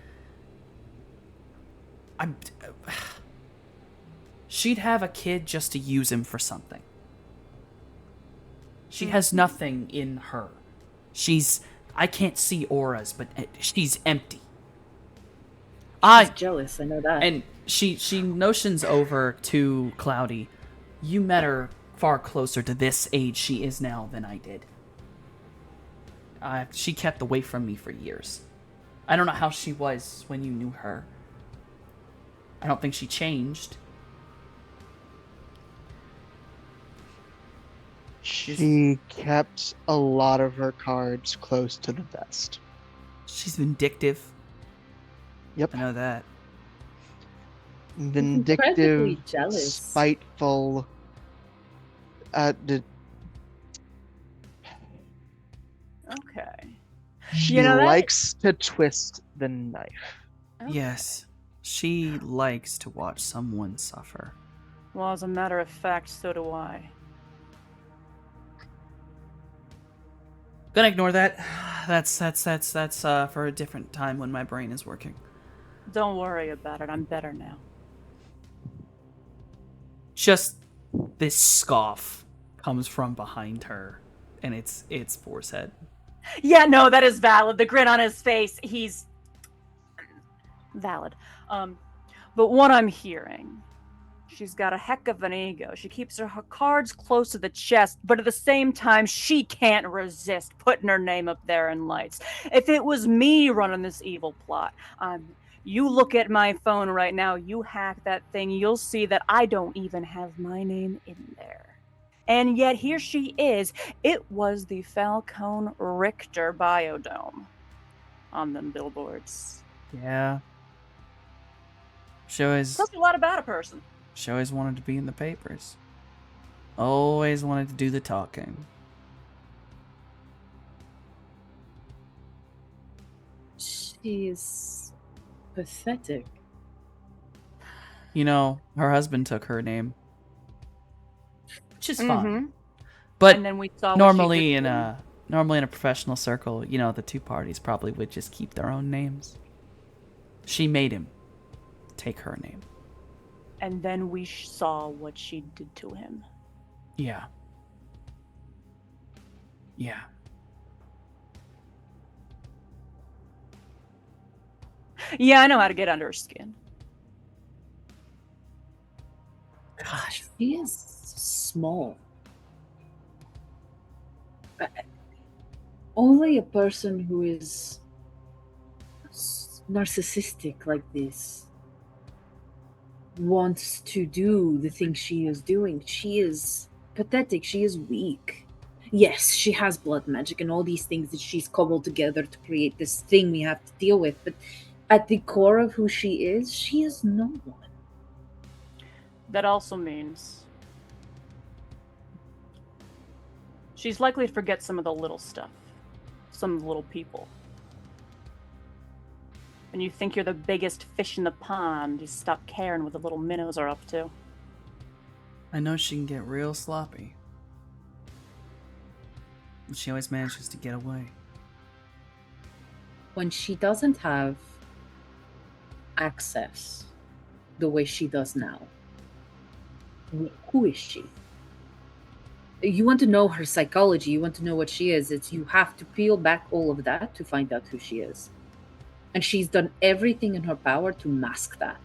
She'd have a kid just to use him for something. She has nothing in her. I can't see auras, but she's empty. She's jealous, I know that. And she notions over to Cloudy. You met her far closer to this age she is now than I did. She kept away from me for years. I don't know how she was when you knew her. I don't think she changed. She kept a lot of her cards close to the vest. She's vindictive. Yep. I know that. Vindictive, Incredibly jealous. spiteful. Okay. She You know that- likes to twist the knife. Yes. She likes to watch someone suffer. Well, as a matter of fact, so do I. Gonna ignore that. That's for a different time when my brain is working. Don't worry about it. I'm better now. Just this scoff comes from behind her, and it's Forcehead. Yeah, no, that is valid. The grin on his face, he's valid. But what I'm hearing, she's got a heck of an ego. She keeps her cards close to the chest, but at the same time, she can't resist putting her name up there in lights. If it was me running this evil plot, you look at my phone right now, you hack that thing, you'll see that I don't even have my name in there. And yet here she is. It was the Falcone Richter biodome on them billboards. Yeah. She always Tells you a lot about a person. wanted to be in the papers. Always wanted to do the talking. She's pathetic. You know, her husband took her name, which is fine. Mhm. But And then we saw what she normally did in to a professional circle, you know, the two parties probably would just keep their own names. She made him take her name. And then we saw what she did to him. Yeah. Yeah. Yeah, I know how to get under her skin. Gosh, she is small. Only a person who is narcissistic like this wants to do the things she is doing. She is pathetic. She is weak. Yes, she has blood magic and all these things that she's cobbled together to create this thing we have to deal with. But at the core of who she is no one. That also means she's likely to forget some of the little stuff, some of the little people. And you think you're the biggest fish in the pond, you stop caring what the little minnows are up to. I know she can get real sloppy. And she always manages to get away. When she doesn't have access the way she does now, who is she? You want to know her psychology, you want to know what she is, you have to peel back all of that to find out who she is. And she's done everything in her power to mask that.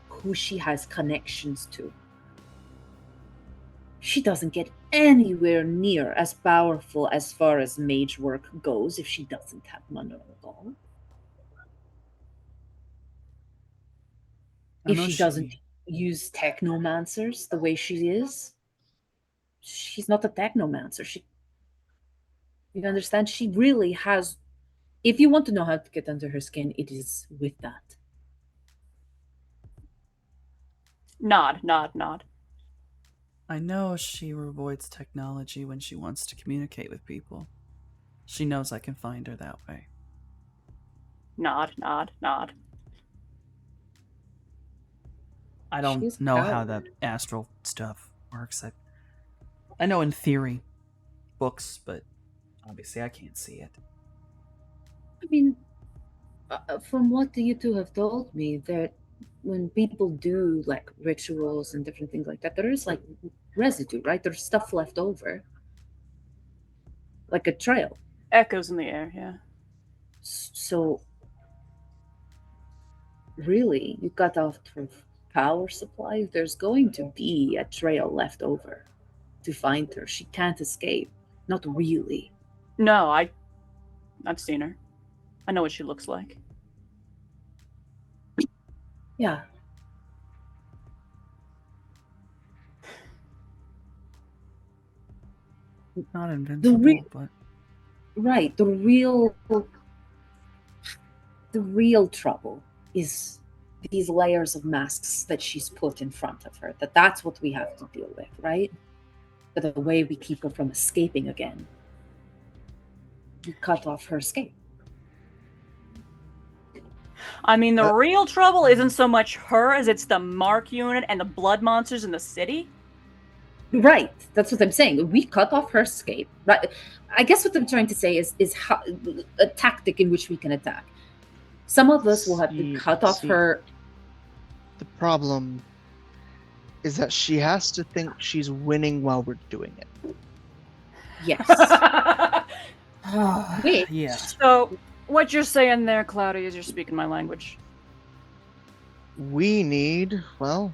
Who she has connections to. she doesn't get anywhere near as powerful as far as mage work goes if she doesn't have Monroe. I If know she doesn't use technomancers the way she is, she's not a technomancer. You understand? She really has. If you want to know how to get under her skin, it is with that. Nod, nod, nod. I know she avoids technology when she wants to communicate with people. She knows I can find her that way. Nod, nod, nod. I don't She's know proud. how the astral stuff works. I know in theory, books, but obviously I can't see it. I mean, from what you two have told me, that when people do like rituals and different things like that, there is like residue, right? There's stuff left over, like a trail. Echoes in the air, yeah. So, really, you cut off her power supply. There's going to be a trail left over to find her. She can't escape. Not really. No, I've seen her. I know what she looks like. Yeah. Not invincible, but Right. The real trouble is these layers of masks that she's put in front of her. That's what we have to deal with, right? But the way we keep her from escaping again, we cut off her escape. I mean, the real trouble isn't so much her as it's the Mark unit and the blood monsters in the city. Right. That's what I'm saying. We cut off her escape. Right. I guess what I'm trying to say is how, a tactic in which we can attack. Some of us will have to cut off her. The problem is that she has to think she's winning while we're doing it. Yes. Wait. yeah. So, what you're saying there, Cloudy, is you're speaking my language. We need, well,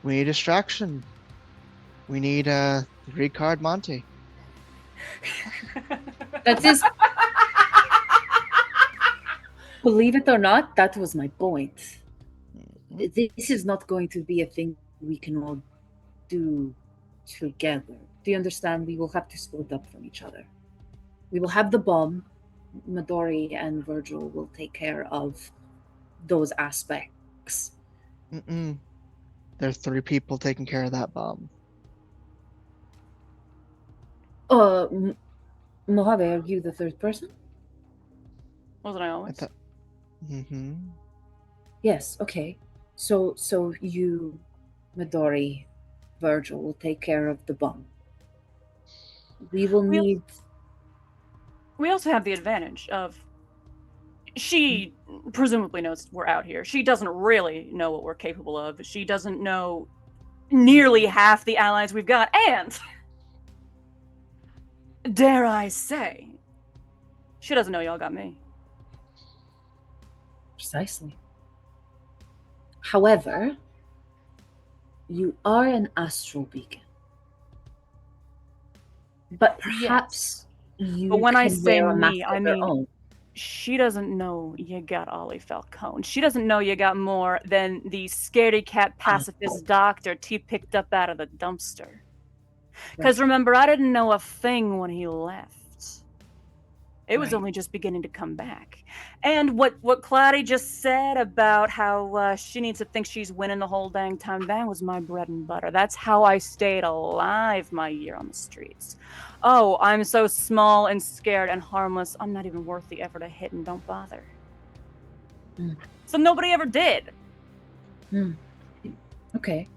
we need distraction. We need a 3-card Monty. That is. Believe it or not, that was my point. This is not going to be a thing we can all do together. Do you understand? We will have to split up from each other. We will have the bomb. Midori and Virgil will take care of those aspects. There are 3 people taking care of that bomb. Mojave, are you the third person? Wasn't I always? Yes, okay. So you, Midori, Virgil will take care of the bomb. We will need. We also have the advantage of she presumably knows we're out here. She doesn't really know what we're capable of. She doesn't know nearly half the allies we've got, and dare I say, she doesn't know y'all got me. Precisely. However, you are an astral beacon. But perhaps you But when I can say wear a mask me, of I your mean own. she doesn't know you got Ollie Falcone. She doesn't know you got more than the scaredy cat pacifist doctor T picked up out of the dumpster. Because remember, I didn't know a thing when he left. It was only just beginning to come back. And what Cloudy just said about how she needs to think she's winning the whole dang time, that was my bread and butter. That's how I stayed alive my year on the streets. Oh, I'm so small and scared and harmless, I'm not even worth the effort of hit and don't bother. So nobody ever did. Okay.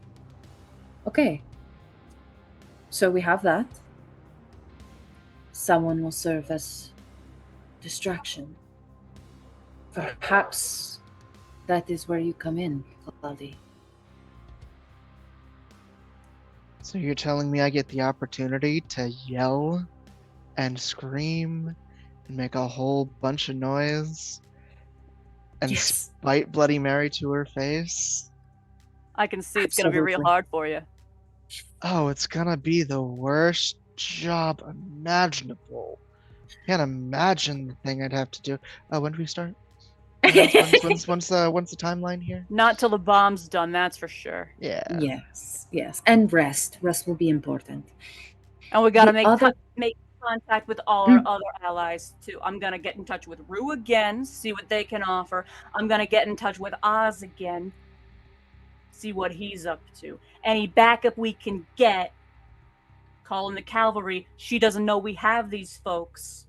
So we have that. Someone will serve as distraction. Perhaps that is where you come in, Cloudy. So you're telling me I get the opportunity to yell and scream and make a whole bunch of noise and spite Bloody Mary to her face? I can see it's going to be real hard for you. Oh, it's gonna be the worst job imaginable. Can't imagine the thing I'd have to do. When do we start? When's the timeline here? Not till the bomb's done, that's for sure. Yeah. Yes, yes. And rest. Rest will be important. And we gotta The make other- make contact with all our other allies too. I'm gonna get in touch with Rue again, see what they can offer. I'm gonna get in touch with Oz again, see what he's up to. Any backup we can get. Call in the cavalry. She doesn't know we have these folks.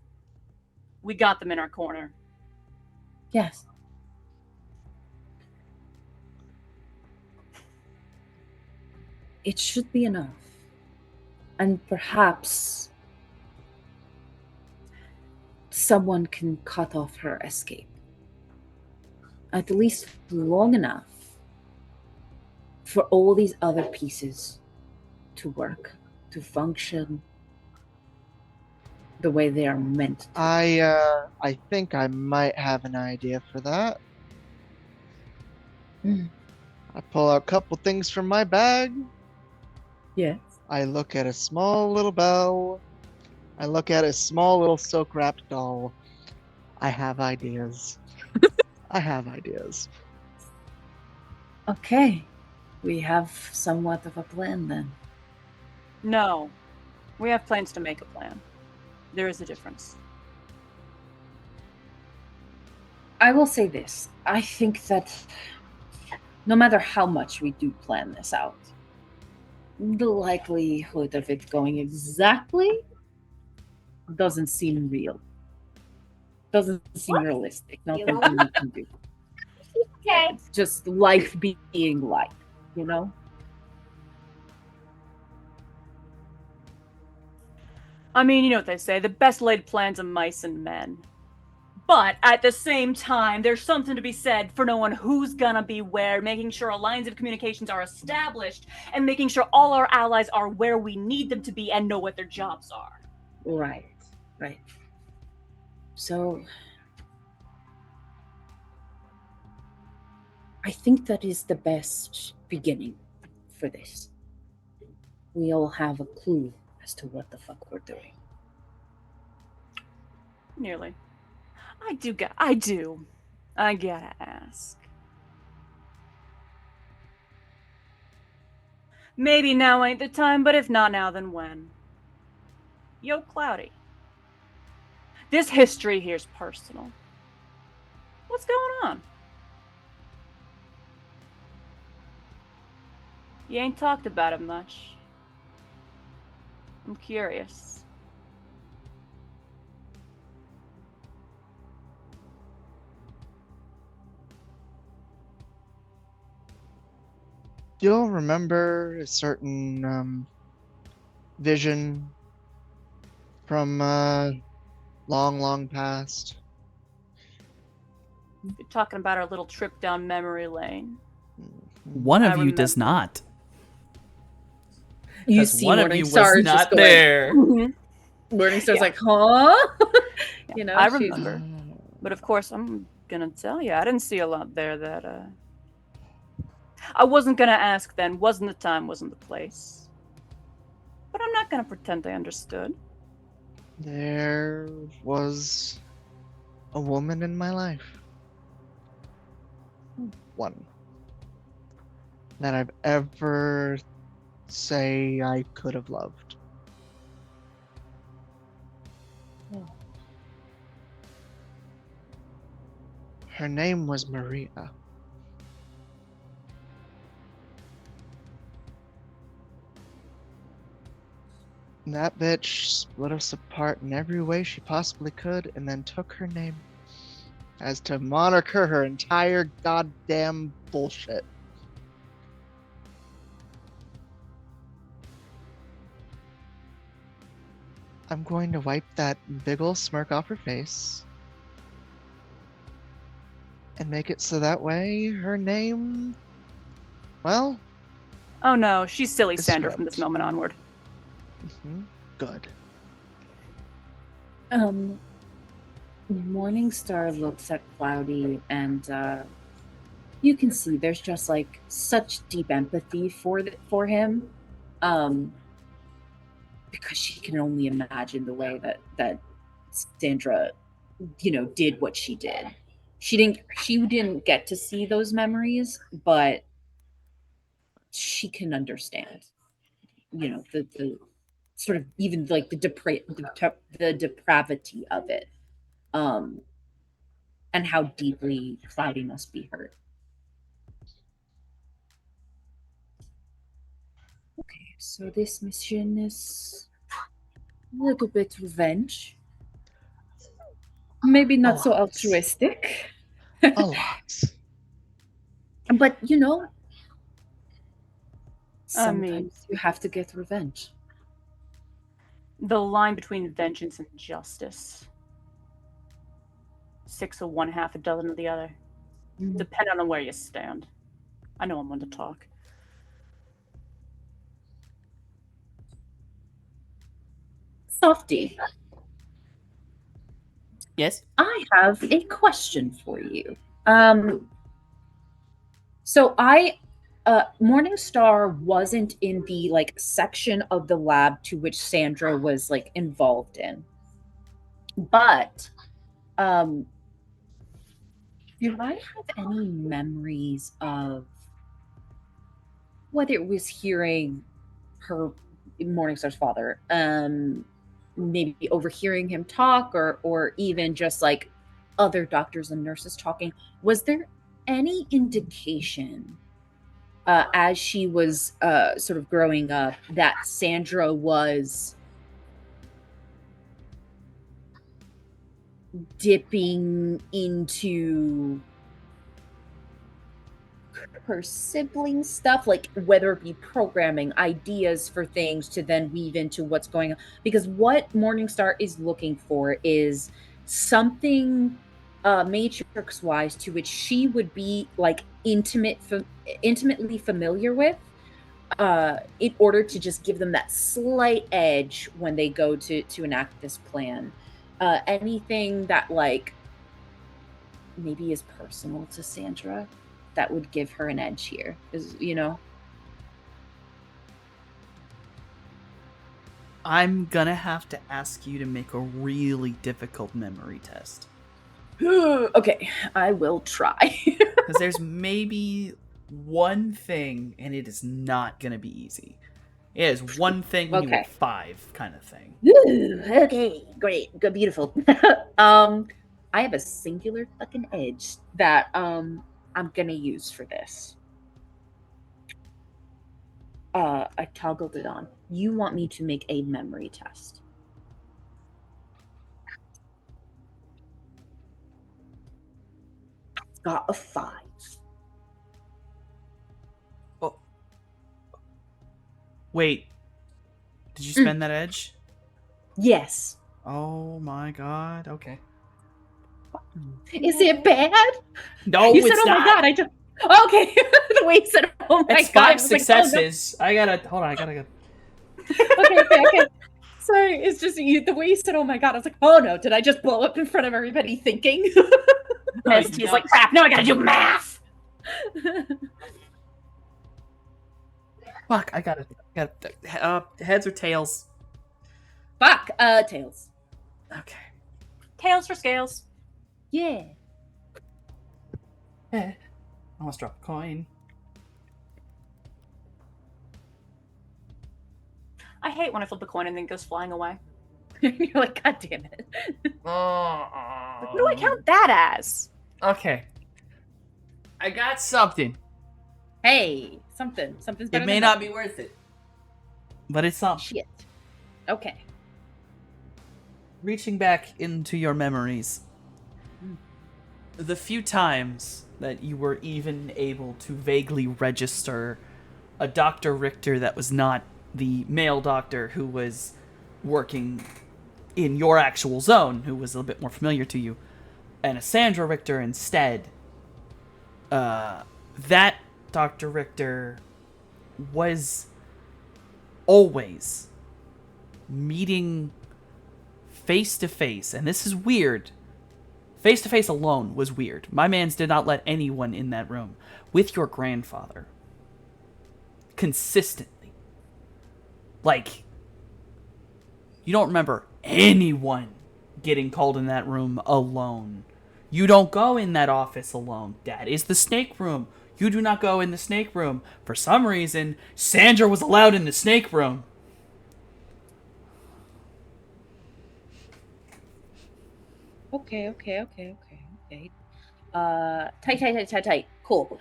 We got them in our corner. Yes. It should be enough. And perhaps someone can cut off her escape. At least long enough for all these other pieces to work, to function the way they are meant to. I think I might have an idea for that. I pull out a couple things from my bag. Yes. I look at a small little bell. I look at a small little silk wrapped doll. I have ideas. I have ideas. Okay. We have somewhat of a plan then. No. We have plans to make a plan. There is a difference. I will say this. I think that no matter how much we do plan this out, the likelihood of it going exactly doesn't seem real. Doesn't seem realistic. Nothing we can do. Okay. It's just life being life, you know? I mean, you know what they say, the best laid plans of mice and men. But at the same time, there's something to be said for knowing who's gonna be where, making sure our lines of communications are established, and making sure all our allies are where we need them to be and know what their jobs are. Right, right. So, I think that is the best beginning for this. We all have a clue as to what the fuck we're doing. Nearly. I gotta ask. Maybe now ain't the time, but if not now, then when? Yo, Cloudy. This history here's personal. What's going on? You ain't talked about it much. I'm curious. You'll remember a certain vision from long, long past. You're talking about our little trip down memory lane. One I of you does remember. not. You 'Cause see one of Morning you Star was just not going, there. Morning Star's Yeah. like, huh? You know, I she's- remember. But of course, I'm gonna tell you, I didn't see a lot there that, I wasn't gonna ask then. Wasn't the time, wasn't the place. But I'm not gonna pretend I understood. There was a woman in my life. One. That I've ever say I could have loved. Her name was Maria. And that bitch split us apart in every way she possibly could and then took her name as to moniker her entire goddamn bullshit. I'm going to wipe that big ol' smirk off her face and make it so that way her name, well, Oh no, she's silly It's Sandra from scrubbed. this moment onward. good. Morning Star looks at Cloudy and you can see there's just like such deep empathy for him. because she can only imagine the way that Sandra, did what she did. She didn't get to see those memories, but she can understand. The sort of even like the depravity of it, and how deeply Cloudy must be hurt. Okay, so this mission is a little bit revenge. Maybe not so altruistic. A lot. But I mean- sometimes you have to get revenge. The line between vengeance and justice. 6 of one, half a dozen of the other. Depending on where you stand. I know I'm one to talk. Softy, Yes? I have a question for you. So Morningstar wasn't in the section of the lab to which Sandra was involved in. But do I have any memories of whether it was hearing her Morningstar's father, maybe overhearing him talk, or even just other doctors and nurses talking? Was there any indication as she was sort of growing up that Sandra was dipping into her sibling stuff, whether it be programming ideas for things to then weave into what's going on? Because what Morningstar is looking for is something matrix wise to which she would be intimately familiar with, in order to just give them that slight edge when they go to enact this plan. Anything that maybe is personal to Sandra that would give her an edge here, I'm gonna have to ask you to make a really difficult memory test. Okay, I will try. Because there's maybe one thing, and it is not gonna be easy. It is one thing when you Okay. get 5 kind of thing. Ooh, okay, great, good, beautiful. I have a singular fucking edge that I'm gonna use for this. I toggled it on. You want me to make a memory test? It's got a 5. Oh. Wait. Did you spend that edge? Yes. Oh my god. Okay. Is it bad? No, You it's said, "Oh not. my god!" I just okay. The way you said, "Oh my It's god," I 5 was like, "Oh, no." successes. I gotta hold on. I gotta go. Okay. Sorry, it's just the way you said, "Oh my god," I was like, "Oh no, did I just blow up in front of everybody thinking?" He's like, crap, now I gotta do math! Fuck. I gotta. Heads or tails? Fuck. Tails. Okay. Tails for scales. Yeah. I almost dropped a coin. I hate when I flip a coin and then it goes flying away. You're like, God damn it. What do I count that as? Okay. I got something. Hey, something's better. It may than not be worth it, but it's something. shit. Okay. Reaching back into your memories, the few times that you were even able to vaguely register a Dr. Richter that was not the male doctor who was working in your actual zone, who was a little bit more familiar to you, and a Sandra Richter instead, that Dr. Richter was always meeting face to face, and this is weird. Face to face alone was weird. My mans did not let anyone in that room with your grandfather. Consistently. Like, you don't remember anyone getting called in that room alone. You don't go in that office alone. That is the snake room. You do not go in the snake room. For some reason, Sandra was allowed in the snake room. Okay. Tight. Cool.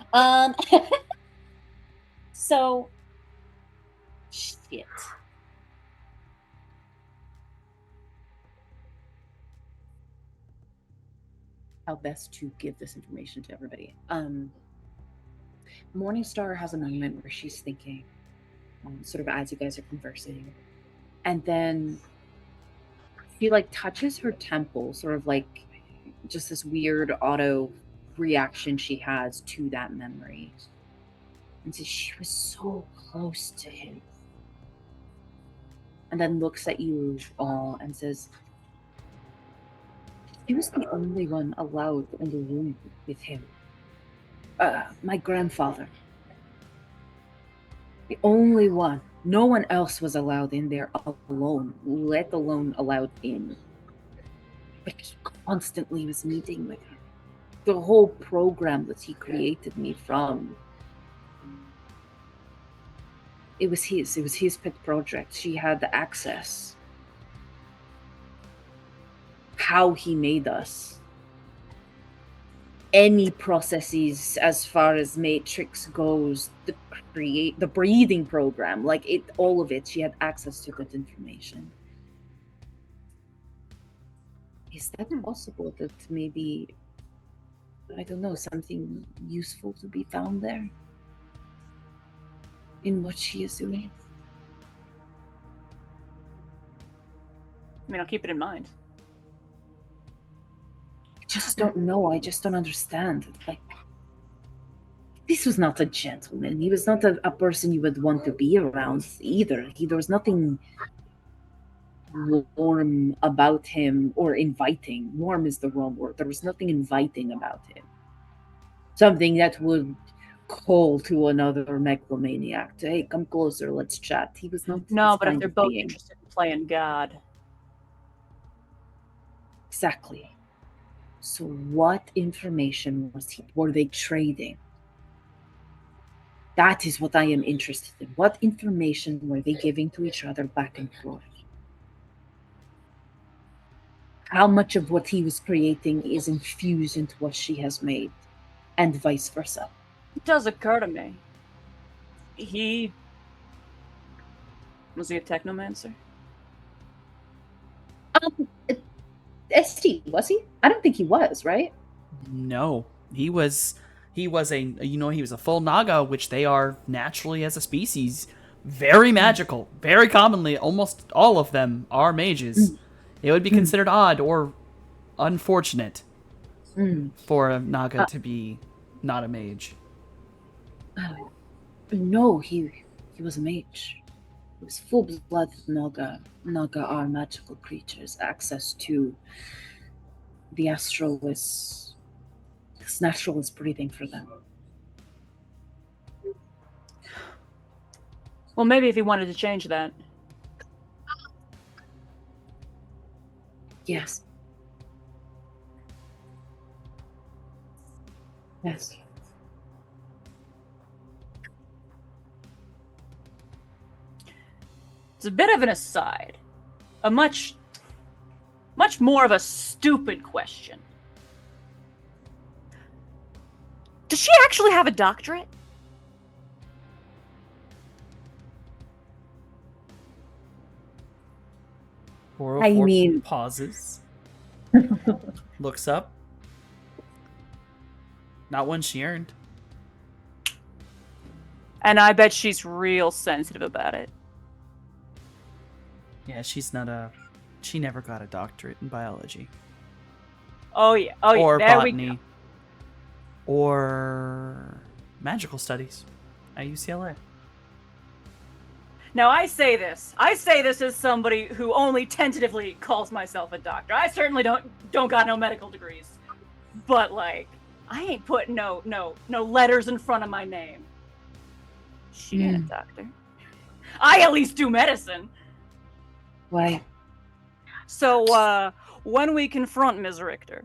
So, shit. How best to give this information to everybody. Morningstar has a moment where she's thinking, sort of as you guys are conversing, and then she like touches her temple, sort of like just this weird auto reaction she has to that memory, and says she was so close to him, and then looks at you all and says, she was the only one allowed in the room with him. My grandfather. The only one. No one else was allowed in there alone, let alone allowed in. But he constantly was meeting with her. The whole program that he created me from. It was his pet project. She had the access. How he made us. Any processes as far as Matrix goes, the breathing program, like it, all of it, she had access to that information. Is that possible that maybe, I don't know, something useful to be found there? In what she is doing? I mean, I'll keep it in mind. I just don't know. I just don't understand. Like, this was not a gentleman. He was not a person you would want to be around either. There was nothing warm about him or inviting. Warm is the wrong word. There was nothing inviting about him. Something that would call to another megalomaniac to, hey, come closer, let's chat. He was not. No, but if they're both interested in playing God. Exactly. So what information were they trading? That is what I am interested in. What information were they giving to each other back and forth? How much of what he was creating is infused into what she has made, and vice versa? It does occur to me. Was he a technomancer? ST, was he? I don't think he was, right? No, he was he was a full Naga, which they are naturally as a species very magical. Very commonly, almost all of them are mages. It would be considered odd or unfortunate for a Naga to be not a mage. No, he was a mage. He was full-blooded Naga. Naga are magical creatures. Access to the astral is natural as breathing for them. Well, maybe if he wanted to change that. Yes. Yes. It's a bit of an aside. A much more of a stupid question. Does she actually have a doctorate? I mean- pauses, looks up. Not one she earned. And I bet she's real sensitive about it. Yeah, she never got a doctorate in biology. Oh yeah. Or There we botany. go. Or magical studies at UCLA. Now I say this as somebody who only tentatively calls myself a doctor. I certainly don't got no medical degrees. But like, I ain't putting no letters in front of my name. She ain't a doctor. I at least do medicine. Why? So, when we confront Ms. Richter,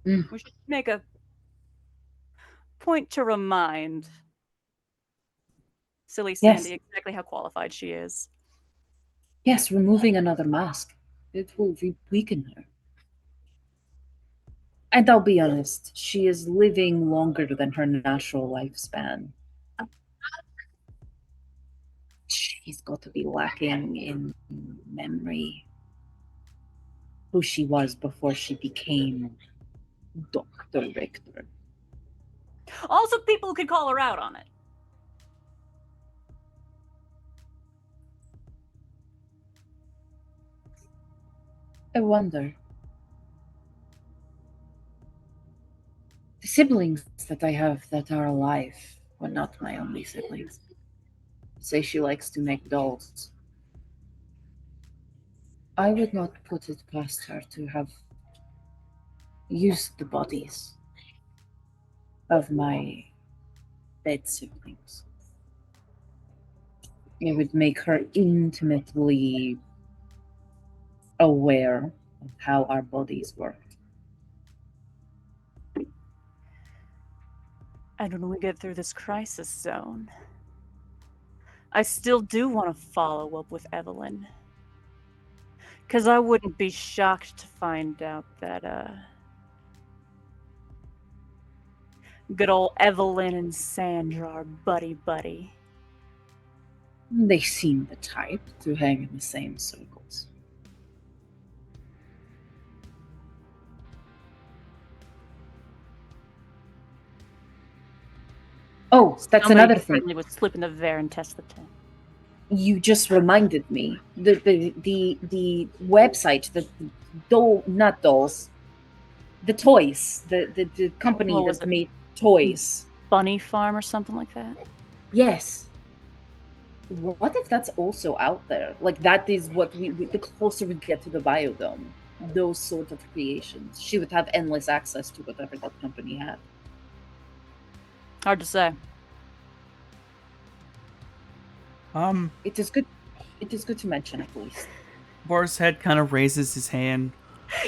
Mm. we should make a point to remind Silly Yes. Sandy exactly how qualified she is. Yes, removing another mask. It will weaken her. And I'll be honest, she is living longer than her natural lifespan. She's got to be lacking in memory. Who she was before she became Dr. Richter. Also, people could call her out on it. I wonder. The siblings that I have that are alive, well, not my only siblings, say she likes to make dolls. I would not put it past her to have used the bodies of my dead siblings. It would make her intimately aware of how our bodies work. And when we get through this crisis zone, I still do want to follow up with Evelyn. Because I wouldn't be shocked to find out that, good old Evelyn and Sandra are buddy-buddy. They seem the type to hang in the same circles. Oh, that's Somebody another thing. certainly would slip in the Vare and test the tent. You just reminded me. The website, not dolls, the toys, the company What was that it? made toys. Bunny Farm or something like that? Yes. What if that's also out there? Like that is what we the closer we get to the biodome, those sort of creations. She would have endless access to whatever that company had. Hard to say. It is good. It is good to mention at least. Boar's head kind of raises his hand.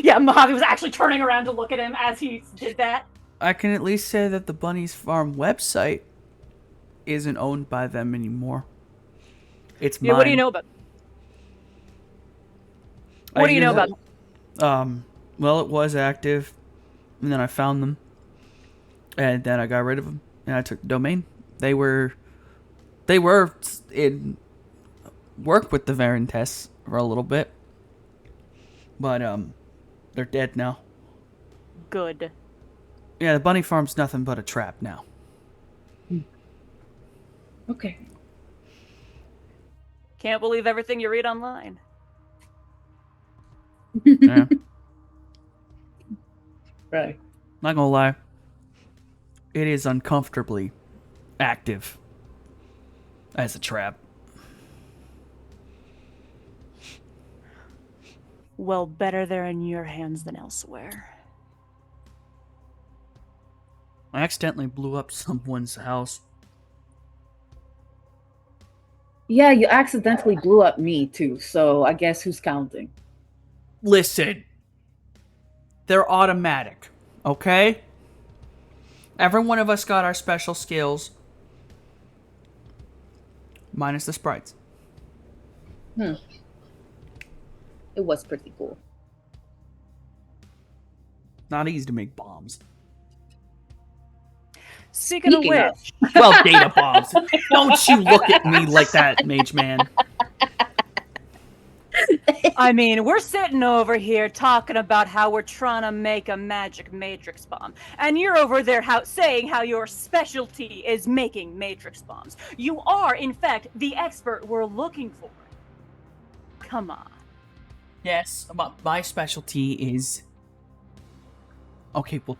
Yeah, Mojave was actually turning around to look at him as he did that. I can at least say that the Bunny's Farm website isn't owned by them anymore. It's mine. Yeah, what do you know about? What do you know about? Well, it was active, and then I found them, and then I got rid of them, and I took the domain. They were in work with the Varentess for a little bit, but they're dead now. Good. Yeah, the Bunny Farm's nothing but a trap now. Okay. Can't believe everything you read online. Yeah. Right. Not gonna lie, it is uncomfortably active as a trap. Well, better they're in your hands than elsewhere. I accidentally blew up someone's house. Yeah, you accidentally blew up me too, so I guess who's counting? Listen, they're automatic, okay? Every one of us got our special skills, minus the sprites. It was pretty cool. Not easy to make bombs. Speaking of Speaking which, Well, data bombs. Don't you look at me like that, Mage Man. I mean, we're sitting over here talking about how we're trying to make a magic matrix bomb, and you're over there saying how your specialty is making matrix bombs. You are, in fact, the expert we're looking for. Come on. Yes, my specialty is... Okay, well...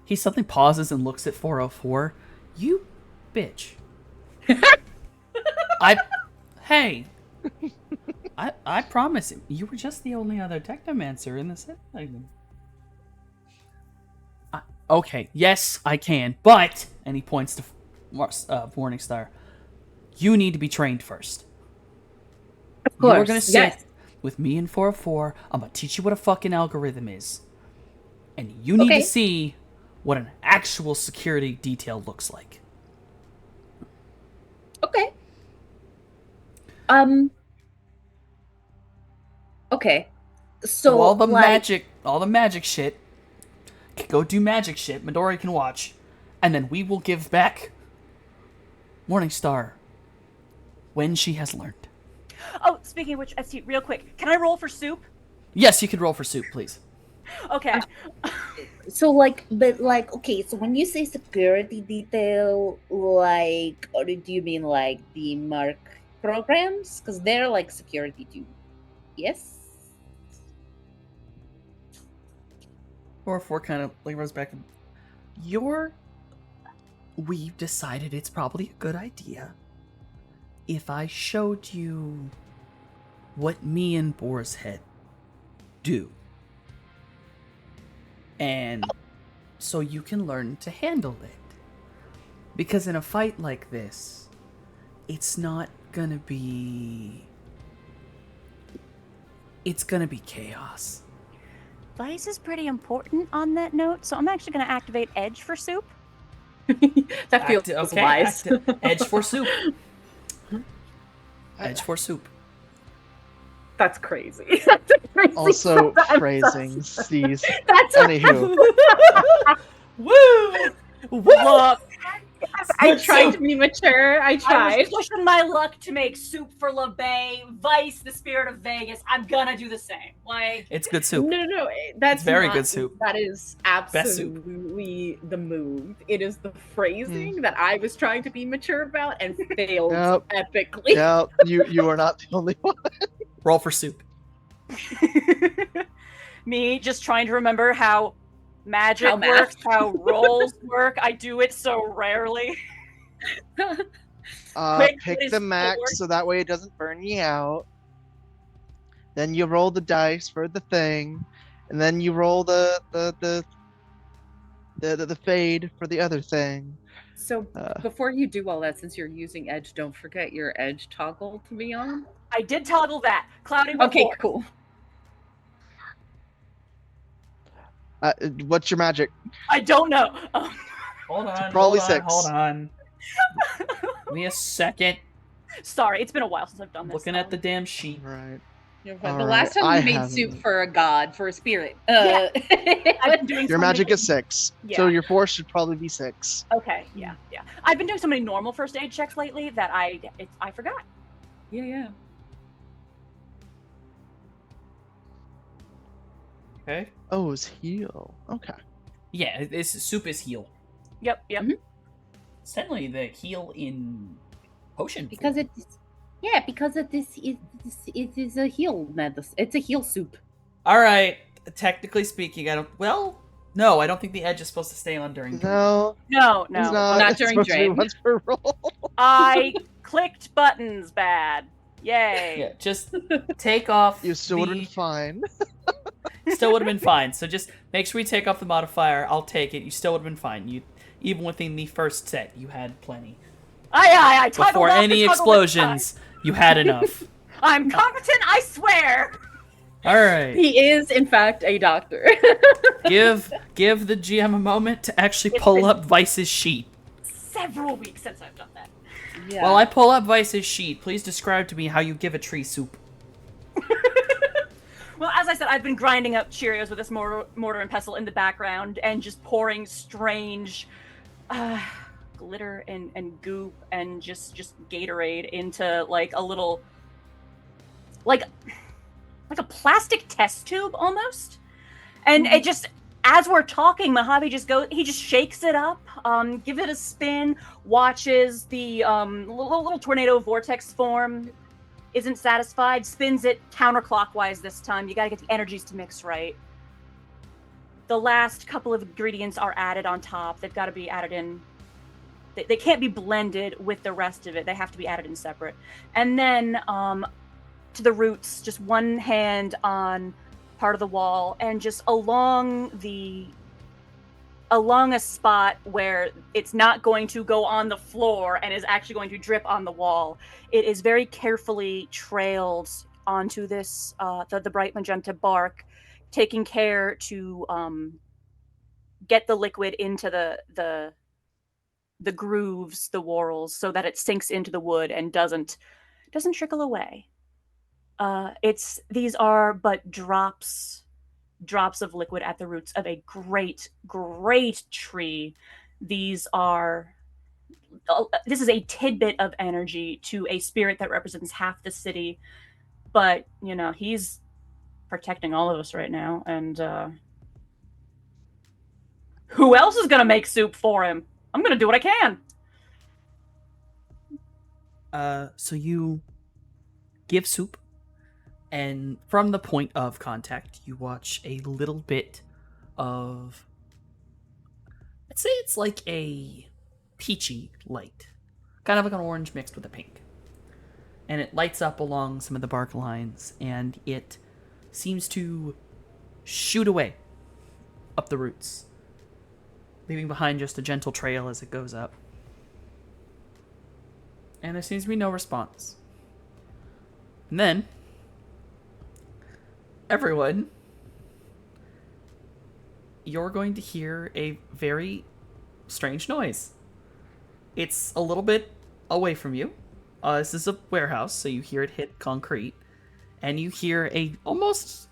He suddenly pauses and looks at 404. You bitch. Hey! I promise him, you were just the only other technomancer in the set. Okay, yes, I can, but, and he points to Morningstar, you need to be trained first. Of course. You're gonna sit Yes. with me in 404. I'm gonna teach you what a fucking algorithm is. And you need to Okay. see what an actual security detail looks like. Okay. Okay. So all the like, magic shit. Go do magic shit. Midori can watch, and then we will give back Morningstar when she has learned. Oh, speaking of which, Etsy, real quick, can I roll for soup? Yes, you could roll for soup, please. Okay. so like, but like, okay. So when you say security detail, like, or do you mean like the mark programs? Because they're like security too. Yes. Or if we're kind of like runs back. We've decided it's probably a good idea if I showed you what me and Boar's Head do. And so you can learn to handle it. Because in a fight like this, it's not gonna be... It's gonna be chaos. Vice is pretty important on that note, so I'm actually going to activate Edge for soup. That feels wise. Edge for soup. Edge for soup. That's crazy. That's a crazy Also, I'm phrasing. C's. That's Anywho. Woo! Look, I tried to be mature. I I tried. was pushing my luck to make soup for LeBay, Vice, the spirit of Vegas. I'm gonna do the same. Like, It's good soup. No. That's It's very not- good soup. That is Best soup. absolutely the move. It is the phrasing that I was trying to be mature about and failed Yep. epically. Yeah, you are not the only one. Roll for soup. me just trying to remember how magic How math. works, how rolls work. I do it so rarely. Quick Pick is the max forward. so that way it doesn't burn you out. Then you roll the dice for the thing, and then you roll the fade for the other thing. So before you do all that, since you're using Edge, don't forget your Edge toggle to be on. I did toggle that. Cloudy Okay, report. cool. What's your magic? I don't know. Hold on. Probably hold on, 6. Hold on. Give me a second. Sorry, it's been a while since I've done this. Looking at the damn sheet. Right. The All last right, time I you made haven't. soup for a god, for a spirit. Yeah. I've been doing Your so magic many... is 6, so Yeah. your force should probably be 6. Okay, yeah. I've been doing so many normal first aid checks lately that I forgot. Yeah. Okay. Oh, it's heal. Okay. Yeah, this soup is heal. Yep. Mhm. It's technically the heal in potion. Because form. it is a heal medicine. It's a heal soup. All right. Technically speaking, I don't. Well, no, I don't think the edge is supposed to stay on during. No, No. it's not. not It's during supposed to be drain. once per roll. I clicked buttons bad. Yay. Yeah, just take off. You still would have been fine. Still would have been fine. So just make sure you take off the modifier. I'll take it. You still would have been fine. You even within the first set, you had plenty. I toggled Before off the any toggle explosions, you had enough. this time. I'm competent, I swear. All right. He is, in fact, a doctor. Give the GM a moment to actually It's pull been- up Vice's sheet. Several weeks since I've done that. Yeah. While I pull up Vice's sheet, please describe to me how you give a tree soup. Well, as I said, I've been grinding up Cheerios with this mortar and pestle in the background and just pouring strange glitter and goop and just Gatorade into like a little like a plastic test tube almost. And it just, as we're talking, Mojave he just shakes it up, give it a spin, watches the little tornado vortex form, isn't satisfied, spins it counterclockwise this time. You gotta get the energies to mix right. The last couple of ingredients are added on top. They've got to be added in. They can't be blended with the rest of it. They have to be added in separate. And then to the roots, just one hand on part of the wall and just along the along a spot where it's not going to go on the floor and is actually going to drip on the wall. It is very carefully trailed onto this the bright magenta bark, taking care to get the liquid into the grooves, the whorls, so that it sinks into the wood and doesn't trickle away. These are but drops of liquid at the roots of a great tree. This is a tidbit of energy to a spirit that represents half the city, but he's protecting all of us right now, and who else is gonna make soup for him? I'm gonna do what I can. So you give soup, and from the point of contact, you watch a little bit of, I'd say it's like a peachy light, kind of like an orange mixed with a pink. And it lights up along some of the bark lines, and it seems to shoot away up the roots, leaving behind just a gentle trail as it goes up. And there seems to be no response. And then, everyone, you're going to hear a very strange noise. It's a little bit away from you. This is a warehouse, so you hear it hit concrete. And you hear it's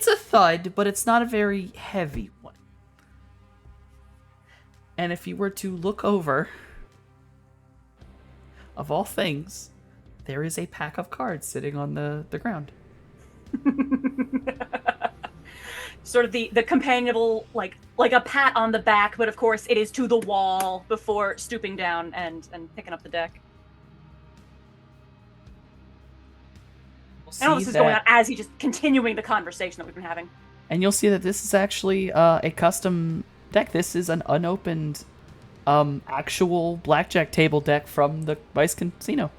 a thud, but it's not a very heavy one. And if you were to look over, of all things, there is a pack of cards sitting on the ground. Sort of the companionable, like a pat on the back, but of course it is to the wall before stooping down and picking up the deck. And all this is going on as he's just continuing the conversation that we've been having. And you'll see that this is actually a custom deck. This is an unopened actual blackjack table deck from the Vice Casino.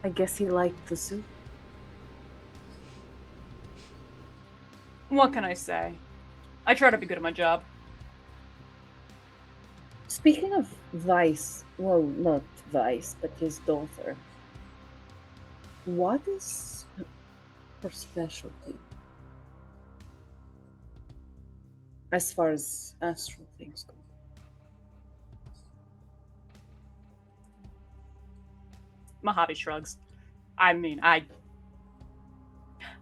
I guess he liked the soup. What can I say? I try to be good at my job. Speaking of Vice, well, not Vice, but his daughter. What is her specialty? As far as astral things go. Mojave shrugs. I mean, I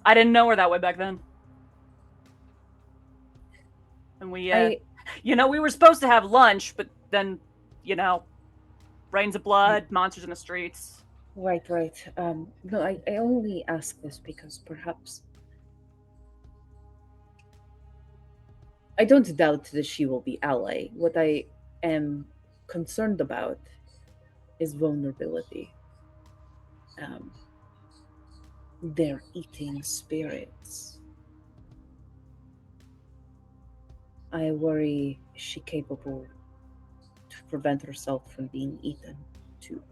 didn't know her that way back then. And we were supposed to have lunch, but then, rains of blood, monsters in the streets. Right. No, I only ask this because perhaps I don't doubt that she will be ally. What I am concerned about is vulnerability. They're eating spirits. I worry, is she capable to prevent herself from being eaten too?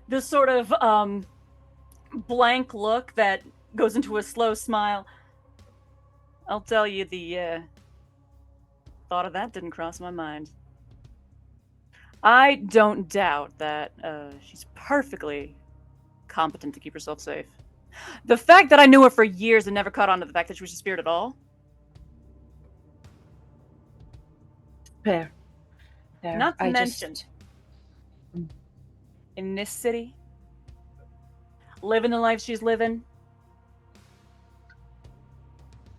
This sort of blank look that goes into a slow smile. I'll tell you, the thought of that didn't cross my mind. I don't doubt that she's perfectly competent to keep herself safe. The fact that I knew her for years and never caught on to the fact that she was a spirit at all. Fair. Not to mention, in this city, living the life she's living,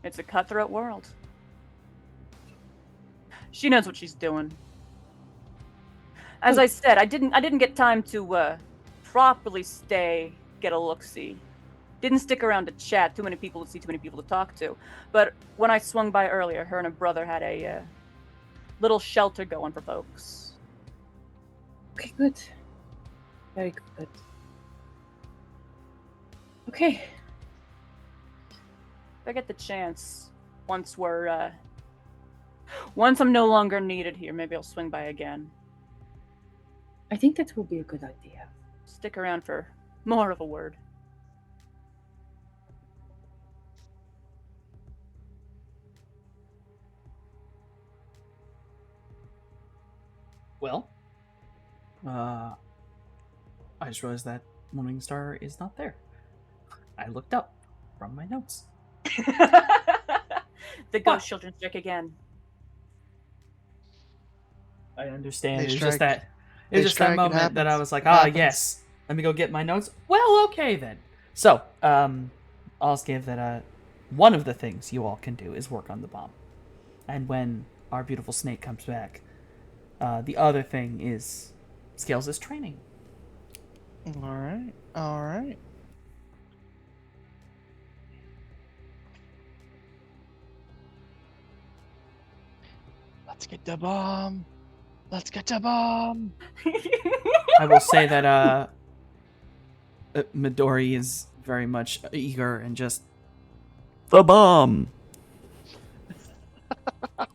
it's a cutthroat world. She knows what she's doing. As I said, I didn't get time to properly get a look-see. Didn't stick around to chat. Too many people to see, too many people to talk to. But when I swung by earlier, her and her brother had a little shelter going for folks. Okay, good. Very good. Okay. If I get the chance, once I'm no longer needed here, maybe I'll swing by again. I think that will be a good idea. Stick around for More of a word. Well, I just realized that Morningstar is not there. I looked up from my notes. The ghost children strike again. I understand. They It was strike. just that. It They was just that strike, it moment that I happens. was like, It "Ah, happens. yes. Let me go get my notes." Well, okay then. So, I'll just give that one of the things you all can do is work on the bomb, and when our beautiful snake comes back, the other thing is Scales' training. All right. All right. Let's get the bomb. Let's get the bomb. I will say that Midori is very much eager and just The bomb.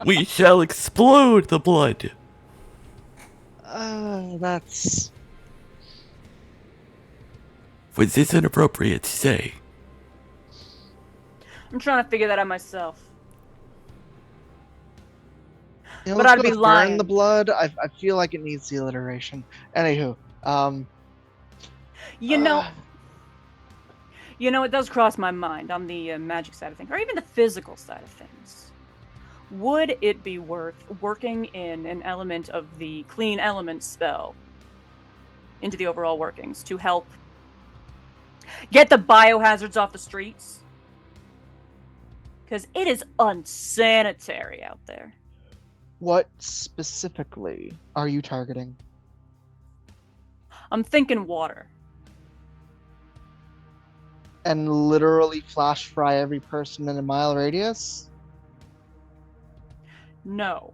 We shall explode the blood. That's. Was this inappropriate to say? I'm trying to figure that out myself. You know, But let's I'd go be with lying. burn the blood. I feel like it needs the alliteration. Anywho, You know, it does cross my mind on the magic side of things, or even the physical side of things. Would it be worth working in an element of the clean element spell into the overall workings to help get the biohazards off the streets? Because it is unsanitary out there. what specifically are you targeting? I'm thinking water. And literally flash fry every person in a mile radius? No.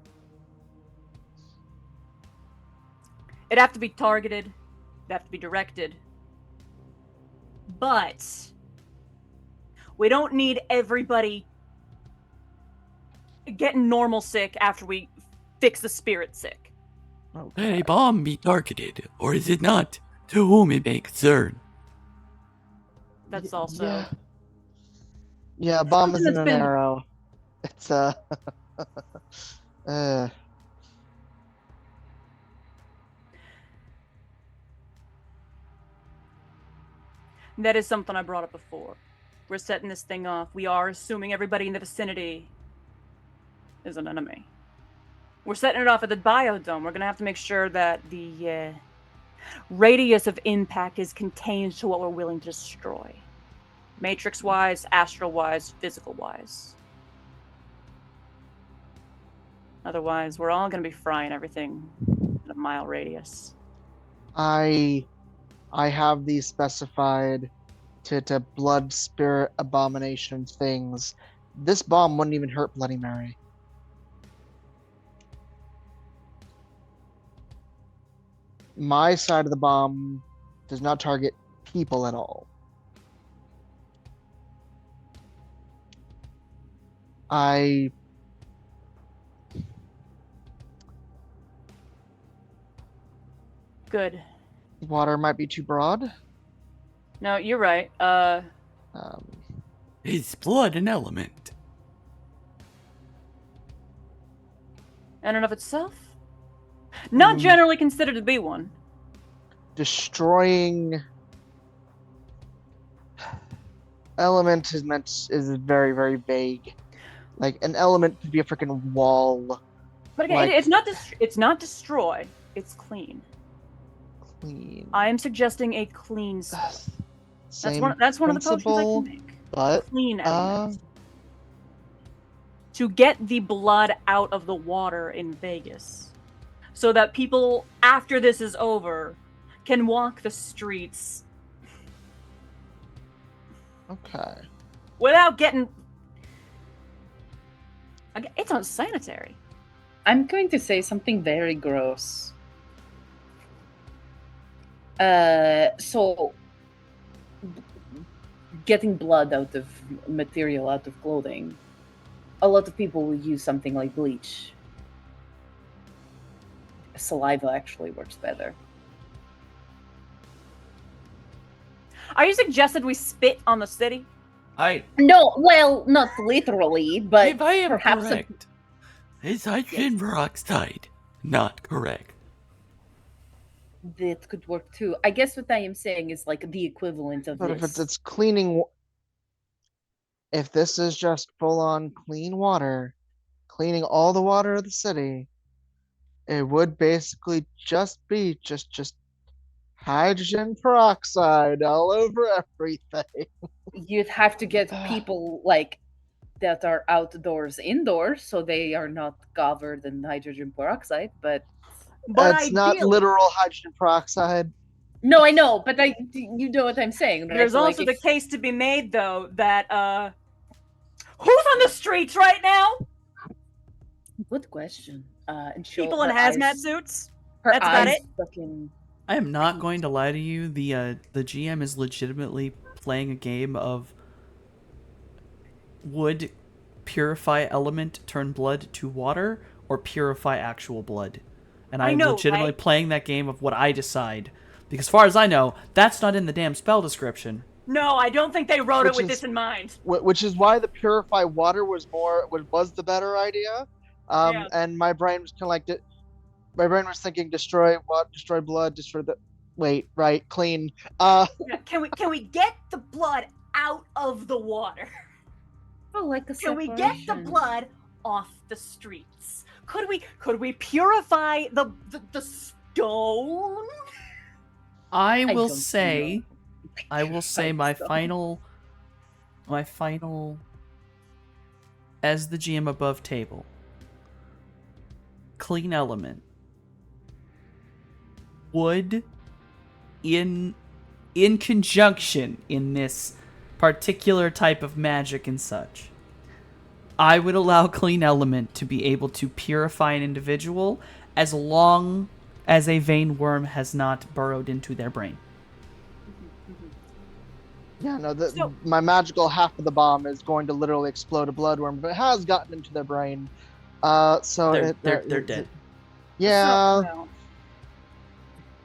It'd have to be targeted. It'd have to be directed. But we don't need everybody getting normal sick after we fix the spirit sick. Can a bomb be targeted, or is it not? To whom it may concern. That's also Yeah. Yeah, a bomb Something isn't that's an been- arrow. It's a. that is something I brought up before. We're setting this thing off. We are assuming everybody in the vicinity is an enemy. We're setting it off at the biodome. We're gonna have to make sure that the radius of impact is contained to what we're willing to destroy. Matrix-wise, astral-wise, physical-wise. Otherwise, we're all gonna be frying everything in a mile radius. I have these specified to blood spirit abomination things. This bomb wouldn't even hurt Bloody Mary. My side of the bomb does not target people at all. Good. Water might be too broad. No, you're right. Is blood an element? In and of itself? Not generally considered to be one. Destroying element is very, very vague. Like an element could be a freaking wall. But again, Like- it's not destroy. It's clean. Clean. I am suggesting a clean spell. Same That's one of the potions I principle, can make. but Clean element. uh, To get the blood out of the water in Vegas. So that people, after this is over, can walk the streets okay. without getting... Again, it's unsanitary. I'm going to say something very gross. So getting blood out of material, out of clothing, a lot of people will use something like bleach. Saliva actually works better. Are you suggesting we spit on the city? No, well, not literally, but if I am perhaps correct, is hydrogen peroxide not correct? that could work too. I guess what I am saying is like the equivalent of But this. if it's cleaning, if this is just full on clean water, cleaning all the water of the city, it would basically just be just hydrogen peroxide all over everything. You'd have to get people like that are outdoors indoors, so they are not covered in hydrogen peroxide. But It's not ideally- literal hydrogen peroxide. No, I know, but you know what I'm saying, right? There's So, also like, the case to be made, though, that who's on the streets right now? good question. And People in her hazmat eyes- suits. Her That's about eyes it. fucking. I am not going to lie to you. The GM is legitimately playing a game of would purify element turn blood to water or purify actual blood, and I I'm know, legitimately right? playing that game of what I decide, because as far as I know, that's not in the damn spell description. No, I don't think they wrote it Which with is- this in mind. Which is why the purify water was the better idea. Yeah. And my brain was kind of like, my brain was thinking destroy what, destroy blood, destroy the. Wait, right, clean. Yeah, can we get the blood out of the water? Oh, like a Can we get the separation. blood off the streets? Could we purify the stone? I will don't say, know. I will say my So- final, as the GM above table, clean element would, in conjunction in this particular type of magic and such, I would allow clean element to be able to purify an individual as long as a vein worm has not burrowed into their brain. Yeah, no, So- my magical half of the bomb is going to literally explode a bloodworm, but it has gotten into their brain. So They're dead. Yeah. So,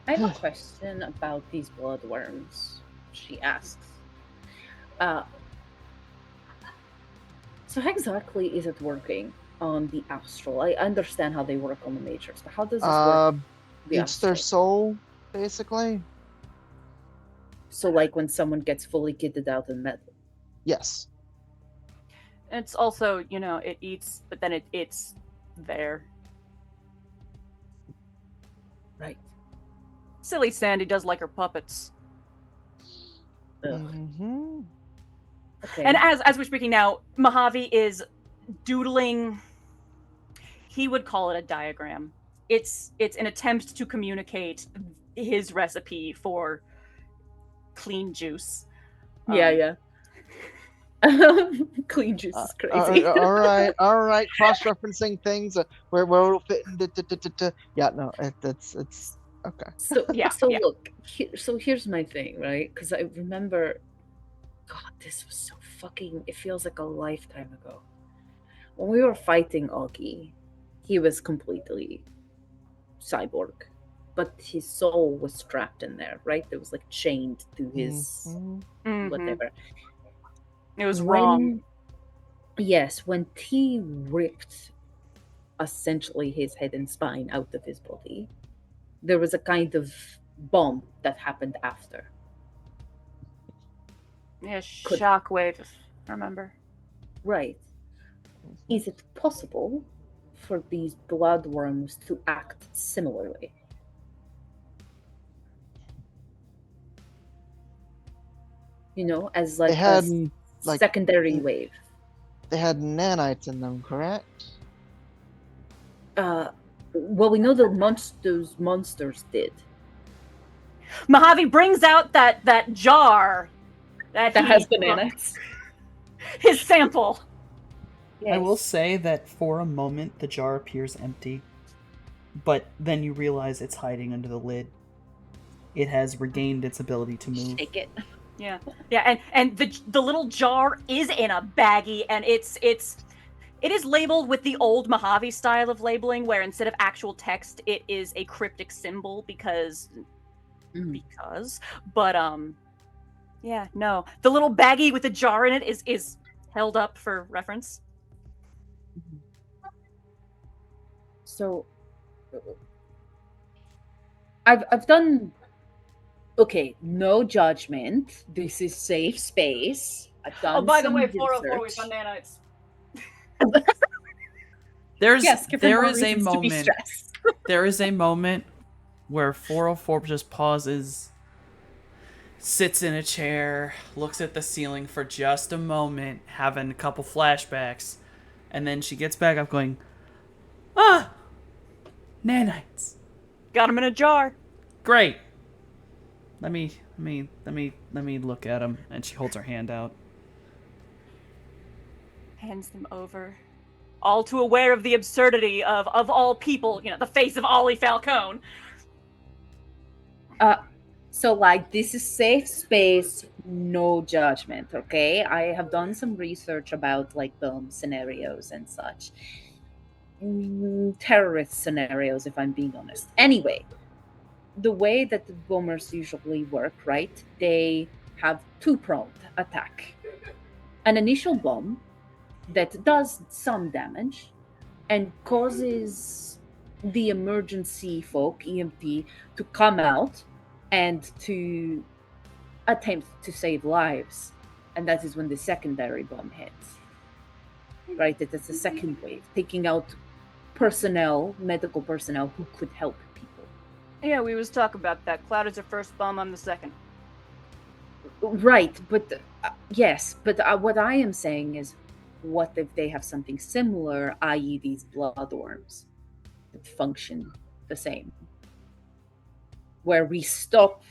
I have a question about these bloodworms. She asks. So how exactly is it working on the astral? I understand how they work on the matrix, but how does this work? The Eats their astral? soul, basically. So like when someone gets fully kitted out in metal. Yes. it's also, it eats, but then it's there. Right. Silly Sandy does like her puppets. Ugh. Mm-hmm. Okay. And as we're speaking now, Mojave is doodling. He would call it a diagram. It's an attempt to communicate his recipe for clean juice. yeah. Clean juice is crazy. all right. Cross-referencing things where it'll fit in. Yeah, no, it's okay. So Yeah, So yeah. look, here's my thing, right? Because I remember, God, this was so fucking. It feels like a lifetime ago. When we were fighting Augie, he was completely cyborg, but his soul was trapped in there, right? It was like chained to his Mhm. Mhm. whatever. It was wrong. Yes, when T ripped essentially his head and spine out of his body, there was a kind of bomb that happened after. Yeah, Could- shockwave. Remember? Right. Is it possible for these bloodworms to act similarly? You know, as like They had a like secondary wave. they had nanites in them, correct? Well, we know that those monsters did. Mojave brings out that jar that That he has took, bananas. his sample. I will say that for a moment the jar appears empty, but then you realize it's hiding under the lid. It has regained its ability to move. Shake it. Yeah, and the little jar is in a baggie, and it is labeled with the old Mojave style of labeling, where instead of actual text, it is a cryptic symbol because, but Yeah, no. The little baggie with the jar in it is held up for reference. So I've done okay, no judgment. This is safe space. I've done some research. nanites. Yes, give her there more is a reasons to be moment stressed. there is a moment where 404 just pauses, sits in a chair, looks at the ceiling for just a moment, having a couple flashbacks, and then she gets back up going, "Ah, nanites. Got him in a jar. Great. Let me look at them." And she holds her hand out. Hands them over. All too aware of the absurdity of all people, the face of Ollie Falcone. So like this is safe space, no judgment, okay? I have done some research about like bomb scenarios and such. Terrorist scenarios, if I'm being honest. Anyway, the way that the bombers usually work, right? They have two-pronged attack. An initial bomb that does some damage and causes the emergency folk, EMT, to come out and to attempt to save lives. And that is when the secondary bomb hits. Right? It is the second wave, taking out personnel, medical personnel who could help people. Yeah, we was talking about that. Cloud is the first bomb, I'm the second. Right, but yes, but what I am saying is, what if they have something similar, i.e., these bloodworms that function the same, where we stop,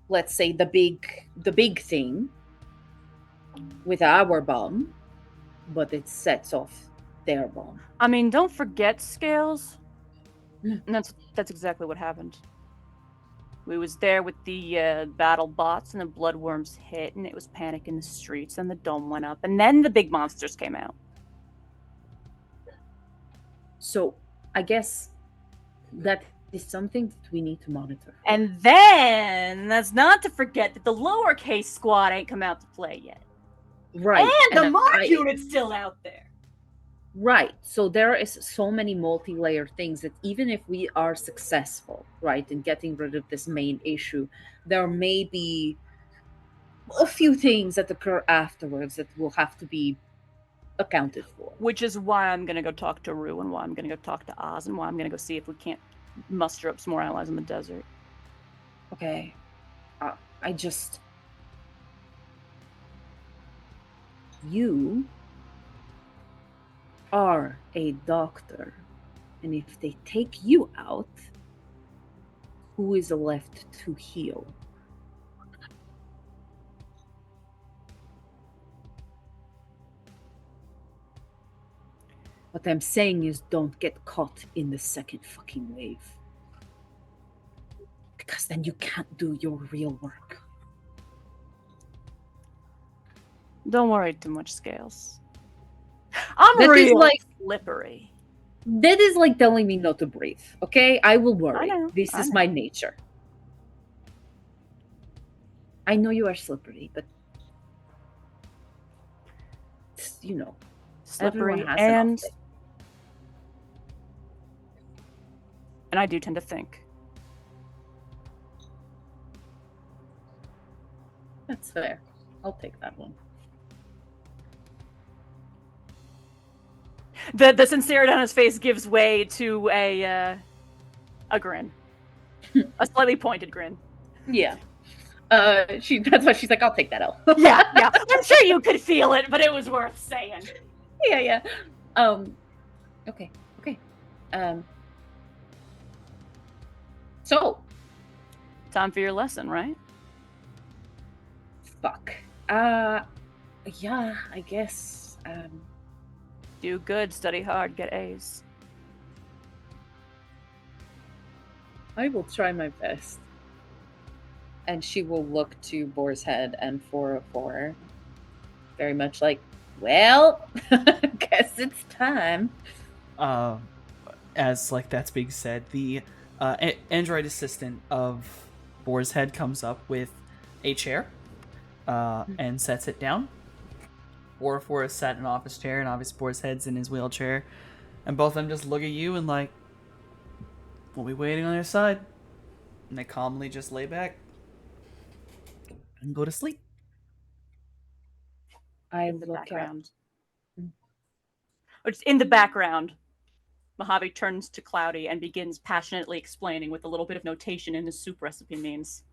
let's say, the big thing with our bomb, but it sets off their bomb. I mean, don't forget Scales. And that's exactly what happened. We was there with the battle bots, and the bloodworms hit, and it was panic in the streets, and the dome went up, and then the big monsters came out. So I guess that is something that we need to monitor. And then, that's not to forget that the lowercase squad ain't come out to play yet. Right. And the And mod unit's still out there. Right. So there is so many multi-layered things that even if we are successful, right, in getting rid of this main issue, there may be a few things that occur afterwards that will have to be accounted for. Which is why I'm going to go talk to Rue, and why I'm going to go talk to Oz, and why I'm going to go see if we can't muster up some more allies in the desert. Okay. I just... You are a doctor, and if they take you out, who is left to heal? What I'm saying is, don't get caught in the second fucking wave, because then you can't do your real work. Don't worry too much, Scales. I'm That is real like- slippery. That is like telling me not to breathe, okay? I will worry. I know, This I is know. my nature. I know you are slippery, but you know, Slippery everyone has an and... off day. And I do tend to think. That's fair. I'll take that one. The sincerity on his face gives way to a grin. A slightly pointed grin. Yeah. That's why she's like, I'll take that L. Yeah. I'm sure you could feel it, but it was worth saying. Yeah. Okay. So, Time for your lesson, right? fuck. Yeah, I guess. Do good, study hard, get A's. I will try my best. And she will look to Boar's Head and 404. Very much like, well, guess it's time. As like that's being said, the android assistant of Boar's Head comes up with a chair, and sets it down. Orfor is sat in an office chair, and obviously Boar's head's in his wheelchair. And both of them just look at you and like, we'll be waiting on your side. And they calmly just lay back and go to sleep. I In the look at background. Or just in the background, Mojave turns to Cloudy and begins passionately explaining with a little bit of notation in his soup recipe means.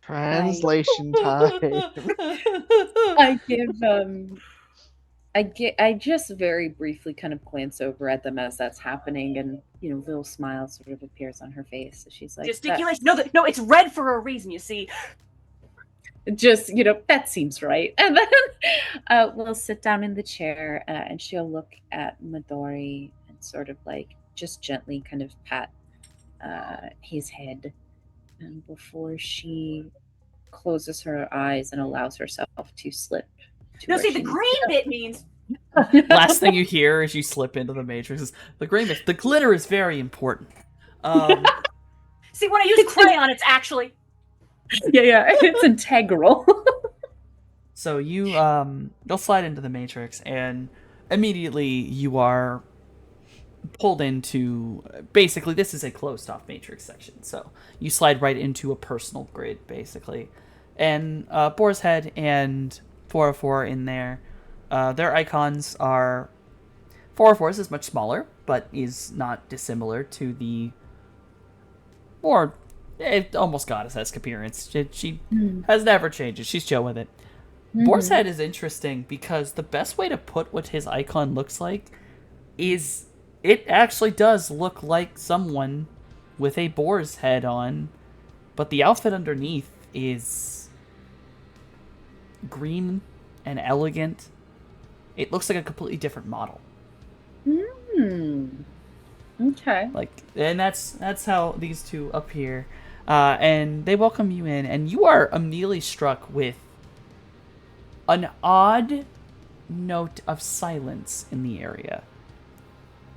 Translation time. I just very briefly kind of glance over at them as that's happening, and a little smile sort of appears on her face. She's like, Gesticulation. No, it's red for a reason, you see. just that seems right. And then we'll sit down in the chair, and she'll look at Midori and sort of like just gently kind of pat his head, and before she closes her eyes and allows herself to slip to No, where see, she the needs green to bit means go. Last thing you hear as you slip into the Matrix is the green bit. The glitter is very important. see, when I use crayon, it's actually yeah, it's integral. So you'll slide into the Matrix, and immediately you are pulled into, basically this is a closed off Matrix section, so you slide right into a personal grid basically. And Boar's Head and 404 in there, their icons are, 404's is much smaller, but is not dissimilar to the more almost goddess-esque appearance. She has never changed. She's chill with it. Boar's Head is interesting because the best way to put what his icon looks like is it actually does look like someone with a boar's head on, but the outfit underneath is green and elegant. It looks like a completely different model. Okay. And that's how these two appear. And they welcome you in, and you are immediately struck with an odd note of silence in the area.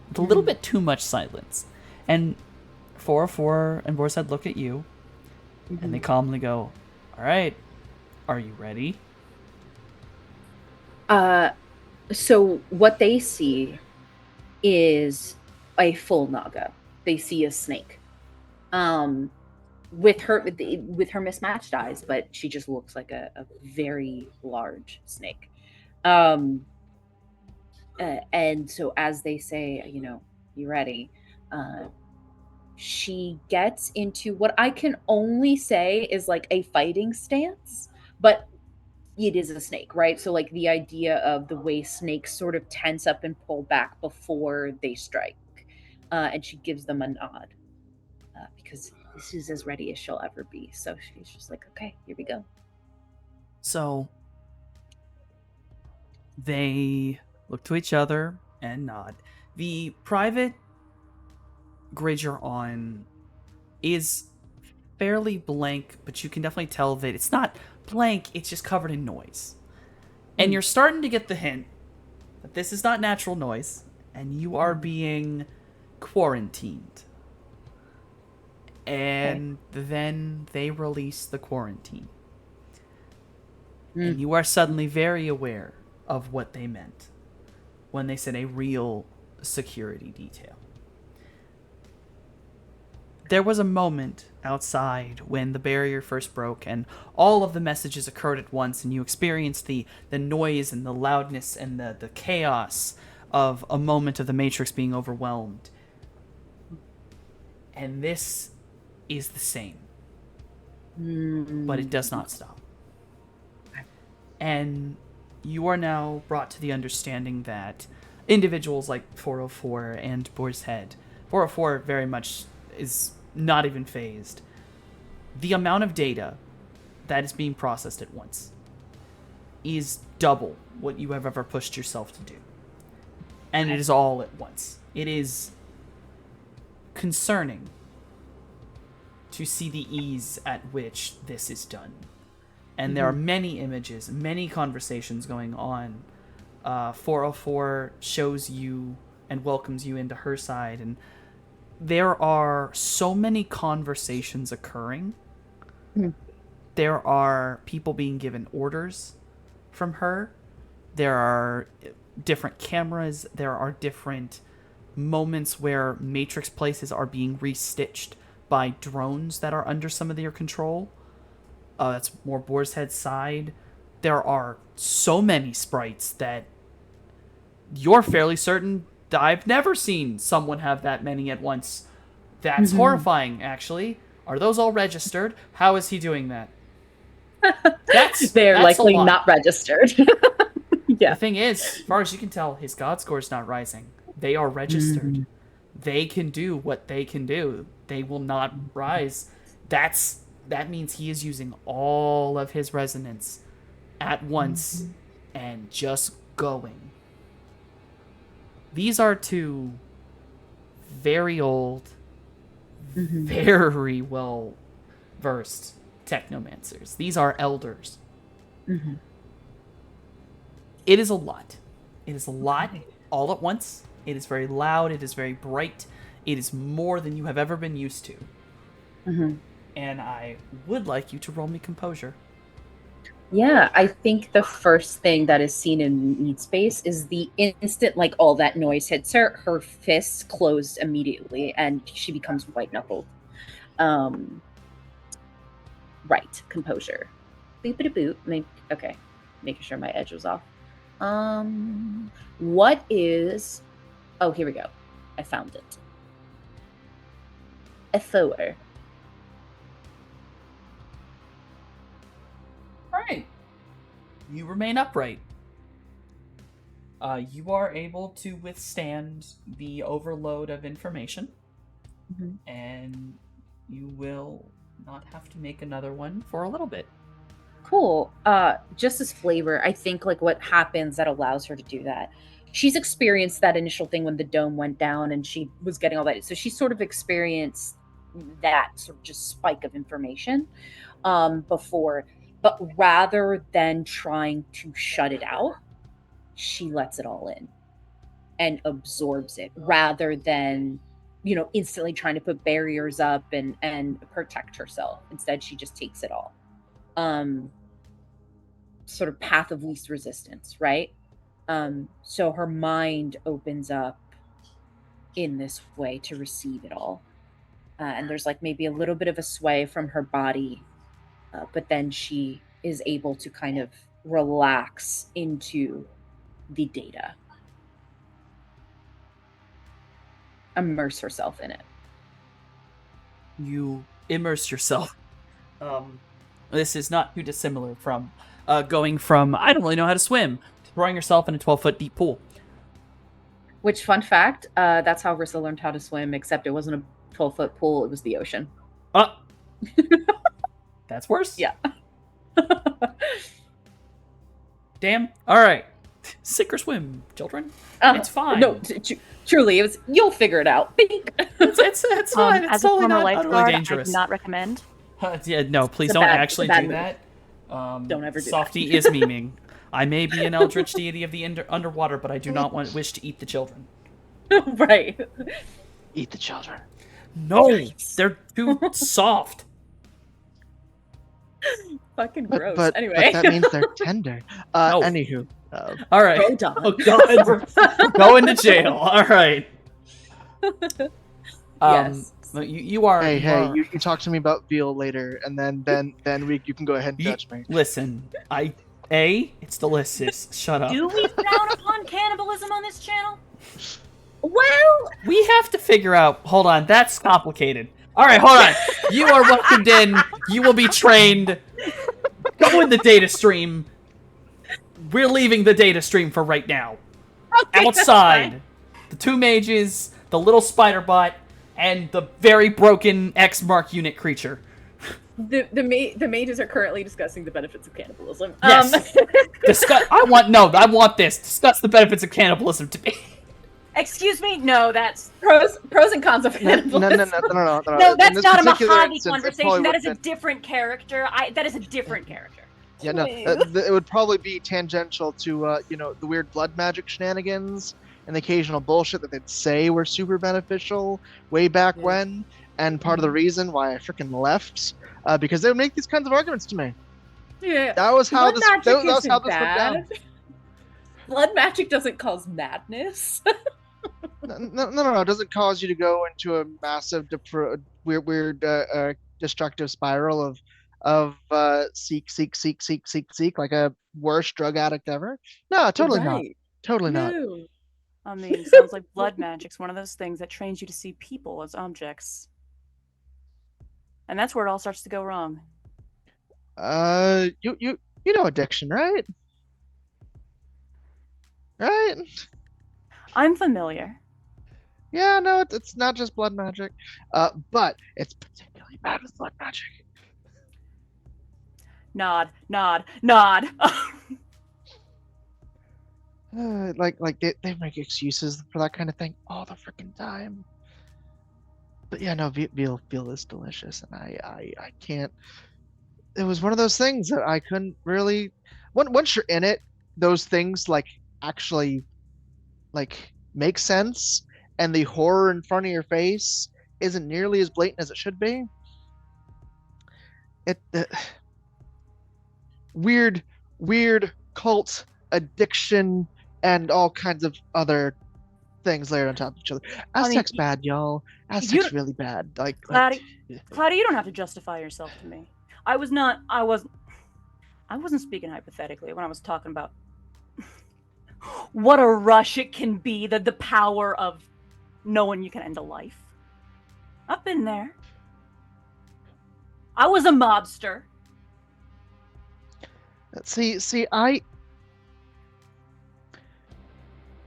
With a little bit too much silence. And 404 and Boar's Head look at you, and they calmly go, "All right, are you ready?" So what they see is a full Naga. They see a snake. With her mismatched eyes, but she just looks like a very large snake. And so as they say, you ready? She gets into what I can only say is like a fighting stance, but it is a snake, right? So like the idea of the way snakes sort of tense up and pull back before they strike. And she gives them a nod because this is as ready as she'll ever be. So she's just like, okay, here we go. So they look to each other and nod. The private grid you're on is fairly blank, but you can definitely tell that it's not blank, it's just covered in noise. And you're starting to get the hint that this is not natural noise, and you are being quarantined. And then they release the quarantine. And you are suddenly very aware of what they meant when they said a real security detail. There was a moment outside when the barrier first broke and all of the messages occurred at once, and you experienced the noise and the loudness and the chaos of a moment of the Matrix being overwhelmed. And this is the same. But it does not stop. And you are now brought to the understanding that individuals like 404 and Boar's Head, 404 very much is not even phased. The amount of data that is being processed at once is double what you have ever pushed yourself to do. And it is all at once. It is concerning to see the ease at which this is done. And there are many images, many conversations going on. 404 shows you and welcomes you into her side, and there are so many conversations occurring There are people being given orders from her. There are different cameras. There are different moments where Matrix places are being restitched by drones that are under some of your control. That's more Boar's Head's side. There are so many sprites that you're fairly certain I've never seen someone have that many at once. That's horrifying, actually. Are those all registered? How is he doing that? They're that's likely a lot. not registered. Yeah. The thing is, as far as you can tell, his God score is not rising. They are registered. They can do what they can do. They will not rise. That means he is using all of his resonance at once and just going. These are two very old, very well versed technomancers. These are elders. It is a lot. It is a lot all at once. It is very loud. It is very bright. It is more than you have ever been used to. And I would like you to roll me composure. Yeah, I think the first thing that is seen in Need Space is the instant, like, all that noise hits her, her fists close immediately, and she becomes white-knuckled. Right, composure. Boop-a-da-boop. Okay, making sure my edge was off. What is... Oh, here we go. I found it. A 4. Alright. You remain upright. You are able to withstand the overload of information. And you will not have to make another one for a little bit. Cool. Just as flavor, I think like what happens that allows her to do that. She's experienced that initial thing when the dome went down and she was getting all that. So she sort of experienced that sort of just spike of information before. But rather than trying to shut it out, she lets it all in and absorbs it rather than, instantly trying to put barriers up and protect herself. Instead, she just takes it all. Sort of path of least resistance, right? So her mind opens up in this way to receive it all. And there's like maybe a little bit of a sway from her body, but then she is able to kind of relax into the data. Immerse herself in it. You immerse yourself. This is not too dissimilar from going from, I don't really know how to swim, to throwing yourself in a 12-foot deep pool. Which, fun fact, that's how Rissa learned how to swim, except it wasn't a 12-foot pool, it was the ocean. That's worse? Yeah. Damn. All right. Sink or swim, children. It's fine. No, truly, you'll figure it out. It's fine. It's As a totally former not lifeguard, utterly I dangerous. do not recommend. Yeah, no, please It's a don't bad- actually it's a bad do move. that. Don't ever do Softy is memeing. I may be an eldritch deity of the underwater, but I do not wish to eat the children. Right. Eat the children. No, they're too soft. Fucking But, gross. but, Anyway. but that means they're tender. No. Anywho. All right. Hold on. Oh God, we're going to jail. All right. Yes. You are. Hey, you talk to me about veal later, and then you can go ahead and You- judge me. Listen, it's delicious. Shut up. Do we frown upon cannibalism on this channel? Well, We have to figure out. Hold on, that's complicated. All right, hold on. You are welcomed in. You will be trained. Go in the data stream. We're leaving the data stream for right now. okay, that's Outside, fine. the 2 mages, the little spider bot, and the very broken X Mark unit creature. The mages are currently discussing the benefits of cannibalism. Yes. I want this. Discuss the benefits of cannibalism to me. Excuse me? No, that's pros and cons of No, cannibalism. no, In that's this not a particular Mojave instance, it conversation. probably That would've is a been- different character. That is a different character. Yeah, no, it would probably be tangential to the weird blood magic shenanigans and the occasional bullshit that they'd say were super beneficial way back Yeah. when. And part of the reason why I freaking left, because they would make these kinds of arguments to me. Yeah. That was how Blood this. magic That was isn't how this went down. bad. Blood magic doesn't cause madness. No. It doesn't cause you to go into a massive, weird, destructive spiral of seek, like a worst drug addict ever. No, totally not. Right. Totally not. No. I mean, sounds like blood magic's one of those things that trains you to see people as objects. And that's where it all starts to go wrong. You know addiction, right? Right? I'm familiar. Yeah, no, it's not just blood magic, but it's particularly bad with blood magic. Nod. Like they make excuses for that kind of thing all the freaking time. But yeah, no, veal is delicious, and I can't. It was one of those things that I couldn't really. Once you're in it, those things actually make sense, and the horror in front of your face isn't nearly as blatant as it should be. Weird cult addiction and all kinds of other things layered on top of each other. Aztec's bad, y'all. Aztec's really bad. Cloudy, you don't have to justify yourself to me. I wasn't speaking hypothetically when I was talking about what a rush it can be, the power of knowing you can end a life. I've been there. I was a mobster. See,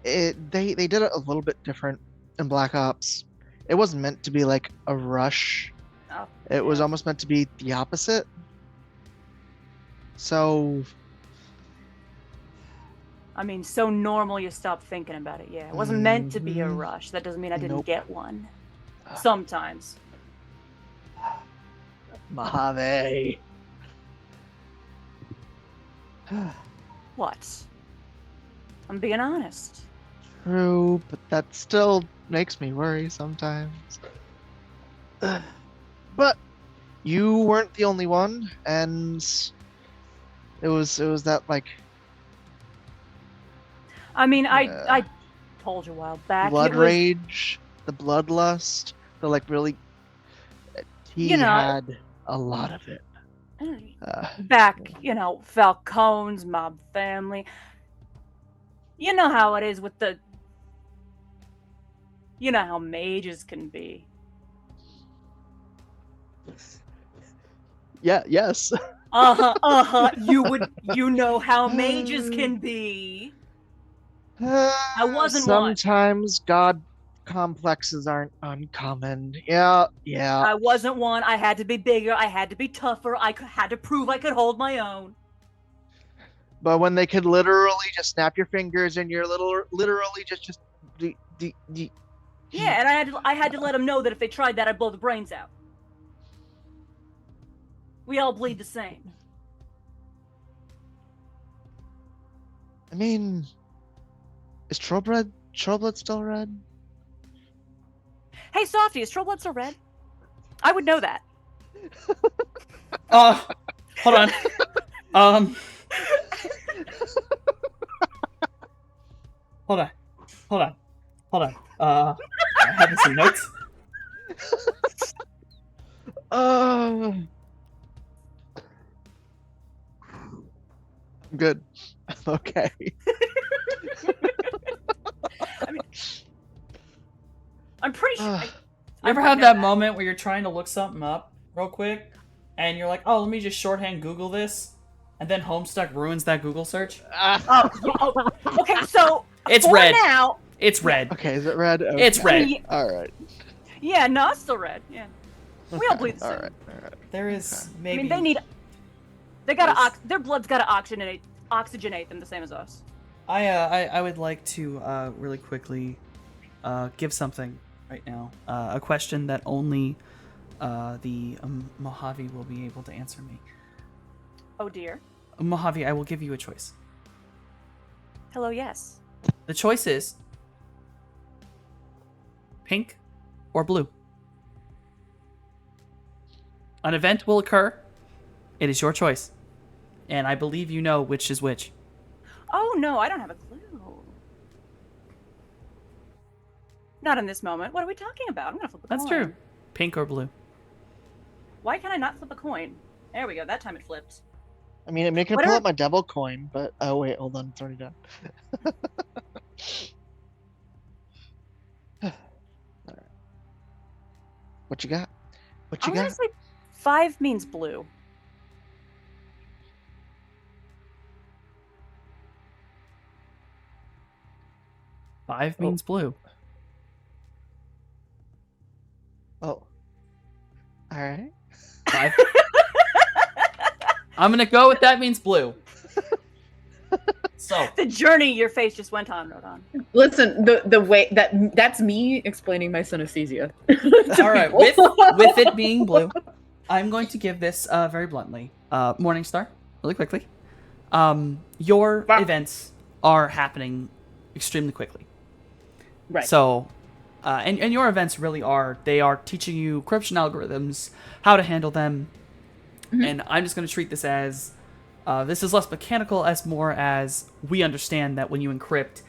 they did it a little bit different in Black Ops. It wasn't meant to be like a rush. Oh, it was almost meant to be the opposite. So, I mean, so normal you stop thinking about it. Yeah, it wasn't meant to be a rush. That doesn't mean I didn't get one. Sometimes. Mojave. What? I'm being honest. True, but that still makes me worry sometimes. But you weren't the only one, and it was that I mean, I told you a while back. Blood rage, the bloodlust, the really. He had a lot of it. Back, Falcone's mob family. You know how it is with the. You know how mages can be. Yeah. Yes. You know how mages can be. I wasn't one. Sometimes god complexes aren't uncommon. Yeah. I wasn't one. I had to be bigger. I had to be tougher. I had to prove I could hold my own. But when they could literally just snap your fingers and you're literally just yeah, and I had to let them know that if they tried that, I'd blow the brains out. We all bleed the same. I mean, is Trollblood still red? Hey, Softy, is Trollblood still red? I would know that. Hold on. Hold on. I have some notes. I'm good. I'm okay. I mean, I'm pretty sure. You ever have that moment where you're trying to look something up real quick, and you're like, "Oh, let me just shorthand Google this," and then Homestuck ruins that Google search? Okay, so it's for red. Now, it's red. Okay, is it red? Okay. It's red. All right. Yeah, no, it's still red. Yeah, we all bleed the same. All right. There is maybe. I mean, they gotta their blood's gotta oxygenate them the same as us. I would like to really quickly give something right now. A question that only the Mojave will be able to answer me. Oh dear. Mojave, I will give you a choice. Hello, yes. The choice is pink or blue. An event will occur. It is your choice. And I believe you know which is which. Oh, no, I don't have a clue. Not in this moment. What are we talking about? I'm going to flip a coin. That's true. Pink or blue. Why can I not flip a coin? There we go. That time it flipped. I mean, I'm making What pull are- up my devil coin, but oh wait, hold on, it's already done. Alright. What you got? What you I'm going got? to say 5 means blue. Five means blue. Oh. Alright. Five. I'm gonna go with that means blue. So The journey your face just went on, Rodon. Listen, the way that's me explaining my synesthesia. to all right, people. with it being blue, I'm going to give this very bluntly. Morningstar, really quickly. Your Wow. events are happening extremely quickly. Right. So, and your events really are, they are teaching you encryption algorithms, how to handle them, Mhm. and I'm just going to treat this as, this is less mechanical as more as we understand that when you encrypt,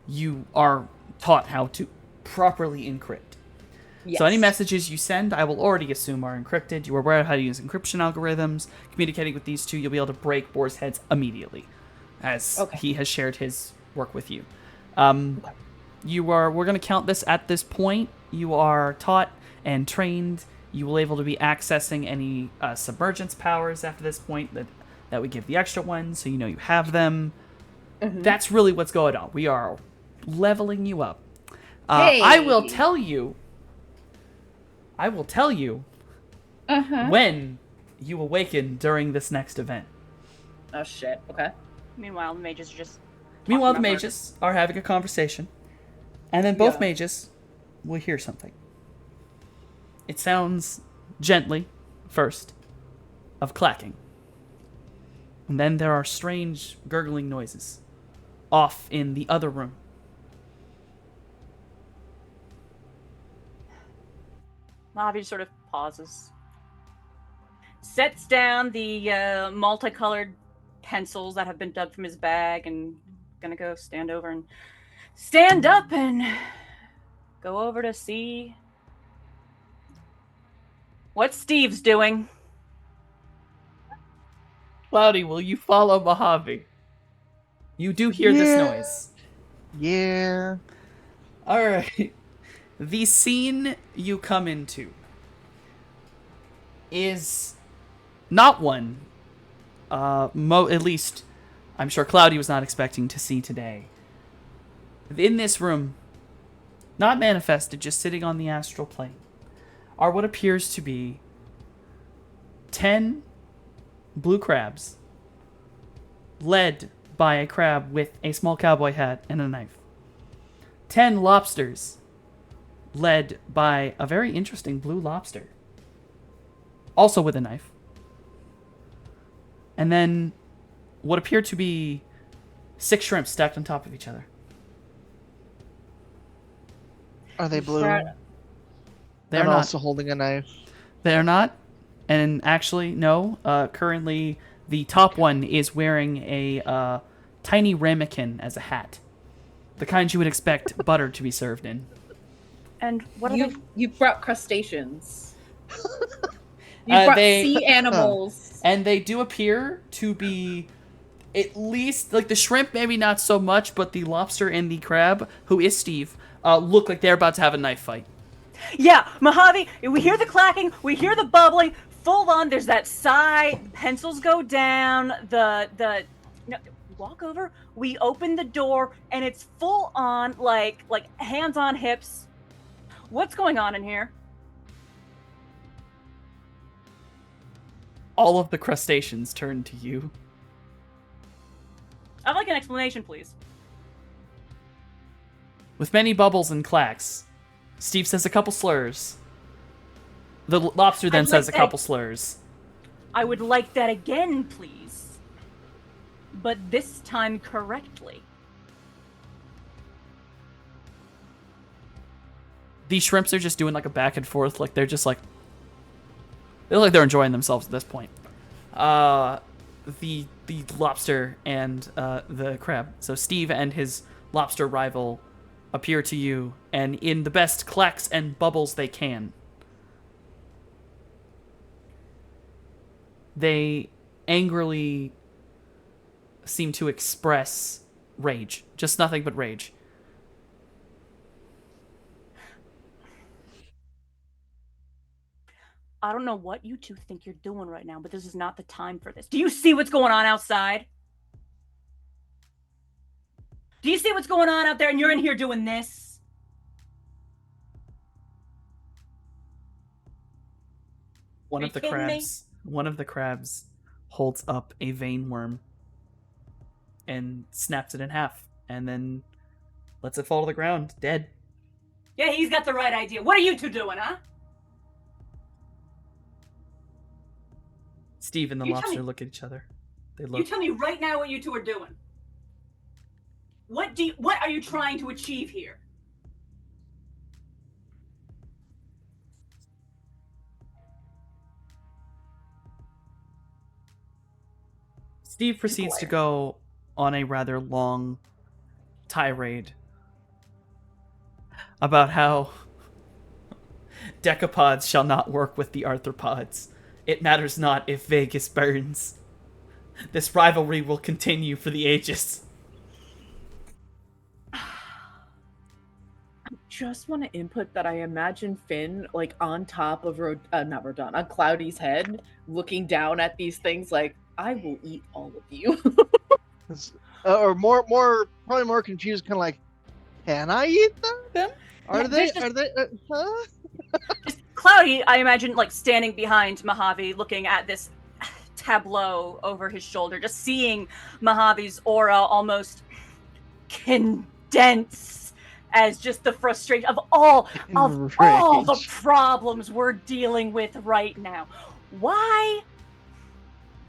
you are taught how to properly encrypt. Yes. So any messages you send, I will already assume are encrypted. You are aware of how to use encryption algorithms. Communicating with these two, you'll be able to break Boar's heads immediately, as Okay. he has shared his work with you. We're going to count this at this point. You are taught and trained. You will able to be accessing any submergence powers after this point that we give the extra ones, so you know you have them. Mhm. That's really what's going on. We are leveling you up. Hey. I will tell you Uh-huh. when you awaken during this next event. Oh shit. Okay. Meanwhile, the mages are just. Meanwhile, the talking about mages are having a conversation, and then both Yeah. mages will hear something. It sounds gently, first, of clacking. And then there are strange gurgling noises off in the other room. Mojave sort of pauses, sets down the multicolored pencils that have been dug from his bag, and gonna go stand up and go over to see what Steve's doing. Cloudy, will you follow Mojave? You do hear this Yeah. noise. Yeah. Alright. The scene you come into is not one, at least I'm sure Cloudy was not expecting to see today. In this room, not manifested, just sitting on the astral plane, are what appears to be 10 blue crabs, led by a crab with a small cowboy hat and a knife. 10 lobsters, led by a very interesting blue lobster, also with a knife. And then what appear to be 6 shrimps stacked on top of each other. Are they blue? Right. They're and not. also holding a knife. They're not. And actually, no. Currently, the top one is wearing a tiny ramekin as a hat. The kind you would expect butter to be served in. And what are they? You brought crustaceans. You brought they- sea animals. And they do appear to be at least, like the shrimp, maybe not so much, but the lobster and the crab, who is Steve, look like they're about to have a knife fight. Yeah, Mojave. We hear the clacking. We hear the bubbling. Full on. There's that sigh. Pencils go down. No, walk over. We open the door, and it's full on, like hands on hips. What's going on in here? All of the crustaceans turn to you. I'd like an explanation, please. With many bubbles and clacks, Steve says a couple slurs. The lobster then I'd says like a couple slurs. I would like that again, please. but this time correctly. These shrimps are just doing like a back and forth, like they're just like they look like they're enjoying themselves at this point. The lobster and the crab. So Steve and his lobster rival appear to you, and in the best clacks and bubbles they can, they angrily seem to express rage. Just nothing but rage. I don't know what you two think you're doing right now, but this is not the time for this. Do you see what's going on outside? Do you see what's going on out there and you're in here doing this? One Are of the you kidding me? crabs holds up a vein worm and snaps it in half and then lets it fall to the ground, dead. Yeah, he's got the right idea. What are you two doing, huh? Steve and the You tell lobster me- look at each other. They You look. tell me right now what you two are doing. What are you trying to achieve here? Steve proceeds to go on a rather long tirade about how decapods shall not work with the arthropods. It matters not if Vegas burns. This rivalry will continue for the ages. Just want to input that I imagine Finn like on top of not Rodon, on Cloudy's head, looking down at these things like, I will eat all of you. Or probably more confused, kind of like, can I eat them? Are Yeah, they? there's just- Are they? Huh? Cloudy, I imagine, like, standing behind Mojave, looking at this tableau over his shoulder, just seeing Mojave's aura almost condense as just the frustration of all the Rage. problems we're dealing with right now. Why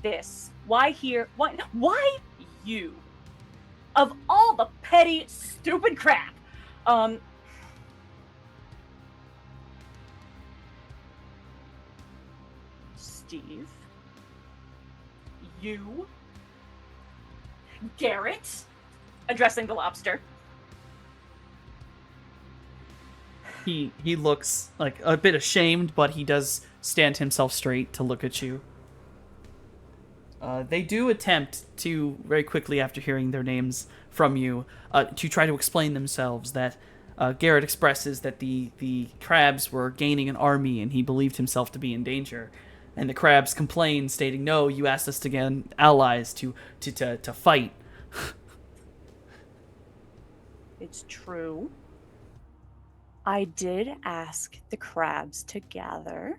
this? Why here? Why you? Of all the petty, stupid crap. Steve, you, Garrett, addressing the lobster. He looks like a bit ashamed, but he does stand himself straight to look at you. They do attempt to, very quickly after hearing their names from you, to try to explain themselves. That Garrett expresses that the crabs were gaining an army and he believed himself to be in danger. And the crabs complain, stating, "No, you asked us to get allies to fight." It's true. I did ask the crabs to gather.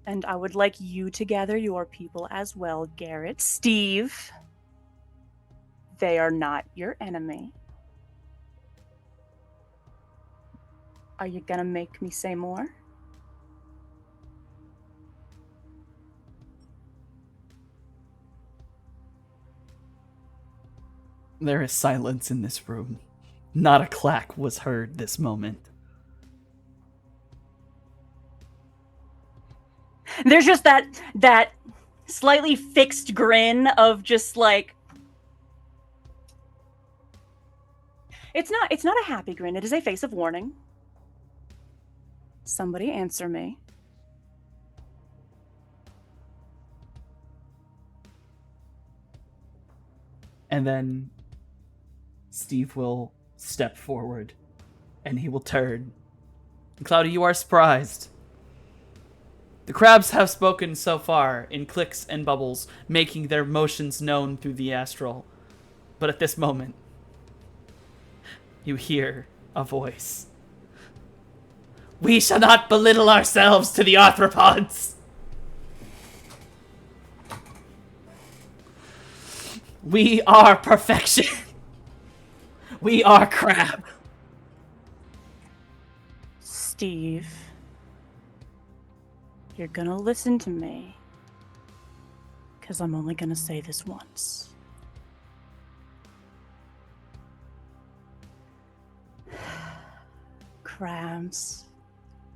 And I would like you to gather your people as well, Garrett. Steve, they are not your enemy. Are you gonna make me say more? There is silence in this room. Not a clack was heard this moment. There's just that slightly fixed grin of just like it's not a happy grin, it is a face of warning. Somebody answer me. And then Steve will step forward and he will turn. And Cloudy, you are surprised. The crabs have spoken so far in clicks and bubbles, making their motions known through the astral. But at this moment, you hear a voice. We shall not belittle ourselves to the arthropods. We are perfection. We are crab. Steve, you're gonna listen to me, because I'm only gonna say this once. crabs,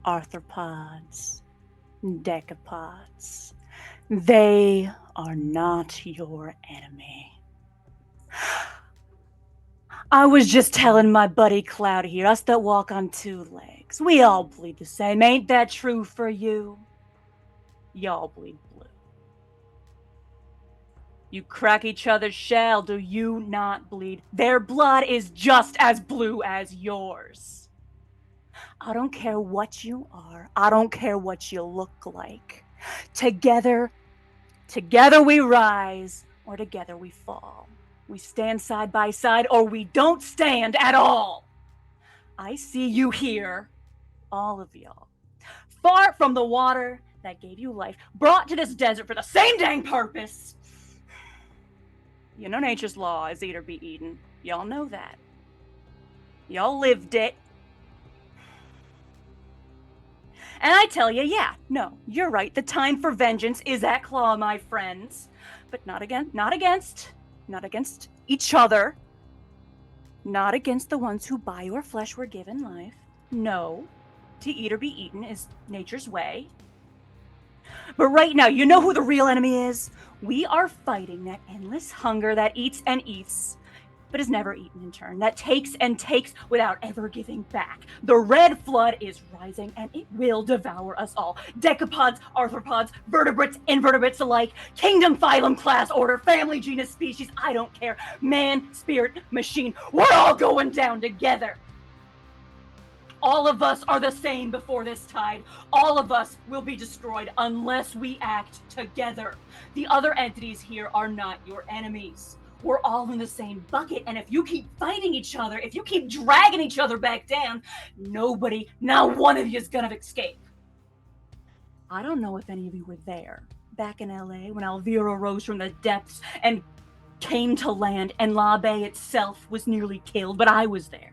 arthropods, decapods. They are not your enemy. I was just telling my buddy Cloud here, us that walk on two legs, we all bleed the same. Ain't that true for you? Y'all bleed blue. You crack each other's shell, do you not bleed? Their blood is just as blue as yours. I don't care what you are. I don't care what you look like. Together we rise, or together we fall. We stand side by side, or we don't stand at all. I see you here, all of y'all, far from the water that gave you life, brought to this desert for the same dang purpose. You know nature's law is eat or be eaten. Y'all know that. Y'all lived it. And I tell you, yeah, no, you're right. The time for vengeance is at claw, my friends. But not against each other. Not against the ones who by your flesh were given life. No, to eat or be eaten is nature's way. But right now, you know who the real enemy is? We are fighting that endless hunger that eats and eats, but is never eaten in turn, that takes and takes without ever giving back. The red flood is rising, and it will devour us all. Decapods, arthropods, vertebrates, invertebrates alike, kingdom, phylum, class, order, family, genus, species, I don't care. Man, spirit, machine, we're all going down together. All of us are the same before this tide. All of us will be destroyed unless we act together. The other entities here are not your enemies. We're all in the same bucket, and if you keep fighting each other, if you keep dragging each other back down, nobody, not one of you is gonna escape. I don't know if any of you were there back in LA when Elvira rose from the depths and came to land and La Bay itself was nearly killed, but I was there.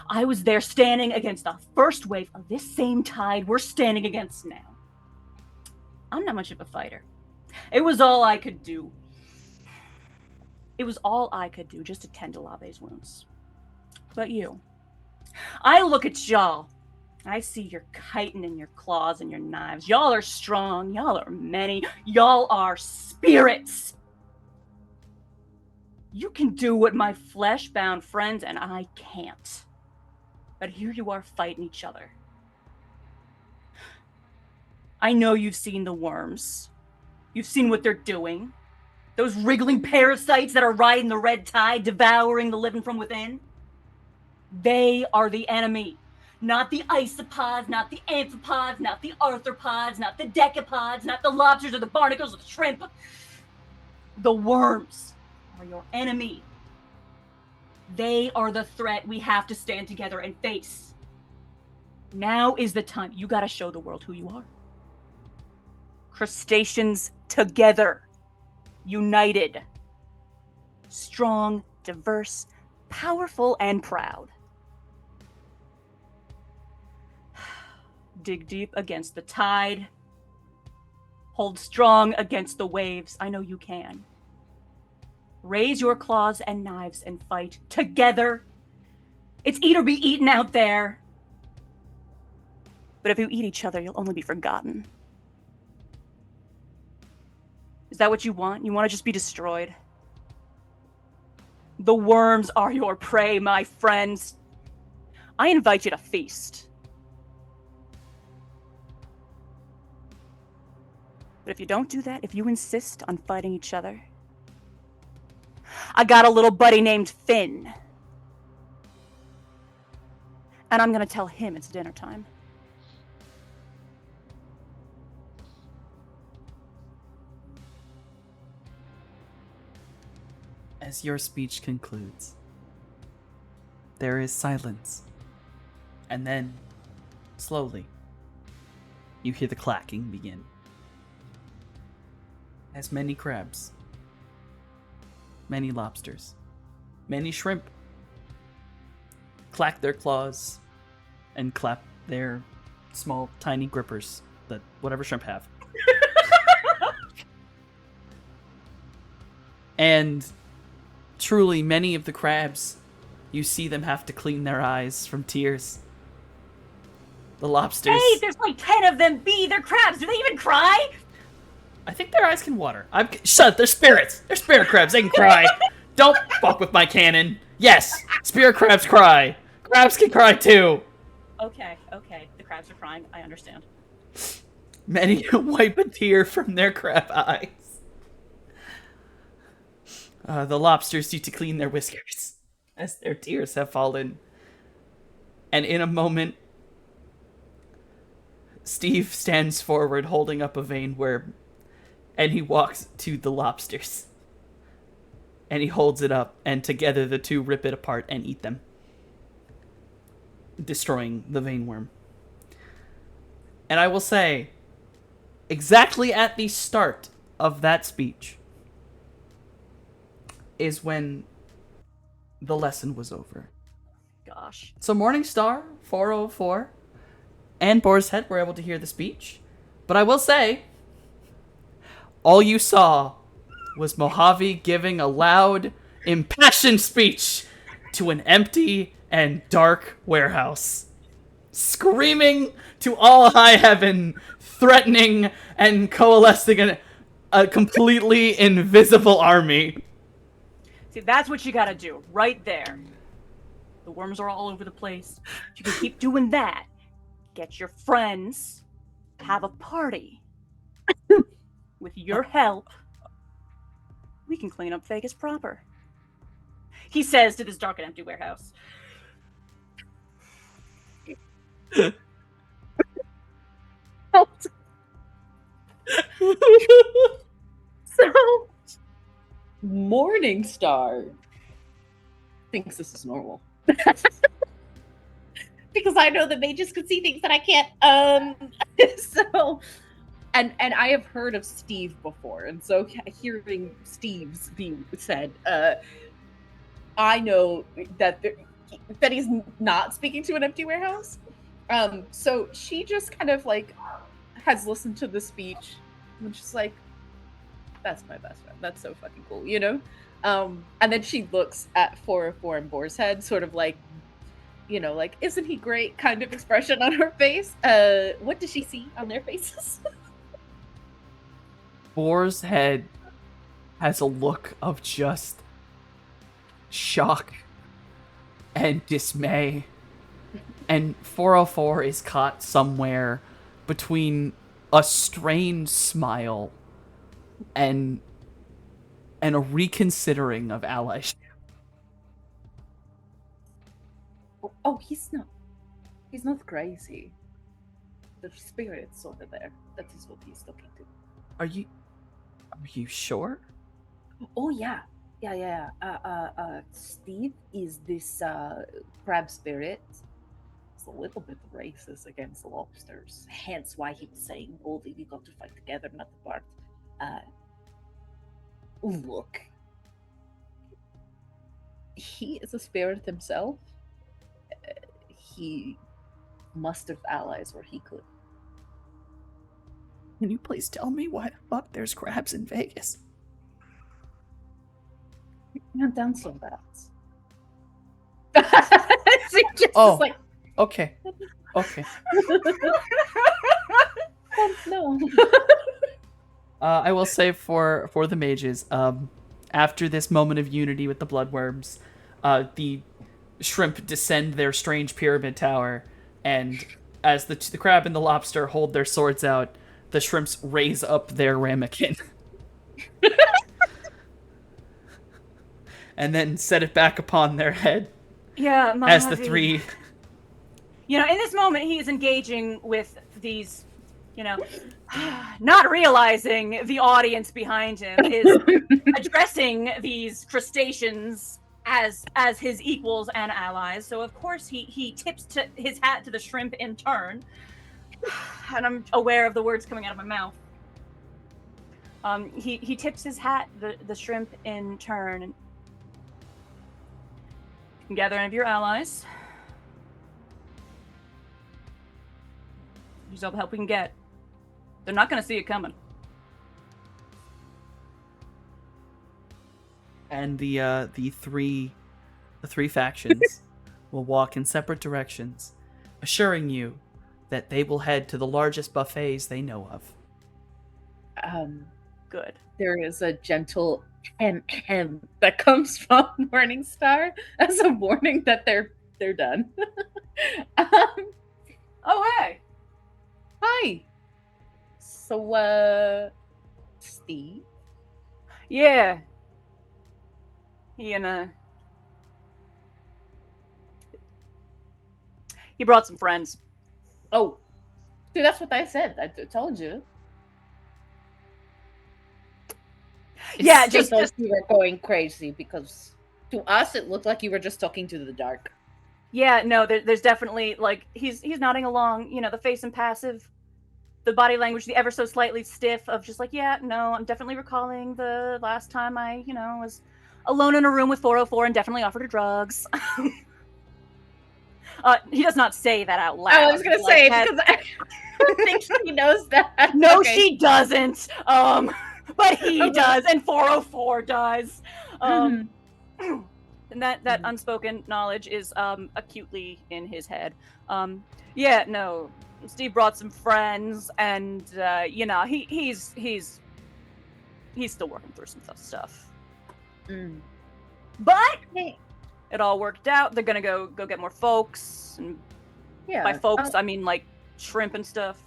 I was there standing against the first wave of this same tide we're standing against now. I'm not much of a fighter. It was all I could do. It was all I could do just to tend to Labe's wounds. But you, I look at y'all. I see your chitin and your claws and your knives. Y'all are strong. Y'all are many. Y'all are spirits. You can do what my flesh-bound friends and I can't. But here you are fighting each other. I know you've seen the worms. You've seen what they're doing. Those wriggling parasites that are riding the red tide, devouring the living from within. They are the enemy. Not the isopods, not the amphipods, not the arthropods, not the decapods, not the lobsters or the barnacles or the shrimp. The worms are your enemy. They are the threat we have to stand together and face. Now is the time. You gotta show the world who you are. Crustaceans together. United. Strong, diverse, powerful, and proud. Dig deep against the tide. Hold strong against the waves. I know you can. Raise your claws and knives and fight together. It's eat or be eaten out there. But if you eat each other, you'll only be forgotten. Is that what you want? You want to just be destroyed? The worms are your prey, my friends. I invite you to feast. But if you don't do that, if you insist on fighting each other, I got a little buddy named Finn. And I'm gonna tell him it's dinner time. As your speech concludes, there is silence. And then, slowly, you hear the clacking begin. As many crabs, many lobsters, many shrimp clack their claws and clap their small, tiny grippers that whatever shrimp have. And truly, many of the crabs, you see them have to clean their eyes from tears The lobsters. Hey, there's like 10 of them. B, they're crabs. Do they even cry? I think their eyes can water. Shut. They're spirits. They're spirit crabs. They can cry. Don't fuck with my cannon. Yes, spirit crabs cry. Crabs can cry too. Okay. The crabs are crying. I understand. Many wipe a tear from their crab eyes. The lobsters need to clean their whiskers as their tears have fallen. And in a moment, Steve stands forward holding up a vein worm, and he walks to the lobsters. And he holds it up, and together the two rip it apart and eat them, destroying the vein worm. And I will say, exactly at the start of that speech is when the lesson was over. Gosh. So Morningstar, 404, and Boar's Head were able to hear the speech. But I will say, all you saw was Mojave giving a loud, impassioned speech to an empty and dark warehouse. Screaming to all high heaven, threatening and coalescing a completely invisible army. See, that's what you gotta do, right there. The worms are all over the place. You can keep doing that. Get your friends, have a party. With your help, we can clean up Vegas proper. He says to this dark and empty warehouse. So, Morningstar thinks this is normal. Because I know the mages could see things that I can't. So, and I have heard of Steve before, and so hearing Steve's being said, I know that he's not speaking to an empty warehouse. So she just kind of like has listened to the speech, and she's like, "That's my best friend. That's so fucking cool," you know. And then she looks at 404 and Boar's Head, sort of like, you know, like, isn't he great kind of expression on her face. What does she see on their faces? Boar's Head has a look of just shock and dismay. And 404 is caught somewhere between a strained smile and a reconsidering of allyship. Oh, he's not crazy. The spirits over there. That is what he's looking to. Are you sure? Oh yeah. Steve is this crab spirit. It's a little bit racist against the lobsters. Hence why he was saying, "Goldie, we got to fight together, not apart." Look, he is a spirit himself. He must have allies where he could. Can you please tell me why the fuck there's crabs in Vegas? Not down so bad. Oh, okay. No. I will say for the mages, after this moment of unity with the bloodworms, the shrimp descend their strange pyramid tower, and as the crab and the lobster hold their swords out, the shrimps raise up their ramekin. And then set it back upon their head. Yeah, Mojave. As the three... You know, in this moment, he is engaging with these, you know, not realizing the audience behind him is addressing these crustaceans as his equals and allies. So, of course, he tips his hat to the shrimp in turn. And I'm aware of the words coming out of my mouth. He tips his hat, the shrimp in turn. And you can gather any of your allies. Use all the help we can get. They're not going to see it coming. And the three factions will walk in separate directions, assuring you that they will head to the largest buffets they know of. Good. There is a gentle hem that comes from Morningstar as a warning that they're done. Oh, hey. Hi. So, Steve. Yeah. He brought some friends. Oh, dude, that's what I said. I told you. Yeah, Just just you were going crazy because to us it looked like you were just talking to the dark. yeah. No, there's definitely like he's nodding along. You know, the face impassive, the body language, the ever so slightly stiff of just like, yeah, no, I'm definitely recalling the last time I, was alone in a room with 404 and definitely offered her drugs. He does not say that out loud. I was gonna like say that. because I don't think he knows that. No, Okay. she doesn't. But he does, and 404 does. And that unspoken knowledge is acutely in his head. Yeah, no. Steve brought some friends, and he's still working through some tough stuff. But it all worked out. They're gonna go get more folks, and by folks I mean like shrimp and stuff.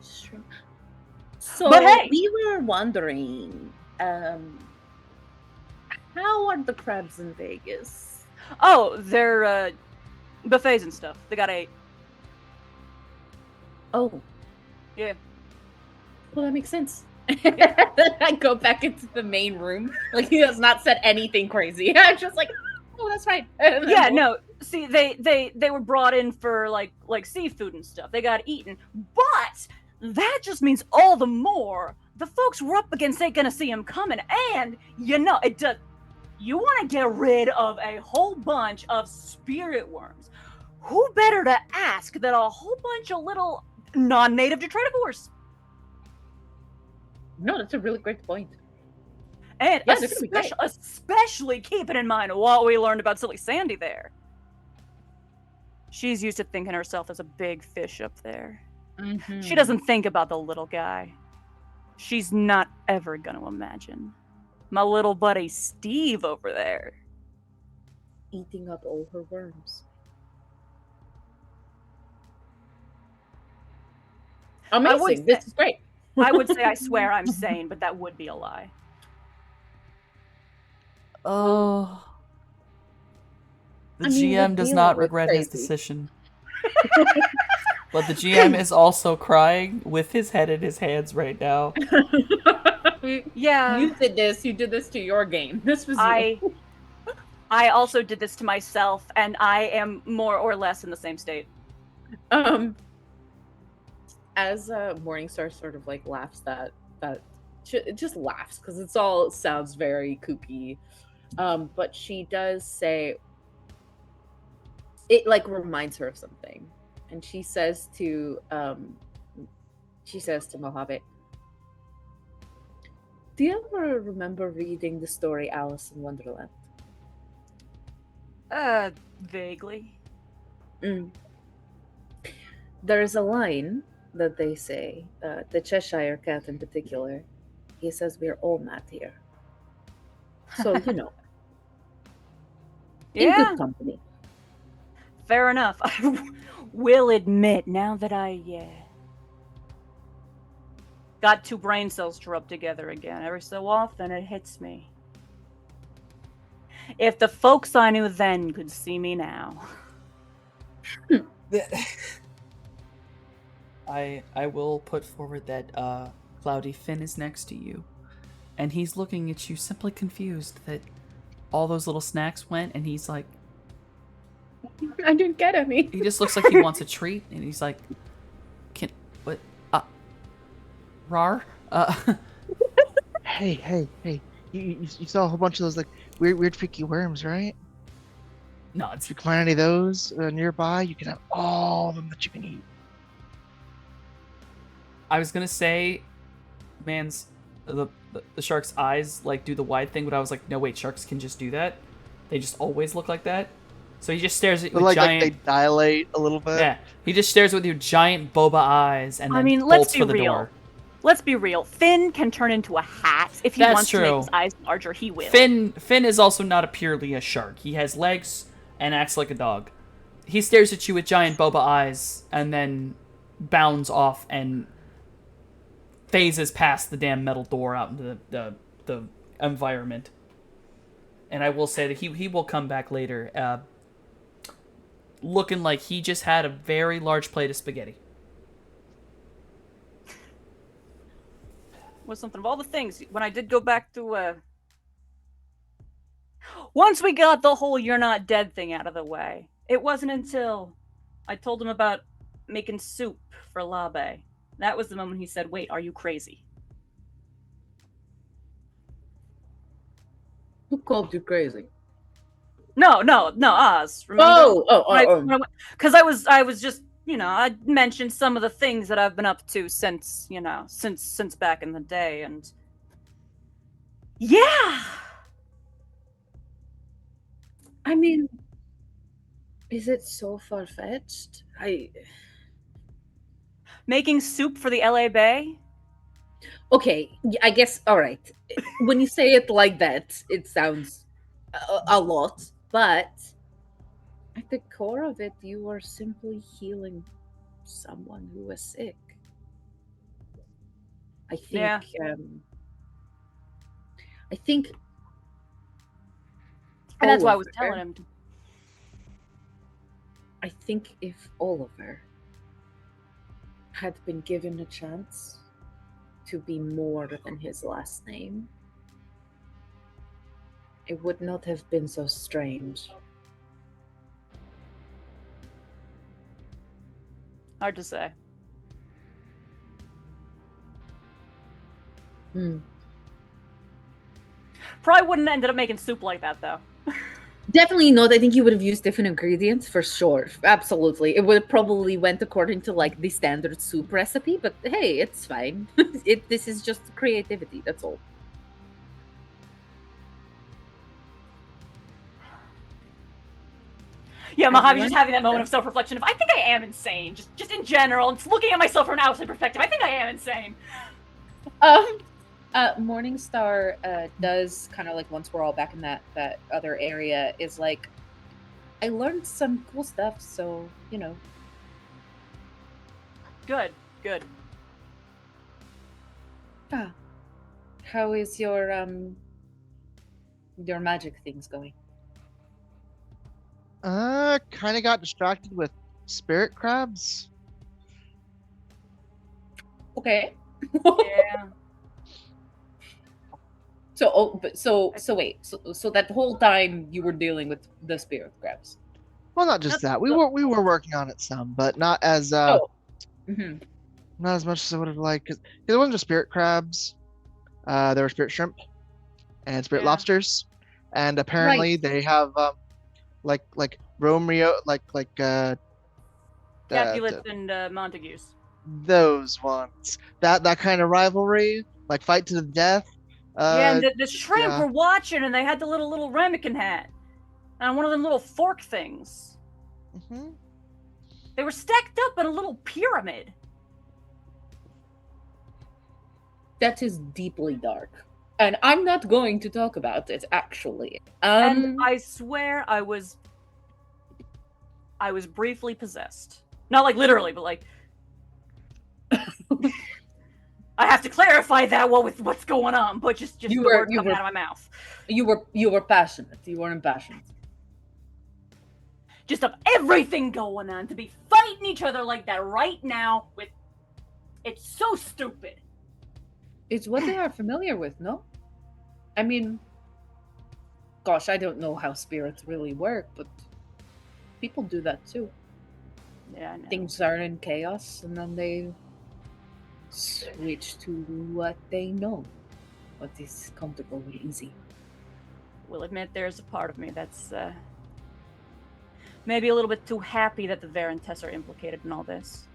Shrimp. So But hey! we were wondering, how are the crabs in Vegas? Oh, they're buffets and stuff. They got 8. Oh, Yeah. well, that makes sense. I go back into the main room. Like he has not said anything crazy. I'm just like, oh, that's fine. Yeah, no. See, they were brought in for like seafood and stuff. They got eaten, but that just means all the more the folks we're up against ain't gonna see him coming. And it does. You want to get rid of a whole bunch of spirit worms. Who better to ask than a whole bunch of little non-native detritivores? No, that's a really great point. And Yeah, this would be great. especially keeping in mind what we learned about Silly Sandy there. She's used to thinking herself as a big fish up there. She doesn't think about the little guy. She's not ever gonna imagine my little buddy Steve over there eating up all her worms. Amazing. This is great. I would say I swear I'm sane, but that would be a lie. Oh. The I mean, GM the does dealer not was regret his crazy. decision. But the GM is also crying with his head in his hands right now. Yeah. You did this. You did this to your game. This was you. I also did this to myself, and I am more or less in the same state. As Morningstar sort of like laughs it just laughs because it sounds very kooky. But she does say it like reminds her of something. And she says to Mojave, do you ever remember reading the story Alice in Wonderland? Vaguely. There's a line that they say, the Cheshire Cat in particular, he says we're all mad here. So, in Yeah, good company. fair enough. I will admit, now that I got 2 brain cells to rub together again, every so often it hits me. If the folks I knew then could see me now. I will put forward that Cloudy Finn is next to you, and he's looking at you simply confused that all those little snacks went, and he's like, I didn't get any. he just looks like he wants a treat, and he's like, Rar? Hey. You saw a whole bunch of those like weird freaky worms, right? No, If you can find any of those nearby, you can have all of them that you can eat. I was gonna say, man's the shark's eyes like do the wide thing, but I was like, no wait, sharks can just do that. They just always look like that. So he just stares at you But with like giant. they dilate a little bit. Yeah, he just stares with your giant boba eyes and I then mean, bolts let's be for the real. door. Let's be real. Finn can turn into a hat. If he That's wants to true. make his eyes larger, he will. Finn is also not purely a shark. He has legs and acts like a dog. He stares at you with giant boba eyes and then bounds off and phases past the damn metal door out into the environment. And I will say that he will come back later, looking like he just had a very large plate of spaghetti. Was something of all the things when I did go back to once we got the whole "you're not dead" thing out of the way, it wasn't until I told him about making soup for Labe. That was the moment he said, "Wait, are you crazy?" Who called you crazy? No, Oz. Remember? Oh. Because I was just, I mentioned some of the things that I've been up to since, since back in the day, and yeah. I mean, is it so far-fetched? Making soup for the LA Bay? Okay, I guess, all right. When you say it like that, it sounds a lot, but at the core of it, you are simply healing someone who was sick. I think, Yeah. I think, And that's why I was Oliver- telling him. I think if Oliver had been given a chance to be more than his last name, it would not have been so strange. Hard to say. Probably wouldn't have ended up making soup like that, though. Definitely not. I think you would have used different ingredients for sure. Absolutely. It would have probably went according to like the standard soup recipe, but hey, it's fine. This is just creativity, that's all. Yeah, Have Mojave you just learned having that moment that? of self-reflection of, I think I am insane. Just in general, and just looking at myself from an outside perspective, I think I am insane. Morningstar does kind of like, once we're all back in that other area, is like, I learned some cool stuff, so Good. How is your magic things going? Kind of got distracted with spirit crabs. Okay. Yeah. So wait. So that whole time you were dealing with the spirit crabs. Well, not just that. We were working on it some, but not as Mhm. not as much as I would have liked. Because it wasn't just spirit crabs. There were spirit shrimp and spirit Yeah. lobsters, and apparently they have like Romeo Capulets and Montagues. those ones. That kind of rivalry, like fight to the death. Yeah, and the shrimp yeah. were watching, and they had the little ramekin hat, and one of them little fork things. Mhm. They were stacked up in a little pyramid. That is deeply dark, and I'm not going to talk about it. Actually, And I swear I was briefly possessed. Not like literally, but like I have to clarify that with what's going on, but just You the were- word you coming were- out of my mouth. you were passionate. You were impassioned. Just of everything going on to be fighting each other like that right now with it's so stupid. It's what they are familiar with, no? I mean, gosh, I don't know how spirits really work, but people do that too. Yeah, I know. Things are in chaos, and then they switch to what they know, what is comfortable and easy. Will admit there's a part of me that's maybe a little bit too happy that the Varentess are implicated in all this.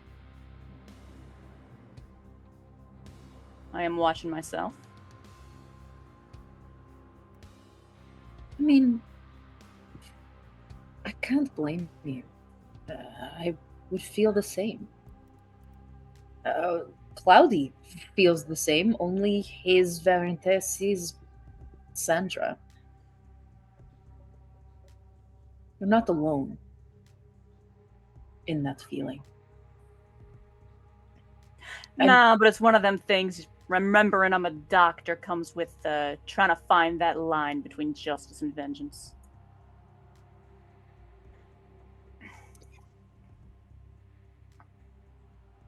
I am watching myself. I mean, I can't blame you. I would feel the same. Cloudy feels the same, only his Variante sees Sandra. You're not alone in that feeling. And- Nah, but it's one of them things. Remembering I'm a doctor comes with trying to find that line between justice and vengeance.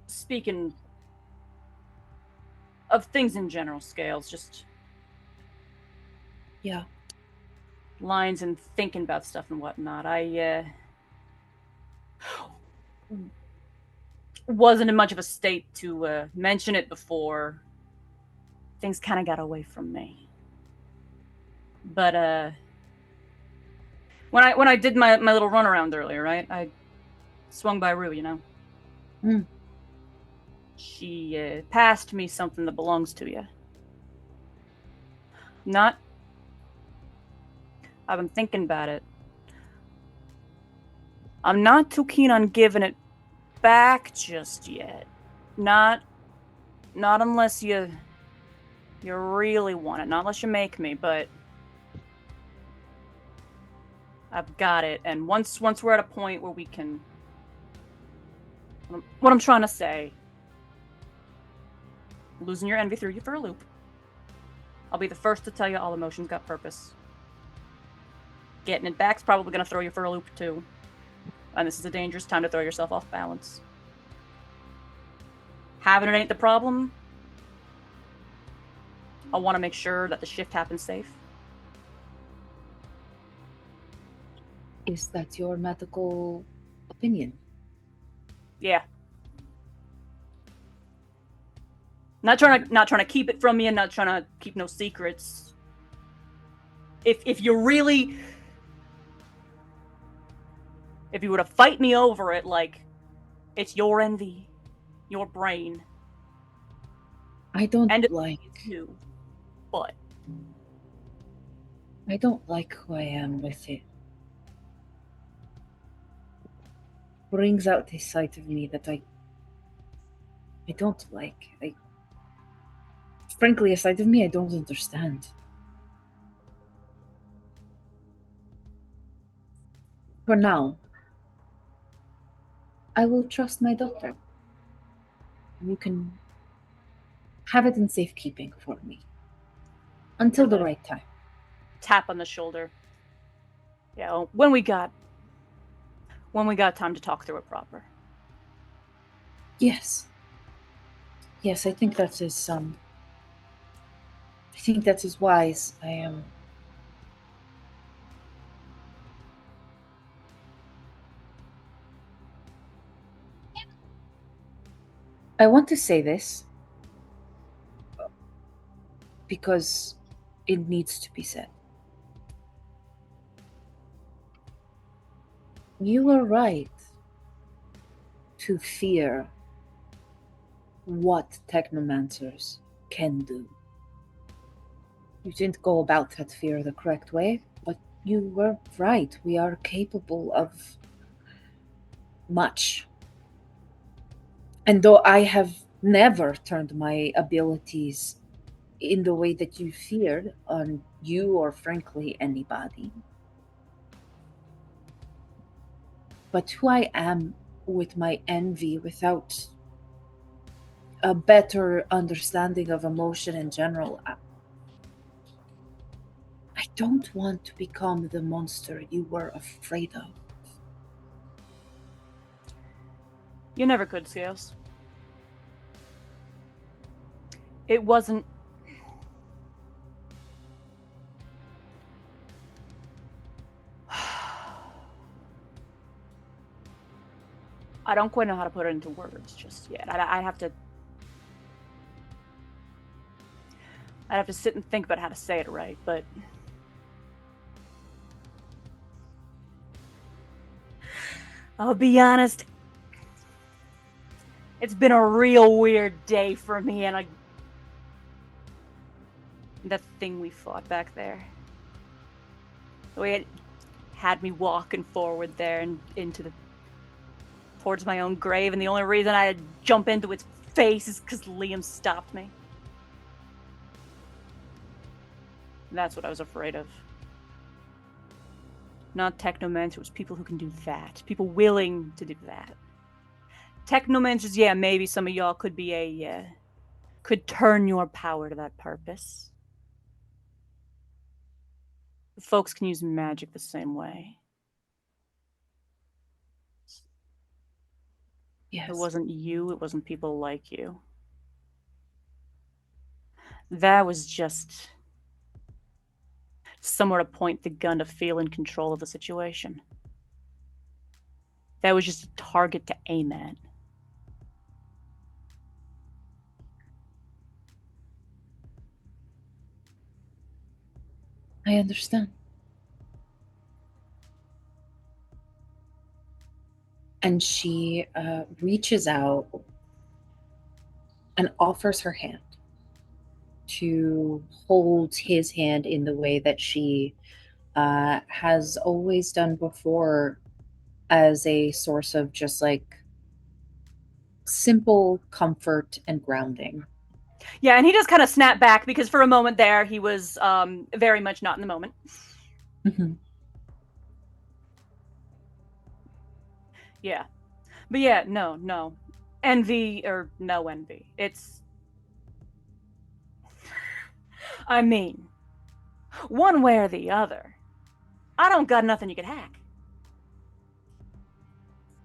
Speaking of things in general, Scales, just Yeah. lines and thinking about stuff and whatnot. I wasn't in much of a state to mention it before. Things kind of got away from me. But when I did my little run around earlier, right? I swung by Rue, you know. Mm. She passed me something that belongs to you. Not. I've been thinking about it. I'm not too keen on giving it back just yet. Not unless you really want it. Not unless you make me, but I've got it. And once we're at a point where we can, what I'm trying to say, losing your envy threw you for a loop. I'll be the first to tell you all emotions got purpose. Getting it back's probably going to throw you for a loop too. And this is a dangerous time to throw yourself off balance. Having it ain't the problem. I want to make sure that the shift happens safe. Is that your medical opinion? Yeah. Not trying to keep it from you, and not trying to keep no secrets. If you were to fight me over it, like it's your envy, your brain, I don't and like you, but I don't like who I am with it. Brings out a side of me that I don't like. Frankly, a side of me I don't understand. For now, I will trust my doctor. You can have it in safekeeping for me until the right time. tap on the shoulder. Yeah, when we got time to talk through it proper. Yes. Yes, I think that is I think that is wise. I am I want to say this because it needs to be said. You are right to fear what technomancers can do. You didn't go about that fear the correct way, but you were right. We are capable of much. And though I have never turned my abilities in the way that you feared on you or frankly anybody, but who I am with my envy without a better understanding of emotion in general, I don't want to become the monster you were afraid of. You never could, Scales. It wasn't. I don't quite know how to put it into words just yet. I'd have to sit and think about how to say it right, but I'll be honest. It's been a real weird day for me, and that thing we fought back there. The way it had me walking forward there and towards my own grave, and the only reason I had to jump into its face is because Liam stopped me. That's what I was afraid of. Not technomancers, people who can do that. People willing to do that. Technomancers, yeah, maybe some of y'all could be could turn your power to that purpose. Folks can use magic the same way. Yes. It wasn't you, it wasn't people like you. That was just somewhere to point the gun to feel in control of the situation. That was just a target to aim at. I understand. And she reaches out and offers her hand to hold his hand in the way that she has always done before, as a source of just like simple comfort and grounding. Yeah, and he just kind of snapped back because for a moment there he was very much not in the moment. Mm-hmm. Yeah. But yeah, no. Envy, or no envy. It's... I mean, one way or the other, I don't got nothing you could hack.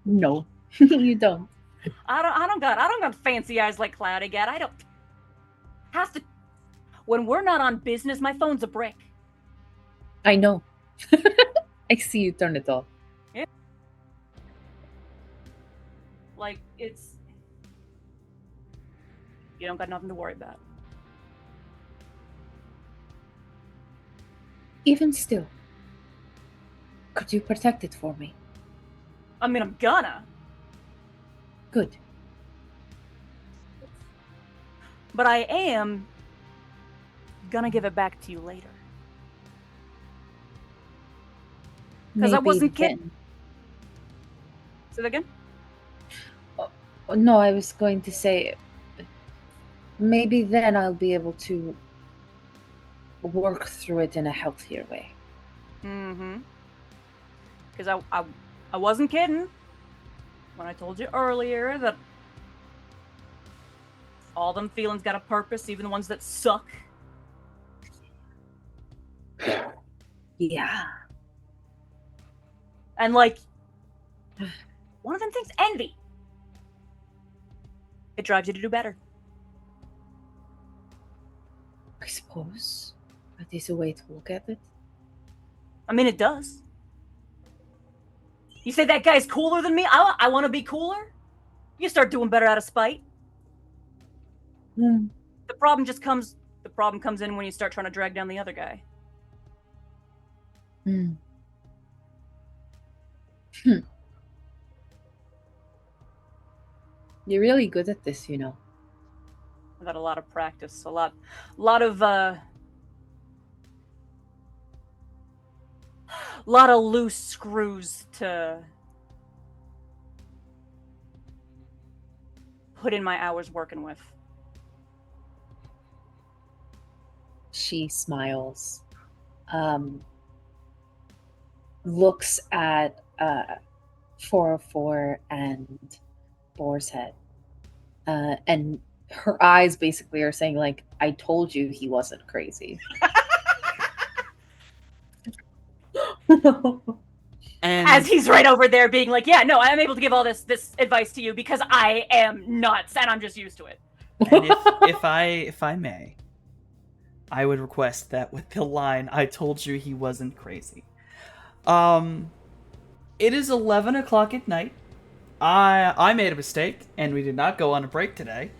No, you don't. I don't got fancy eyes like Cloudy got. I don't have to... When we're not on business, my phone's a brick. I know. I see you turn it off. Like, it's... You don't got nothing to worry about. Even still, could you protect it for me? I mean, I'm gonna. Good. But I am gonna give it back to you later. Because I Maybe wasn't kidding. then. Say that again? Oh, no, I was going to say, maybe then I'll be able to work through it in a healthier way. Mm-hmm. Because I wasn't kidding when I told you earlier that all them feelings got a purpose, even the ones that suck. Yeah. And like, one of them things, envy. It drives you to do better. I suppose that is a way to look at it. I mean, it does. You say that guy's cooler than me? I want to be cooler? You start doing better out of spite. Hmm. The problem comes in when you start trying to drag down the other guy. Hmm. You're really good at this, you know. I've had a lot of practice, a lot of loose screws to put in my hours working with. She smiles, looks at 404 and Boar's Head, and her eyes basically are saying, like, I told you he wasn't crazy. And As he's right over there being like, yeah, no, I'm able to give all this advice to you because I am nuts and I'm just used to it. And if I may, I would request that with the line, I told you he wasn't crazy. It is 11 o'clock at night. I made a mistake, and we did not go on a break today.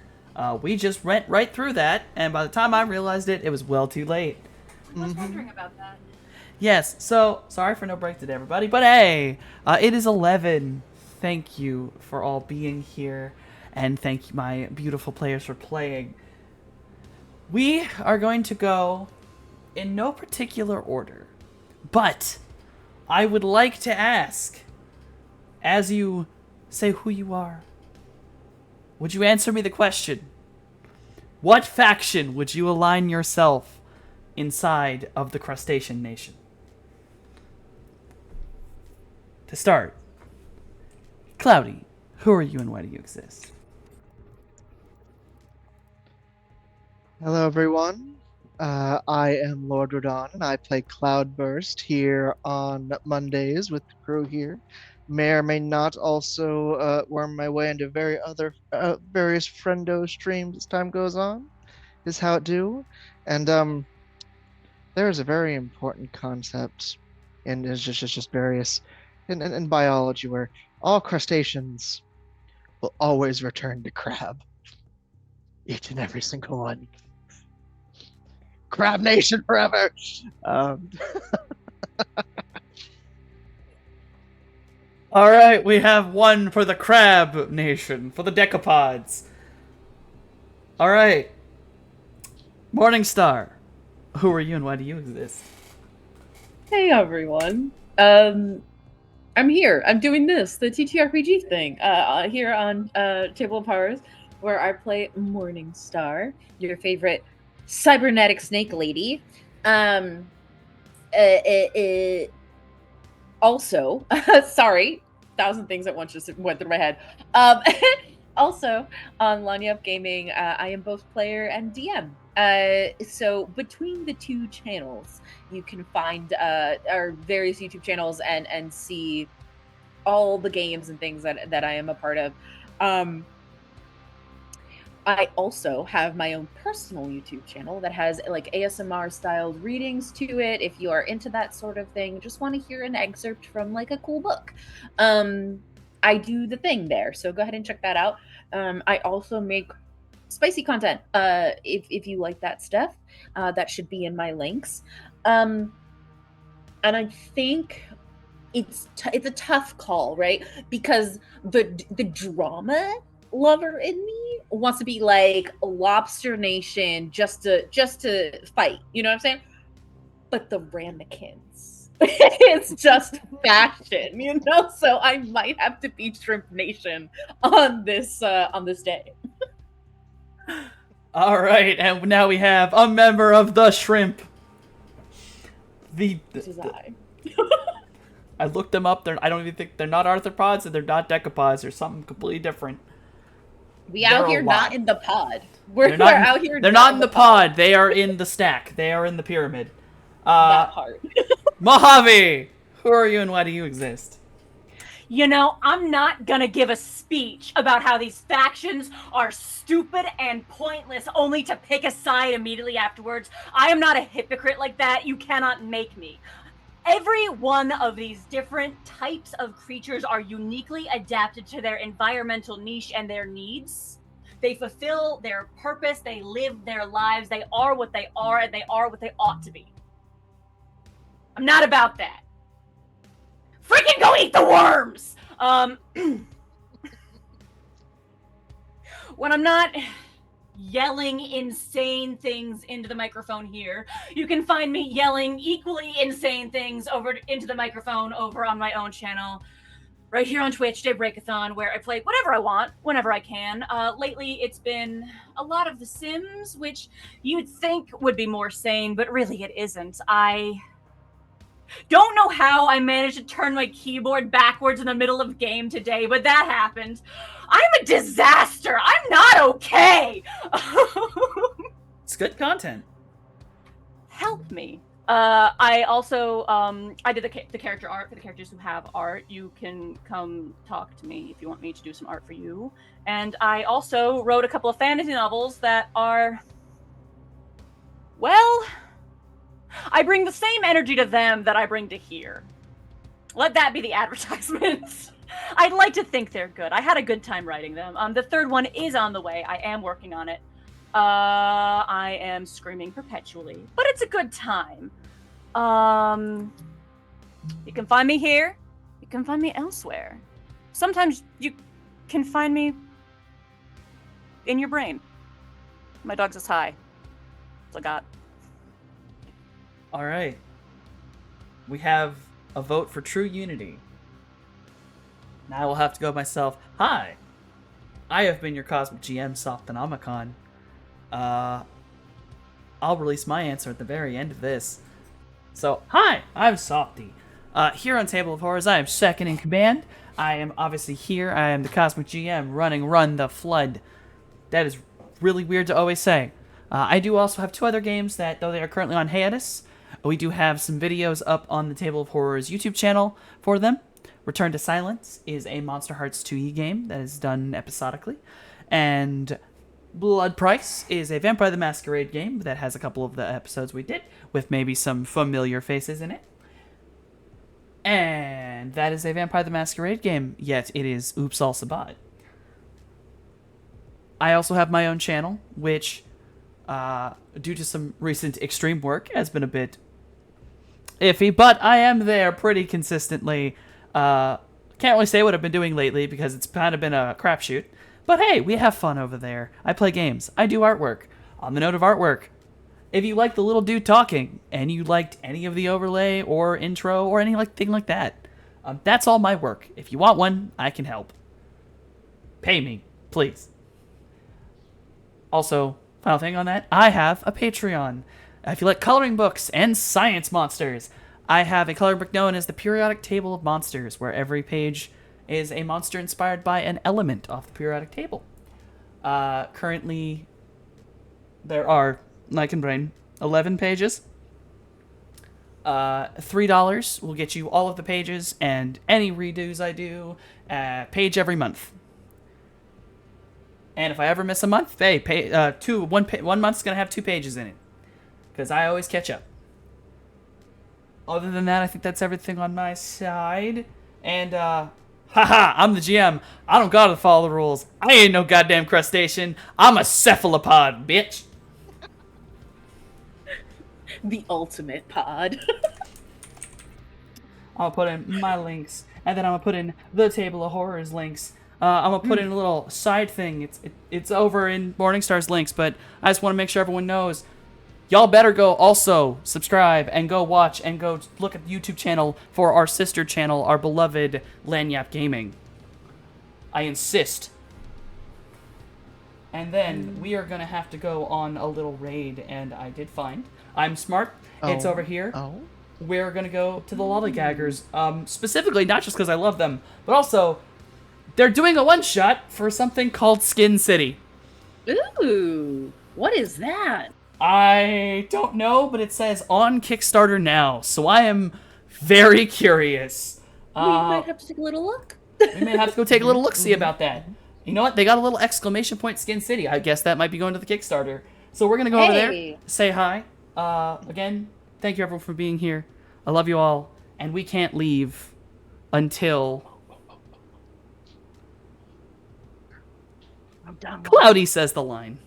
We just went right through that, and by the time I realized it, it was well too late. I was wondering about that. Yes, so, sorry for no break today, everybody, but hey, it is 11. Thank you for all being here, and thank you, my beautiful players, for playing. We are going to go in no particular order, but I would like to ask, as you say who you are, would you answer me the question? What faction would you align yourself inside of the Crustacean Nation? To start, Cloudy, who are you and why do you exist? Hello, everyone. I am Lord Rodon, and I play Cloudburst here on Mondays with the crew here. May or may not also worm my way into various friendo streams as time goes on, is how it do. And there is a very important concept in is just various in biology where all crustaceans will always return to crab. Each and every single one. Crab Nation forever. Um, All right, we have one for the Crab Nation, for the Decapods. All right, Morningstar, who are you and why do you exist? Hey everyone. I'm here. I'm doing this, the TTRPG thing, here on Table of Horrors, where I play Morningstar, your favorite cybernetic snake lady. Also, sorry, 1,000 things at once just went through my head. Also, on Lanya Up Gaming, I am both player and DM. So between the two channels, you can find our various YouTube channels and see all the games and things that I am a part of. I also have my own personal YouTube channel that has like ASMR styled readings to it. If you are into that sort of thing, just want to hear an excerpt from like a cool book. I do the thing there, so go ahead and check that out. I also make spicy content. If you like that stuff, that should be in my links. And I think it's a tough call, right? Because the drama lover in me wants to be like Lobster Nation just to fight, you know what I'm saying? But the ramekins, it's just fashion, you know. So I might have to be Shrimp Nation on this day. All right, and now we have a member of the Shrimp. This is I. I looked them up. I don't even think they're not arthropods and they're not decapods. They're something completely different. We They're out a here lot. not in the pod. We're not out here. They're not in the pod. They are in the stack. They are in the pyramid. That part. Mojave, who are you and why do you exist? You know, I'm not gonna give a speech about how these factions are stupid and pointless only to pick a side immediately afterwards. I am not a hypocrite like that. You cannot make me. Every one of these different types of creatures are uniquely adapted to their environmental niche and their needs. They fulfill their purpose, they live their lives, they are what they are, and they are what they ought to be. I'm not about that. Freaking go eat the worms! When I'm not yelling insane things into the microphone here, you can find me yelling equally insane things over into the microphone over on my own channel, right here on Twitch, Daybreakathon, where I play whatever I want, whenever I can. Lately, it's been a lot of The Sims, which you'd think would be more sane, but really it isn't. I don't know how I managed to turn my keyboard backwards in the middle of game today, but that happened. I'm a disaster. I'm not okay. It's good content. Help me. I also I did the character art for the characters who have art. You can come talk to me if you want me to do some art for you. And I also wrote a couple of fantasy novels that are, well, I bring the same energy to them that I bring to here. Let that be the advertisement. I'd like to think they're good. I had a good time writing them. The third one is on the way. I am working on it. I am screaming perpetually, but it's a good time. You can find me here. You can find me elsewhere. Sometimes you can find me in your brain. My dog says hi. That's all I got. All right. We have a vote for true unity. Now I will have to go myself. Hi, I have been your Cosmic GM, Softonomicon. I'll release my answer at the very end of this. So, hi, I'm Softy. Here on Table of Horrors, I am second in command. I am obviously here. I am the Cosmic GM running Run the Flood. That is really weird to always say. I do also have 2 other games that, though they are currently on hiatus, we do have some videos up on the Table of Horrors YouTube channel for them. Return to Silence is a Monster Hearts 2E game that is done episodically. And Blood Price is a Vampire the Masquerade game that has a couple of the episodes we did, with maybe some familiar faces in it. And that is a Vampire the Masquerade game, yet it is Oops All Sabat. I also have my own channel, which, due to some recent extreme work, has been a bit iffy, but I am there pretty consistently. Can't really say what I've been doing lately because it's kind of been a crapshoot. But hey, we have fun over there. I play games. I do artwork. On the note of artwork, if you like the little dude talking and you liked any of the overlay or intro or anything like that, that's all my work. If you want one, I can help. Pay me, please. Also, final thing on that, I have a Patreon. If you like coloring books and science monsters, I have a coloring book known as the Periodic Table of Monsters, where every page is a monster inspired by an element off the periodic table. Currently, there are, I can brain, 11 pages. $3 will get you all of the pages and any redos I do, page every month. And if I ever miss a month, hey, one month's gonna have 2 pages in it, because I always catch up. Other than that, I think that's everything on my side. And, haha, I'm the GM. I don't gotta follow the rules. I ain't no goddamn crustacean. I'm a cephalopod, bitch. The ultimate pod. I'll put in my links, and then I'm gonna put in the Table of Horrors links. I'm gonna put in a little side thing. It's over in Morningstar's links, but I just want to make sure everyone knows. Y'all better go also subscribe and go watch and go look at the YouTube channel for our sister channel, our beloved Lanyap Gaming. I insist. And then we are going to have to go on a little raid, and I did find. I'm smart. It's over here. Oh. We're going to go to the Lollygaggers. Specifically, not just because I love them, but also they're doing a one-shot for something called Skin City. Ooh, what is that? I don't know, but it says on Kickstarter now, so I am very curious. We might have to take a little look. We may have to go take a little look-see about that. You know what? They got a little exclamation point Skin City. I guess that might be going to the Kickstarter. So we're going to go over there, say hi. Again, thank you everyone for being here. I love you all, and we can't leave until Cloudy says the line.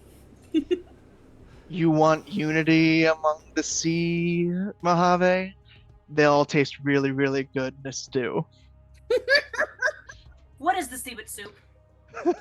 You want unity among the sea, Mojave? They all taste really, really good in a stew. What is the sea but soup?